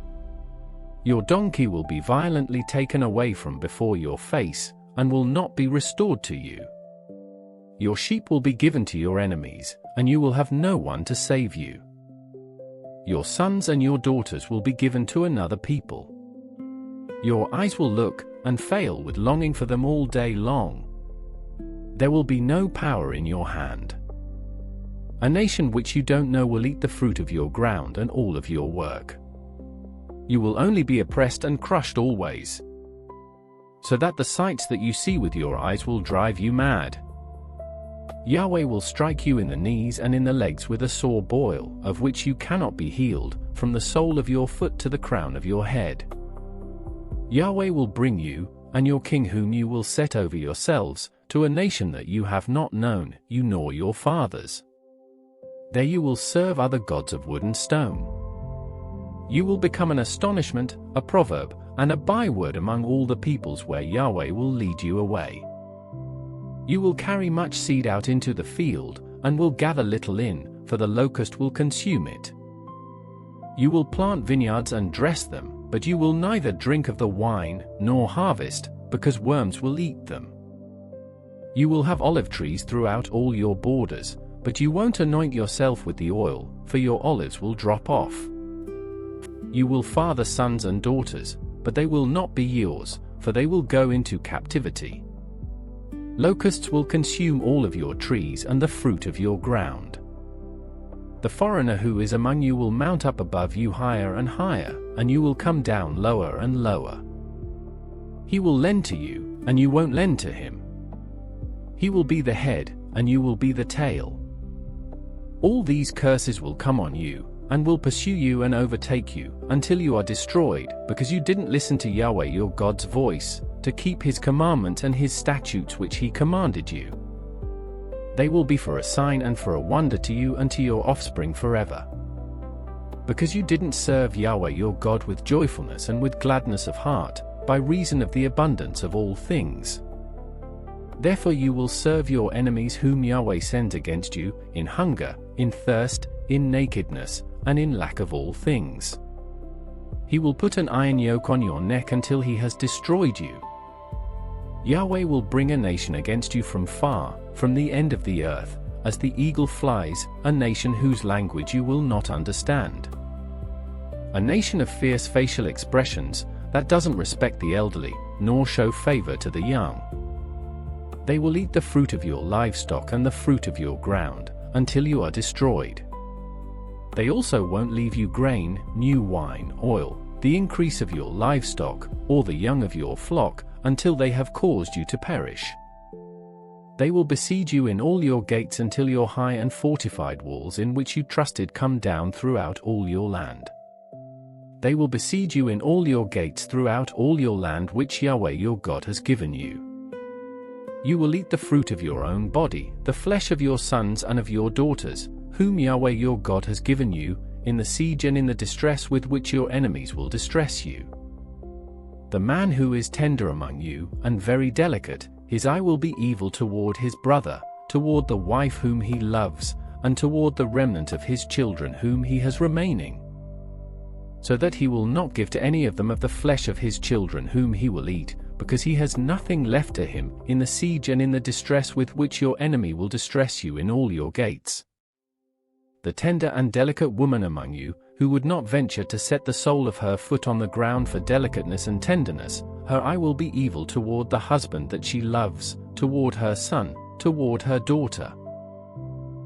Your donkey will be violently taken away from before your face, and will not be restored to you. Your sheep will be given to your enemies, and you will have no one to save you. Your sons and your daughters will be given to another people. Your eyes will look, and fail with longing for them all day long. There will be no power in your hand. A nation which you don't know will eat the fruit of your ground and all of your work. You will only be oppressed and crushed always, so that the sights that you see with your eyes will drive you mad. Yahweh will strike you in the knees and in the legs with a sore boil, of which you cannot be healed, from the sole of your foot to the crown of your head. Yahweh will bring you, and your king whom you will set over yourselves, to a nation that you have not known, you nor your fathers. There you will serve other gods of wood and stone. You will become an astonishment, a proverb, and a byword among all the peoples where Yahweh will lead you away. You will carry much seed out into the field, and will gather little in, for the locust will consume it. You will plant vineyards and dress them, but you will neither drink of the wine, nor harvest, because worms will eat them. You will have olive trees throughout all your borders, but you won't anoint yourself with the oil, for your olives will drop off. You will father sons and daughters, but they will not be yours, for they will go into captivity. Locusts will consume all of your trees and the fruit of your ground. The foreigner who is among you will mount up above you higher and higher, and you will come down lower and lower. He will lend to you, and you won't lend to him. He will be the head, and you will be the tail. All these curses will come on you, and will pursue you and overtake you, until you are destroyed, because you didn't listen to Yahweh your God's voice, to keep his commandments and his statutes which he commanded you. They will be for a sign and for a wonder to you and to your offspring forever. Because you didn't serve Yahweh your God with joyfulness and with gladness of heart, by reason of the abundance of all things. Therefore you will serve your enemies whom Yahweh sends against you, in hunger, in thirst, in nakedness, and in lack of all things. He will put an iron yoke on your neck until he has destroyed you. Yahweh will bring a nation against you from far, from the end of the earth, as the eagle flies, a nation whose language you will not understand. A nation of fierce facial expressions, that doesn't respect the elderly, nor show favor to the young. They will eat the fruit of your livestock and the fruit of your ground, until you are destroyed. They also won't leave you grain, new wine, oil, the increase of your livestock, or the young of your flock, until they have caused you to perish. They will besiege you in all your gates until your high and fortified walls in which you trusted come down throughout all your land. They will besiege you in all your gates throughout all your land which Yahweh your God has given you. You will eat the fruit of your own body, the flesh of your sons and of your daughters, whom Yahweh your God has given you, in the siege and in the distress with which your enemies will distress you. The man who is tender among you, and very delicate, his eye will be evil toward his brother, toward the wife whom he loves, and toward the remnant of his children whom he has remaining, so that he will not give to any of them of the flesh of his children whom he will eat, because he has nothing left to him, in the siege and in the distress with which your enemy will distress you in all your gates. The tender and delicate woman among you, who would not venture to set the sole of her foot on the ground for delicateness and tenderness, her eye will be evil toward the husband that she loves, toward her son, toward her daughter,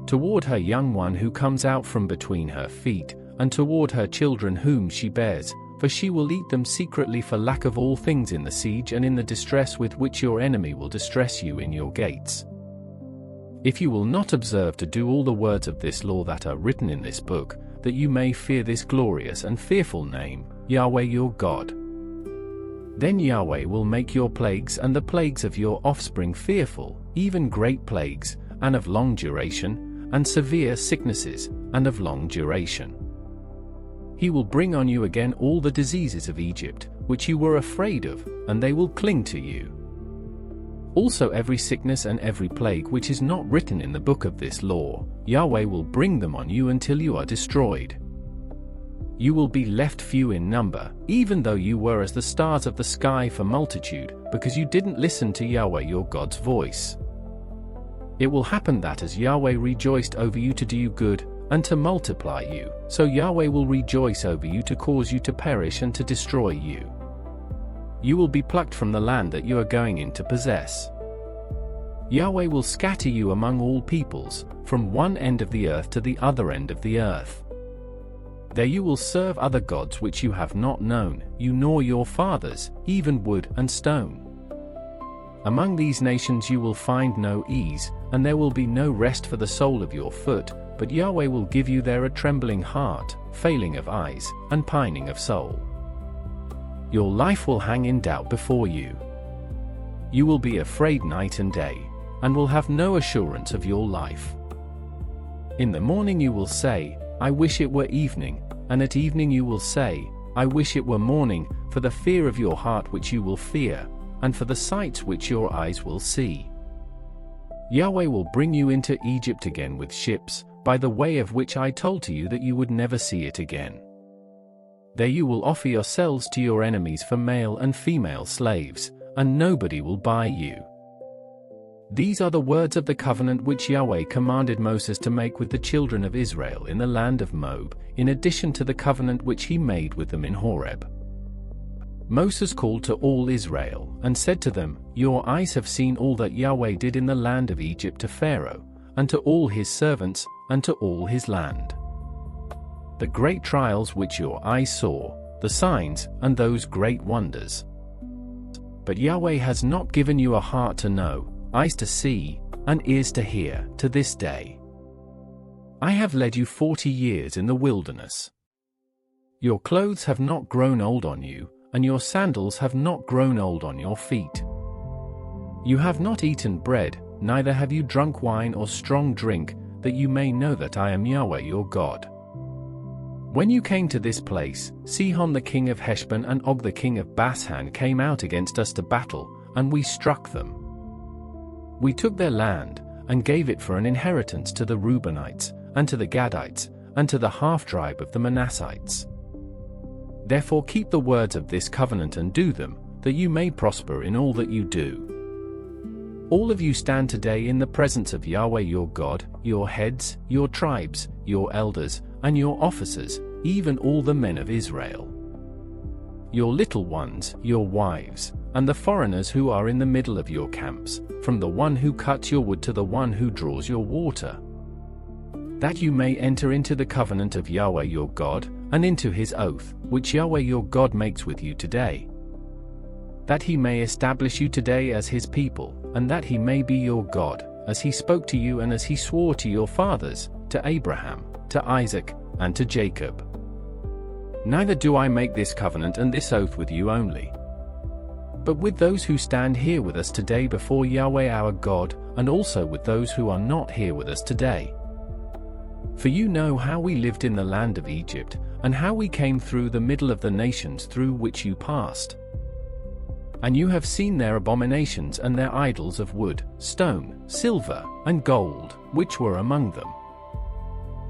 toward her young one who comes out from between her feet, and toward her children whom she bears, for she will eat them secretly for lack of all things in the siege and in the distress with which your enemy will distress you in your gates. If you will not observe to do all the words of this law that are written in this book, that you may fear this glorious and fearful name, Yahweh your God, then Yahweh will make your plagues and the plagues of your offspring fearful, even great plagues, and of long duration, and severe sicknesses, and of long duration. He will bring on you again all the diseases of Egypt, which you were afraid of, and they will cling to you. Also every sickness and every plague which is not written in the book of this law, Yahweh will bring them on you until you are destroyed. You will be left few in number, even though you were as the stars of the sky for multitude, because you didn't listen to Yahweh your God's voice. It will happen that as Yahweh rejoiced over you to do you good, and to multiply you, so Yahweh will rejoice over you to cause you to perish and to destroy you. You will be plucked from the land that you are going in to possess. Yahweh will scatter you among all peoples, from one end of the earth to the other end of the earth. There you will serve other gods which you have not known, you nor your fathers, even wood and stone. Among these nations you will find no ease, and there will be no rest for the sole of your foot, but Yahweh will give you there a trembling heart, failing of eyes, and pining of soul. Your life will hang in doubt before you. You will be afraid night and day, and will have no assurance of your life. In the morning you will say, I wish it were evening, and at evening you will say, I wish it were morning, for the fear of your heart which you will fear, and for the sights which your eyes will see. Yahweh will bring you into Egypt again with ships, by the way of which I told to you that you would never see it again. There you will offer yourselves to your enemies for male and female slaves, and nobody will buy you. These are the words of the covenant which Yahweh commanded Moses to make with the children of Israel in the land of Moab, in addition to the covenant which he made with them in Horeb. Moses called to all Israel, and said to them, Your eyes have seen all that Yahweh did in the land of Egypt to Pharaoh, and to all his servants, and to all his land. The great trials which your eyes saw, the signs, and those great wonders. But Yahweh has not given you a heart to know, eyes to see, and ears to hear, to this day. I have led you 40 years in the wilderness. Your clothes have not grown old on you, and your sandals have not grown old on your feet. You have not eaten bread, neither have you drunk wine or strong drink, that you may know that I am Yahweh your God. When you came to this place, Sihon the king of Heshbon and Og the king of Bashan came out against us to battle, and we struck them. We took their land, and gave it for an inheritance to the Reubenites, and to the Gadites, and to the half-tribe of the Manassites. Therefore keep the words of this covenant and do them, that you may prosper in all that you do. All of you stand today in the presence of Yahweh your God, your heads, your tribes, your elders, and your officers, even all the men of Israel. Your little ones, your wives, and the foreigners who are in the middle of your camps, from the one who cuts your wood to the one who draws your water. That you may enter into the covenant of Yahweh your God, and into his oath, which Yahweh your God makes with you today. That he may establish you today as his people, and that he may be your God, as he spoke to you and as he swore to your fathers, to Abraham, to Isaac, and to Jacob. Neither do I make this covenant and this oath with you only, but with those who stand here with us today before Yahweh our God, and also with those who are not here with us today. For you know how we lived in the land of Egypt, and how we came through the middle of the nations through which you passed. And you have seen their abominations and their idols of wood, stone, silver, and gold, which were among them.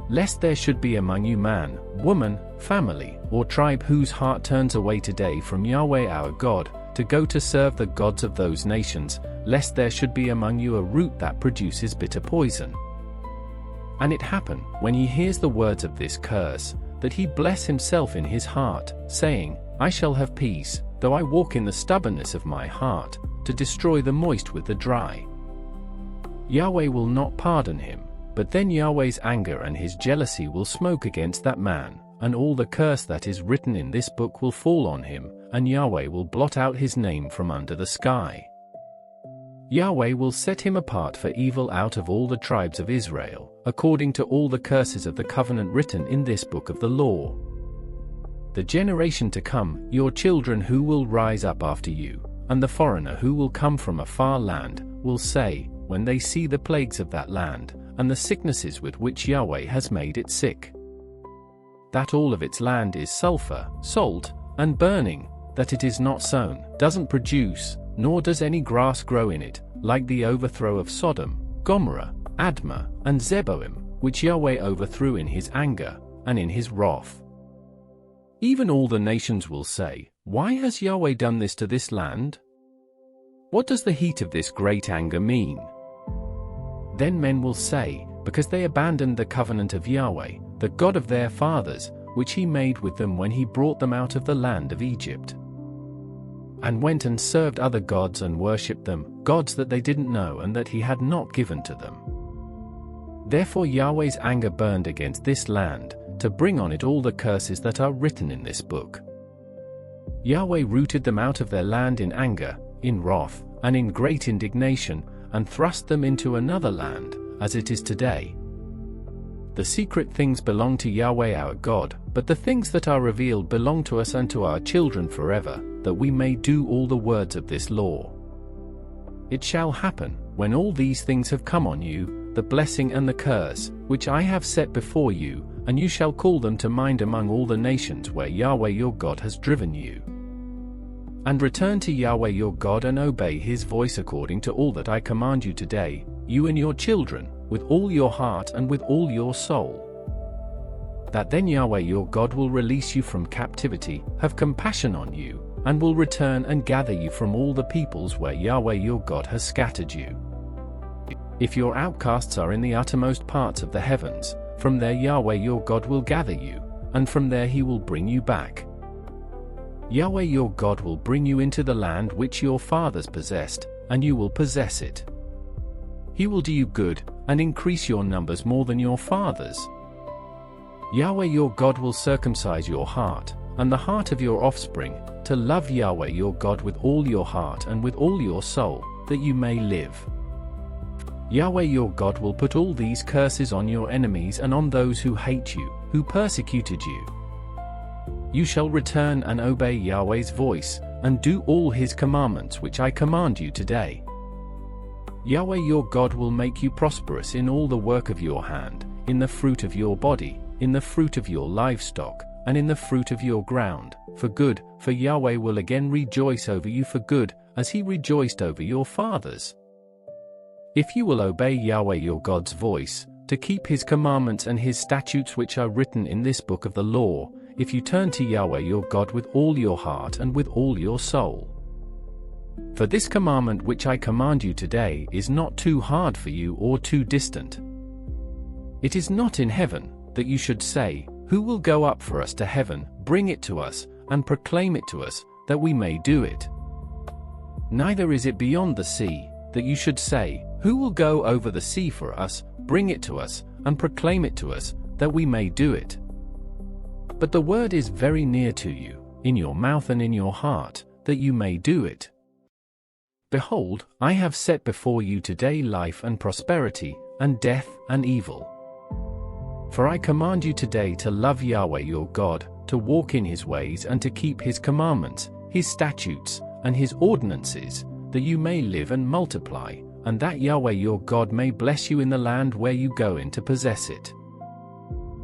Lest there should be among you man, woman, family, or tribe whose heart turns away today from Yahweh our God, to go to serve the gods of those nations, lest there should be among you a root that produces bitter poison. And it happen, when he hears the words of this curse, that he bless himself in his heart, saying, I shall have peace, though I walk in the stubbornness of my heart, to destroy the moist with the dry. Yahweh will not pardon him, but then Yahweh's anger and his jealousy will smoke against that man, and all the curse that is written in this book will fall on him, and Yahweh will blot out his name from under the sky. Yahweh will set him apart for evil out of all the tribes of Israel, according to all the curses of the covenant written in this book of the law. The generation to come, your children who will rise up after you, and the foreigner who will come from a far land, will say, when they see the plagues of that land, and the sicknesses with which Yahweh has made it sick, that all of its land is sulfur, salt, and burning, that it is not sown, doesn't produce, nor does any grass grow in it, like the overthrow of Sodom, Gomorrah, Admah, and Zeboim, which Yahweh overthrew in his anger, and in his wrath. Even all the nations will say, why has Yahweh done this to this land? What does the heat of this great anger mean? Then men will say, because they abandoned the covenant of Yahweh, the God of their fathers, which he made with them when he brought them out of the land of Egypt, and went and served other gods and worshipped them, gods that they didn't know and that he had not given to them. Therefore Yahweh's anger burned against this land, to bring on it all the curses that are written in this book. Yahweh rooted them out of their land in anger, in wrath, and in great indignation, and thrust them into another land, as it is today. The secret things belong to Yahweh our God, but the things that are revealed belong to us and to our children forever, that we may do all the words of this law. It shall happen, when all these things have come on you, the blessing and the curse, which I have set before you, and you shall call them to mind among all the nations where Yahweh your God has driven you. And return to Yahweh your God and obey his voice according to all that I command you today, you and your children, with all your heart and with all your soul. That then Yahweh your God will release you from captivity, have compassion on you, and will return and gather you from all the peoples where Yahweh your God has scattered you. If your outcasts are in the uttermost parts of the heavens, from there Yahweh your God will gather you, and from there he will bring you back. Yahweh your God will bring you into the land which your fathers possessed, and you will possess it. He will do you good, and increase your numbers more than your fathers. Yahweh your God will circumcise your heart, and the heart of your offspring, to love Yahweh your God with all your heart and with all your soul, that you may live. Yahweh your God will put all these curses on your enemies and on those who hate you, who persecuted you. You shall return and obey Yahweh's voice, and do all his commandments which I command you today. Yahweh your God will make you prosperous in all the work of your hand, in the fruit of your body, in the fruit of your livestock, and in the fruit of your ground, for good, for Yahweh will again rejoice over you for good, as he rejoiced over your fathers. If you will obey Yahweh your God's voice, to keep his commandments and his statutes which are written in this book of the law, if you turn to Yahweh your God with all your heart and with all your soul. For this commandment which I command you today is not too hard for you or too distant. It is not in heaven, that you should say, who will go up for us to heaven, bring it to us, and proclaim it to us, that we may do it. Neither is it beyond the sea, that you should say, who will go over the sea for us, bring it to us, and proclaim it to us, that we may do it. But the word is very near to you, in your mouth and in your heart, that you may do it. Behold, I have set before you today life and prosperity, and death and evil. For I command you today to love Yahweh your God, to walk in his ways and to keep his commandments, his statutes, and his ordinances, that you may live and multiply, and that Yahweh your God may bless you in the land where you go in to possess it.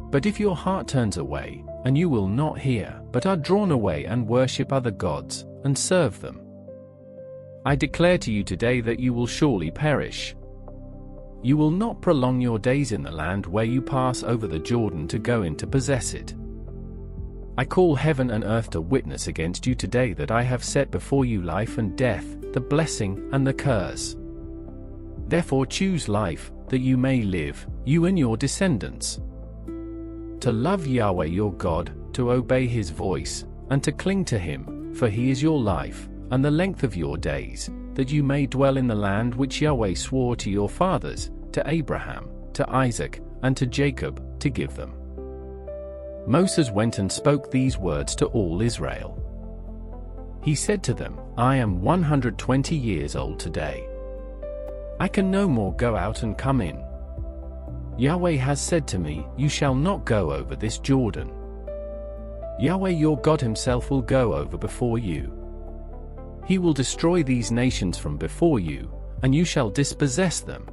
But if your heart turns away, and you will not hear, but are drawn away and worship other gods, and serve them, I declare to you today that you will surely perish. You will not prolong your days in the land where you pass over the Jordan to go in to possess it. I call heaven and earth to witness against you today that I have set before you life and death, the blessing and the curse. Therefore choose life, that you may live, you and your descendants. To love Yahweh your God, to obey his voice, and to cling to him, for he is your life, and the length of your days, that you may dwell in the land which Yahweh swore to your fathers, to Abraham, to Isaac, and to Jacob, to give them. Moses went and spoke these words to all Israel. He said to them, I am 120 years old today. I can no more go out and come in. Yahweh has said to me, you shall not go over this Jordan. Yahweh your God himself will go over before you. He will destroy these nations from before you, and you shall dispossess them.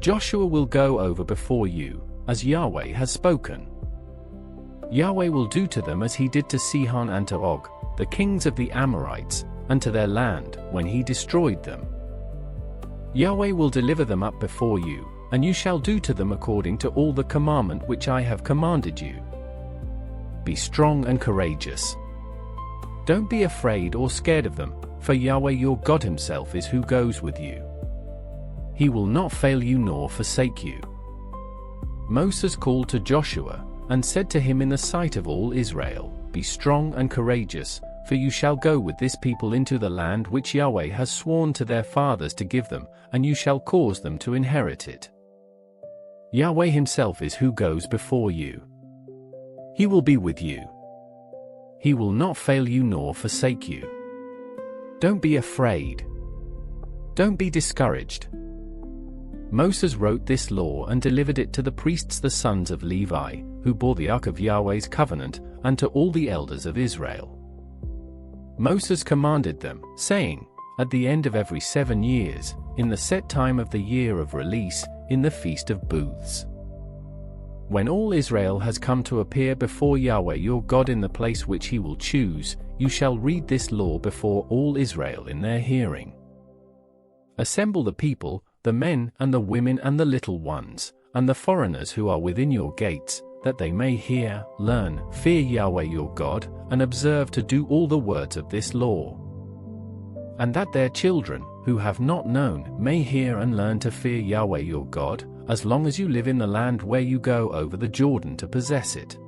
Joshua will go over before you, as Yahweh has spoken. Yahweh will do to them as he did to Sihon and to Og, the kings of the Amorites, and to their land, when he destroyed them. Yahweh will deliver them up before you, and you shall do to them according to all the commandment which I have commanded you. Be strong and courageous. Don't be afraid or scared of them, for Yahweh your God himself is who goes with you. He will not fail you nor forsake you. Moses called to Joshua, and said to him in the sight of all Israel, Be strong and courageous, for you shall go with this people into the land which Yahweh has sworn to their fathers to give them, and you shall cause them to inherit it. Yahweh himself is who goes before you. He will be with you. He will not fail you nor forsake you. Don't be afraid. Don't be discouraged. Moses wrote this law and delivered it to the priests the sons of Levi, who bore the ark of Yahweh's covenant, and to all the elders of Israel. Moses commanded them, saying, At the end of every 7 years, in the set time of the year of release, in the Feast of Booths, when all Israel has come to appear before Yahweh your God in the place which he will choose, you shall read this law before all Israel in their hearing. Assemble the people, the men and the women and the little ones, and the foreigners who are within your gates, that they may hear, learn, fear Yahweh your God, and observe to do all the words of this law. And that their children, who have not known, may hear and learn to fear Yahweh your God, as long as you live in the land where you go over the Jordan to possess it.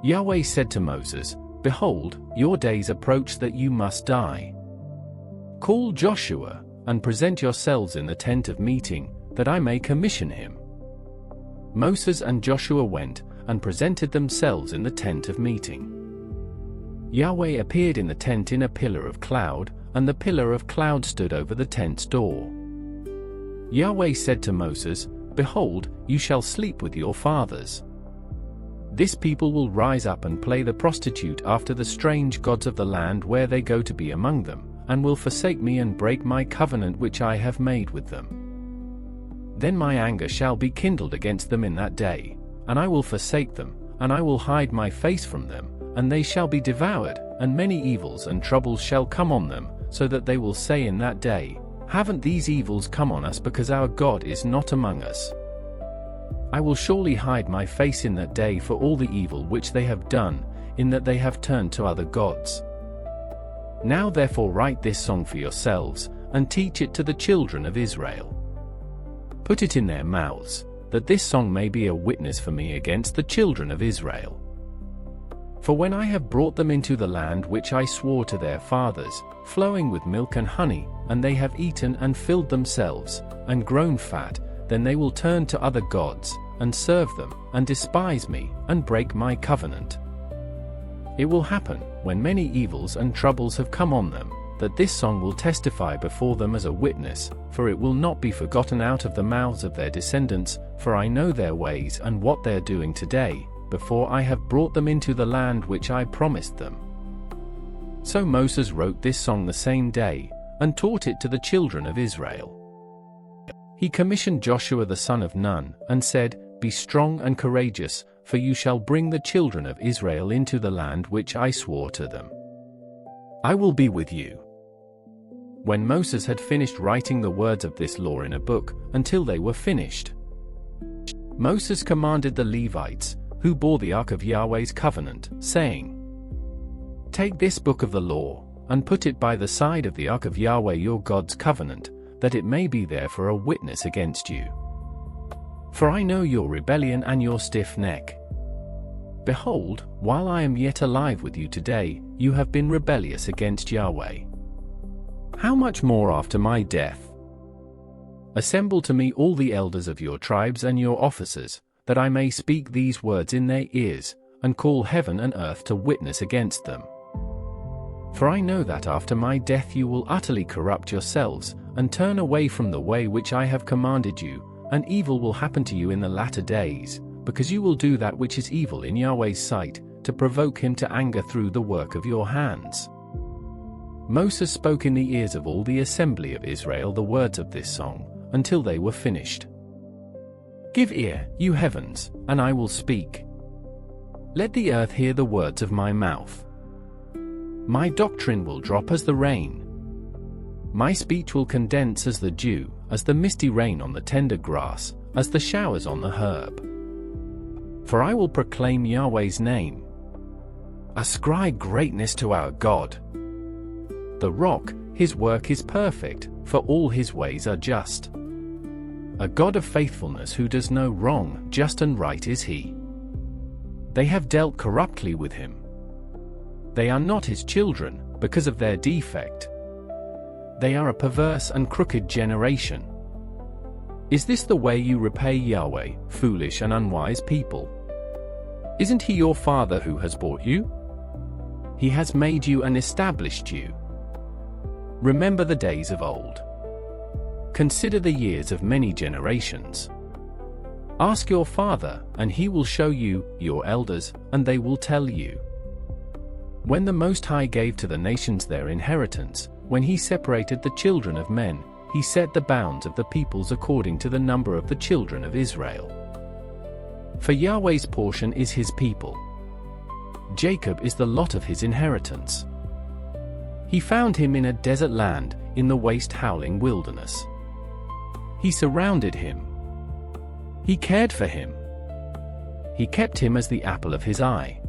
Yahweh said to Moses, Behold, your days approach that you must die. Call Joshua, and present yourselves in the tent of meeting, that I may commission him. Moses and Joshua went, and presented themselves in the tent of meeting. Yahweh appeared in the tent in a pillar of cloud, and the pillar of cloud stood over the tent's door. Yahweh said to Moses, Behold, you shall sleep with your fathers. This people will rise up and play the prostitute after the strange gods of the land where they go to be among them, and will forsake me and break my covenant which I have made with them. Then my anger shall be kindled against them in that day, and I will forsake them, and I will hide my face from them, and they shall be devoured, and many evils and troubles shall come on them, so that they will say in that day, Haven't these evils come on us because our God is not among us? I will surely hide my face in that day for all the evil which they have done, in that they have turned to other gods. Now therefore write this song for yourselves, and teach it to the children of Israel. Put it in their mouths, that this song may be a witness for me against the children of Israel. For when I have brought them into the land which I swore to their fathers, flowing with milk and honey, and they have eaten and filled themselves, and grown fat, then they will turn to other gods, and serve them, and despise me, and break my covenant. It will happen, when many evils and troubles have come on them, that this song will testify before them as a witness, for it will not be forgotten out of the mouths of their descendants, for I know their ways and what they are doing today, before I have brought them into the land which I promised them. So Moses wrote this song the same day, and taught it to the children of Israel. He commissioned Joshua the son of Nun, and said, Be strong and courageous, for you shall bring the children of Israel into the land which I swore to them. I will be with you. when Moses had finished writing the words of this law in a book, until they were finished. Moses commanded the Levites, who bore the ark of Yahweh's covenant, saying, "Take this book of the law, and put it by the side of the ark of Yahweh your God's covenant, that it may be there for a witness against you. For I know your rebellion and your stiff neck. Behold, while I am yet alive with you today, you have been rebellious against Yahweh. How much more after my death? Assemble to me all the elders of your tribes and your officers, that I may speak these words in their ears, and call heaven and earth to witness against them. For I know that after my death you will utterly corrupt yourselves, and turn away from the way which I have commanded you, and evil will happen to you in the latter days, because you will do that which is evil in Yahweh's sight, to provoke him to anger through the work of your hands." Moses spoke in the ears of all the assembly of Israel the words of this song, until they were finished. "Give ear, you heavens, and I will speak. Let the earth hear the words of my mouth. My doctrine will drop as the rain. My speech will condense as the dew, as the misty rain on the tender grass, as the showers on the herb. For I will proclaim Yahweh's name. Ascribe greatness to our God. The rock, his work is perfect, for all his ways are just. A God of faithfulness who does no wrong, just and right is he. They have dealt corruptly with him. They are not his children, because of their defect. They are a perverse and crooked generation. Is this the way you repay Yahweh, foolish and unwise people? Isn't he your father who has bought you? He has made you and established you. Remember the days of old. Consider the years of many generations. Ask your father, and he will show you, your elders, and they will tell you. When the Most High gave to the nations their inheritance, when he separated the children of men, he set the bounds of the peoples according to the number of the children of Israel. For Yahweh's portion is his people. Jacob is the lot of his inheritance. He found him in a desert land, in the waste howling wilderness. He surrounded him. He cared for him. He kept him as the apple of his eye.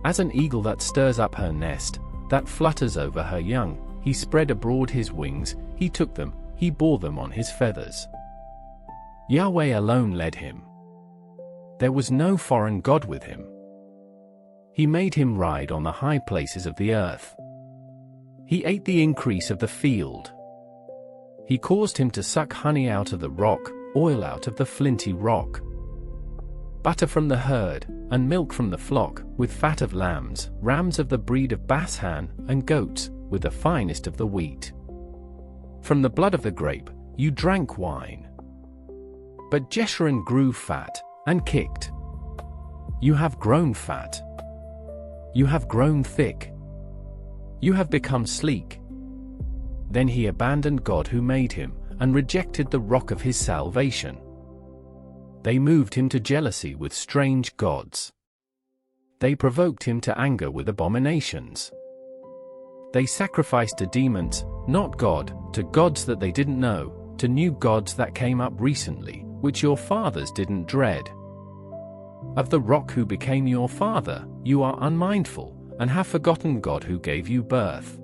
As an eagle that stirs up her nest, that flutters over her young, he spread abroad his wings, he took them, he bore them on his feathers. Yahweh alone led him. There was no foreign god with him. He made him ride on the high places of the earth. He ate the increase of the field. He caused him to suck honey out of the rock, oil out of the flinty rock. Butter from the herd, and milk from the flock, with fat of lambs, rams of the breed of Bashan, and goats, with the finest of the wheat. From the blood of the grape, you drank wine. But Jeshurun grew fat, and kicked. You have grown fat. You have grown thick. You have become sleek. Then he abandoned God who made him, and rejected the rock of his salvation. They moved him to jealousy with strange gods. They provoked him to anger with abominations. They sacrificed to demons, not God, to gods that they didn't know, to new gods that came up recently, which your fathers didn't dread. Of the rock who became your father, you are unmindful, and have forgotten God who gave you birth.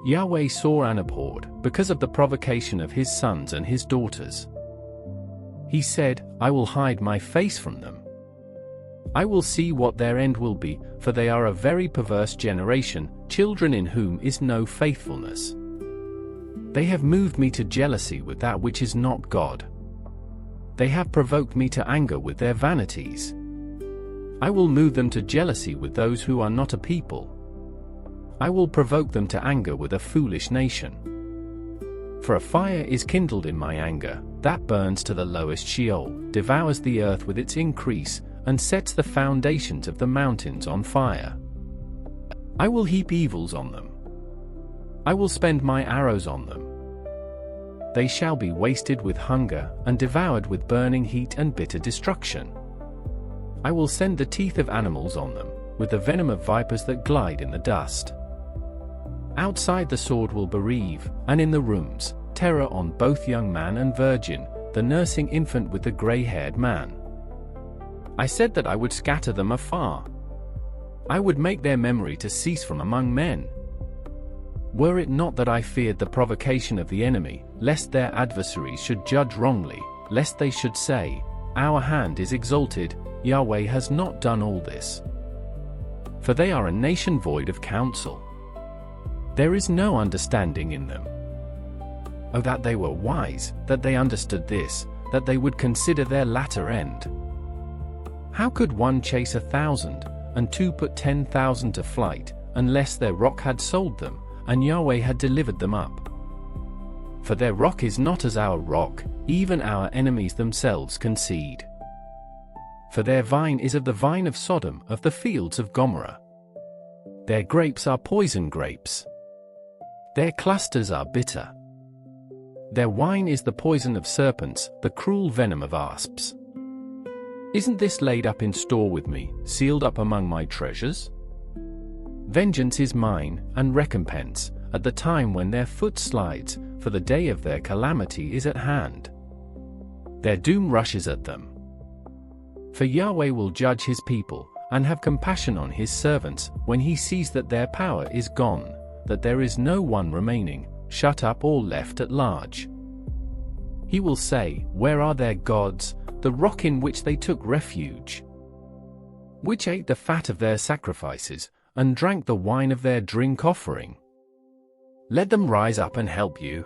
Yahweh saw and abhorred, because of the provocation of his sons and his daughters. He said, I will hide my face from them. I will see what their end will be, for they are a very perverse generation, children in whom is no faithfulness. They have moved me to jealousy with that which is not God. They have provoked me to anger with their vanities. I will move them to jealousy with those who are not a people. I will provoke them to anger with a foolish nation. For a fire is kindled in my anger, that burns to the lowest Sheol, devours the earth with its increase, and sets the foundations of the mountains on fire. I will heap evils on them. I will spend my arrows on them. They shall be wasted with hunger, and devoured with burning heat and bitter destruction. I will send the teeth of animals on them, with the venom of vipers that glide in the dust. Outside the sword will bereave, and in the rooms, terror on both young man and virgin, the nursing infant with the gray-haired man. I said that I would scatter them afar. I would make their memory to cease from among men. Were it not that I feared the provocation of the enemy, lest their adversaries should judge wrongly, lest they should say, "Our hand is exalted, Yahweh has not done all this." For they are a nation void of counsel. There is no understanding in them. Oh, that they were wise, that they understood this, that they would consider their latter end. How could one chase 1,000, and two put 10,000 to flight, unless their rock had sold them, and Yahweh had delivered them up? For their rock is not as our rock, even our enemies themselves concede. For their vine is of the vine of Sodom, of the fields of Gomorrah. Their grapes are poison grapes. Their clusters are bitter. Their wine is the poison of serpents, the cruel venom of asps. Isn't this laid up in store with me, sealed up among my treasures? Vengeance is mine, and recompense, at the time when their foot slides, for the day of their calamity is at hand. Their doom rushes at them. For Yahweh will judge his people, and have compassion on his servants, when he sees that their power is gone, that there is no one remaining, shut up or left at large. He will say, "Where are their gods, the rock in which they took refuge? Which ate the fat of their sacrifices, and drank the wine of their drink offering? Let them rise up and help you.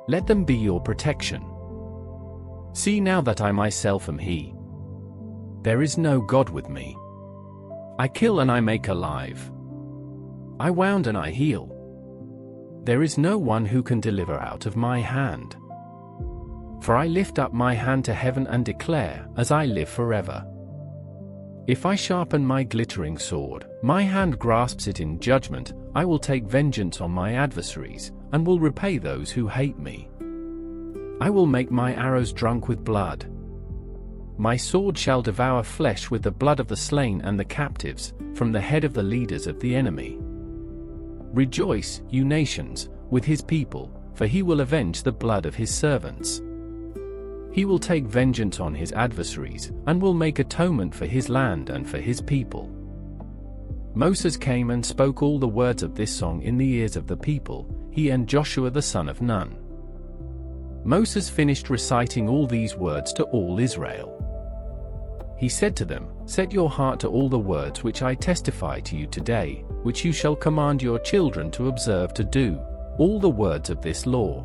Let them be your protection. See now that I myself am he. There is no God with me. I kill and I make alive. I wound and I heal. There is no one who can deliver out of my hand. For I lift up my hand to heaven and declare, as I live forever. If I sharpen my glittering sword, my hand grasps it in judgment, I will take vengeance on my adversaries, and will repay those who hate me. I will make my arrows drunk with blood. My sword shall devour flesh with the blood of the slain and the captives, from the head of the leaders of the enemy. Rejoice, you nations, with his people, for he will avenge the blood of his servants. He will take vengeance on his adversaries, and will make atonement for his land and for his people. Moses came and spoke all the words of this song in the ears of the people, he and Joshua the son of Nun. Moses finished reciting all these words to all Israel. He said to them, "Set your heart to all the words which I testify to you today, which you shall command your children to observe to do, all the words of this law.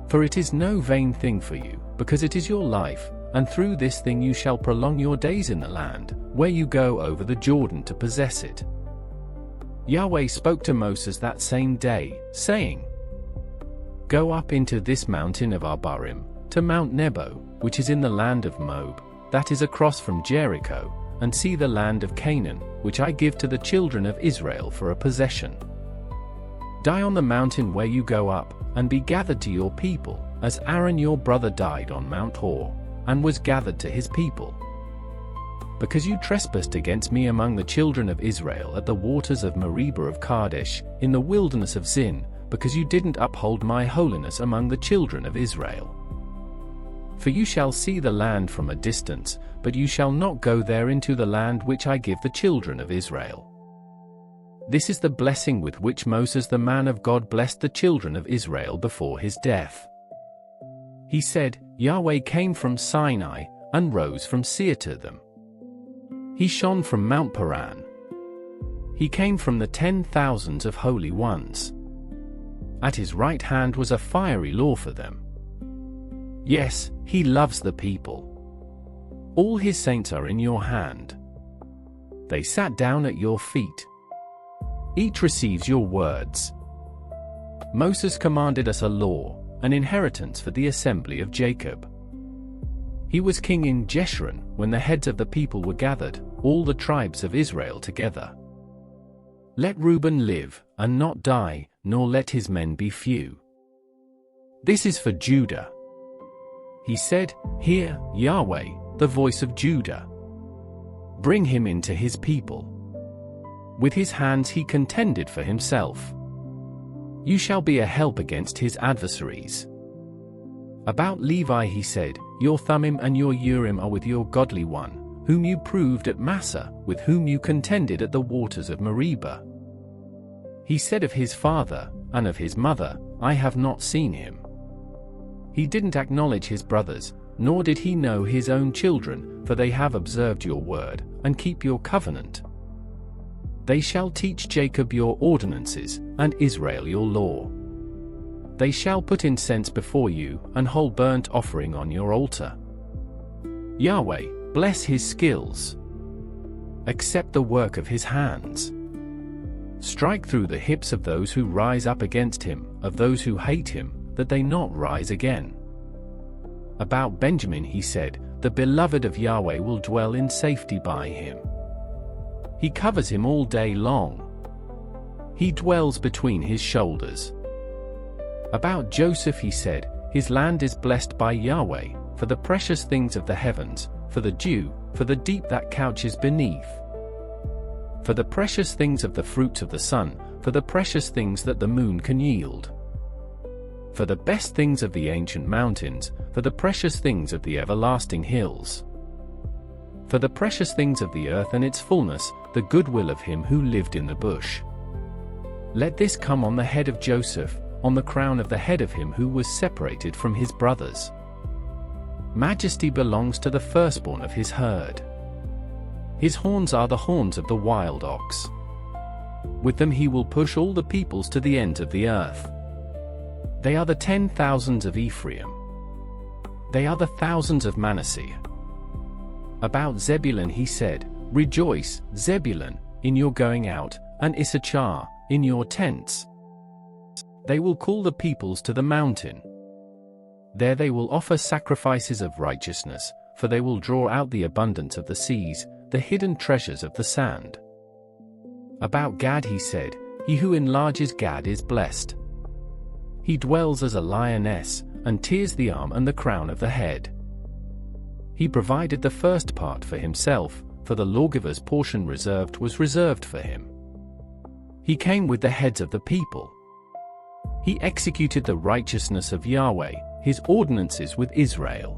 For it is no vain thing for you, because it is your life, and through this thing you shall prolong your days in the land, where you go over the Jordan to possess it." Yahweh spoke to Moses that same day, saying, "Go up into this mountain of Abarim, to Mount Nebo, which is in the land of Moab, that is across from Jericho, and see the land of Canaan, which I give to the children of Israel for a possession. Die on the mountain where you go up, and be gathered to your people, as Aaron your brother died on Mount Hor, and was gathered to his people. Because you trespassed against me among the children of Israel at the waters of Meribah of Kadesh, in the wilderness of Zin, because you didn't uphold my holiness among the children of Israel. For you shall see the land from a distance, but you shall not go there into the land which I give the children of Israel." This is the blessing with which Moses the man of God blessed the children of Israel before his death. He said, "Yahweh came from Sinai, and rose from Seir to them. He shone from Mount Paran. He came from the 10,000s of holy ones. At his right hand was a fiery law for them. Yes, he loves the people. All his saints are in your hand. They sat down at your feet. Each receives your words. Moses commanded us a law, an inheritance for the assembly of Jacob. He was king in Jeshurun when the heads of the people were gathered, all the tribes of Israel together. Let Reuben live, and not die, nor let his men be few. This is for Judah." He said, "Hear, Yahweh, the voice of Judah. Bring him into his people. With his hands he contended for himself. You shall be a help against his adversaries. About Levi he said, Your Thummim and your Urim are with your godly one, whom you proved at Massa, with whom you contended at the waters of Meribah. He said of his father, and of his mother, I have not seen him. He didn't acknowledge his brothers, nor did he know his own children, for they have observed your word, and keep your covenant. They shall teach Jacob your ordinances, and Israel your law. They shall put incense before you, and hold burnt offering on your altar. Yahweh, bless his skills. Accept the work of his hands. Strike through the hips of those who rise up against him, of those who hate him, that they not rise again. About Benjamin he said, The beloved of Yahweh will dwell in safety by him. He covers him all day long. He dwells between his shoulders. About Joseph he said, His land is blessed by Yahweh, for the precious things of the heavens, for the dew, for the deep that couches beneath. For the precious things of the fruits of the sun, for the precious things that the moon can yield. For the best things of the ancient mountains, for the precious things of the everlasting hills. For the precious things of the earth and its fullness, the goodwill of him who lived in the bush. Let this come on the head of Joseph, on the crown of the head of him who was separated from his brothers. Majesty belongs to the firstborn of his herd. His horns are the horns of the wild ox. With them he will push all the peoples to the ends of the earth. They are the 10,000s of Ephraim. They are the thousands of Manasseh. About Zebulun he said, Rejoice, Zebulun, in your going out, and Issachar, in your tents. They will call the peoples to the mountain. There they will offer sacrifices of righteousness, for they will draw out the abundance of the seas, the hidden treasures of the sand. About Gad he said, He who enlarges Gad is blessed. He dwells as a lioness, and tears the arm and the crown of the head. He provided the first part for himself, for the lawgiver's portion was reserved for him. He came with the heads of the people. He executed the righteousness of Yahweh, his ordinances with Israel.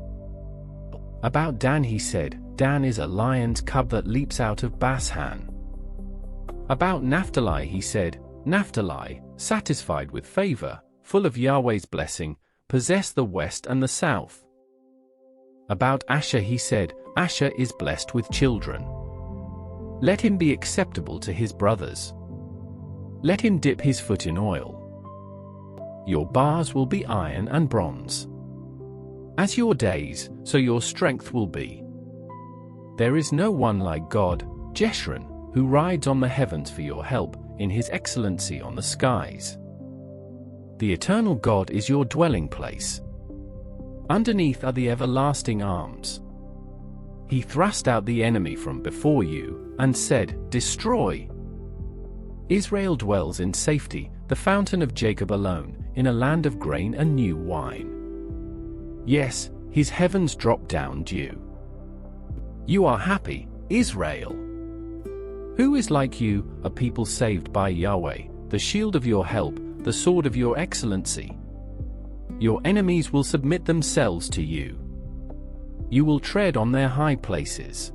About Dan he said, Dan is a lion's cub that leaps out of Bashan. About Naphtali he said, Naphtali, satisfied with favor, full of Yahweh's blessing, possess the west and the south. About Asher he said, Asher is blessed with children. Let him be acceptable to his brothers. Let him dip his foot in oil. Your bars will be iron and bronze. As your days, so your strength will be. There is no one like God, Jeshurun, who rides on the heavens for your help, in his excellency on the skies. The eternal God is your dwelling place. Underneath are the everlasting arms. He thrust out the enemy from before you, and said, Destroy. Israel dwells in safety, the fountain of Jacob alone, in a land of grain and new wine. Yes, his heavens drop down dew. You are happy, Israel. Who is like you, a people saved by Yahweh, the shield of your help, the sword of your excellency? Your enemies will submit themselves to you. You will tread on their high places.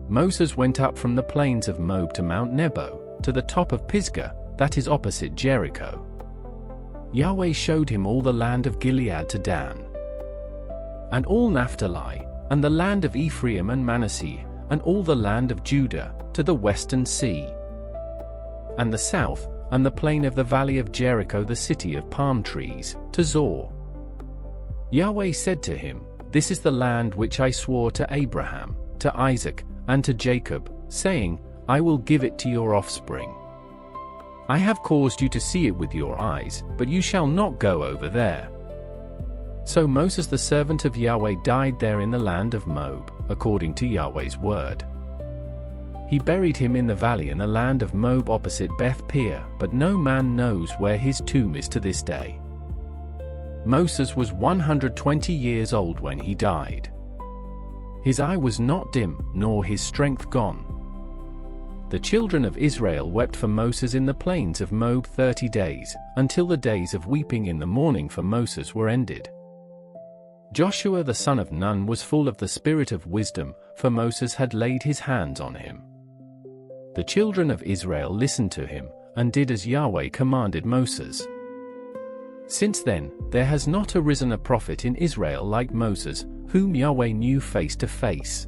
Moses went up from the plains of Moab to Mount Nebo, to the top of Pisgah, that is opposite Jericho. Yahweh showed him all the land of Gilead to Dan, and all Naphtali, and the land of Ephraim and Manasseh, and all the land of Judah, to the western sea, and the south, and the plain of the valley of Jericho, the city of palm trees, to Zor. Yahweh said to him, This is the land which I swore to Abraham, to Isaac, and to Jacob, saying, I will give it to your offspring. I have caused you to see it with your eyes, but you shall not go over there. So Moses the servant of Yahweh died there in the land of Moab, according to Yahweh's word. He buried him in the valley in the land of Moab opposite Beth Peor, but no man knows where his tomb is to this day. Moses was 120 years old when he died. His eye was not dim, nor his strength gone. The children of Israel wept for Moses in the plains of Moab 30 days, until the days of weeping in the morning for Moses were ended. Joshua the son of Nun was full of the spirit of wisdom, for Moses had laid his hands on him. The children of Israel listened to him, and did as Yahweh commanded Moses. Since then, there has not arisen a prophet in Israel like Moses, whom Yahweh knew face to face.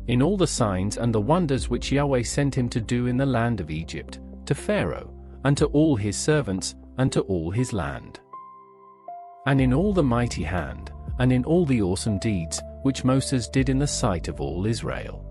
In all the signs and the wonders which Yahweh sent him to do in the land of Egypt, to Pharaoh, and to all his servants, and to all his land. And in all the mighty hand, and in all the awesome deeds, which Moses did in the sight of all Israel.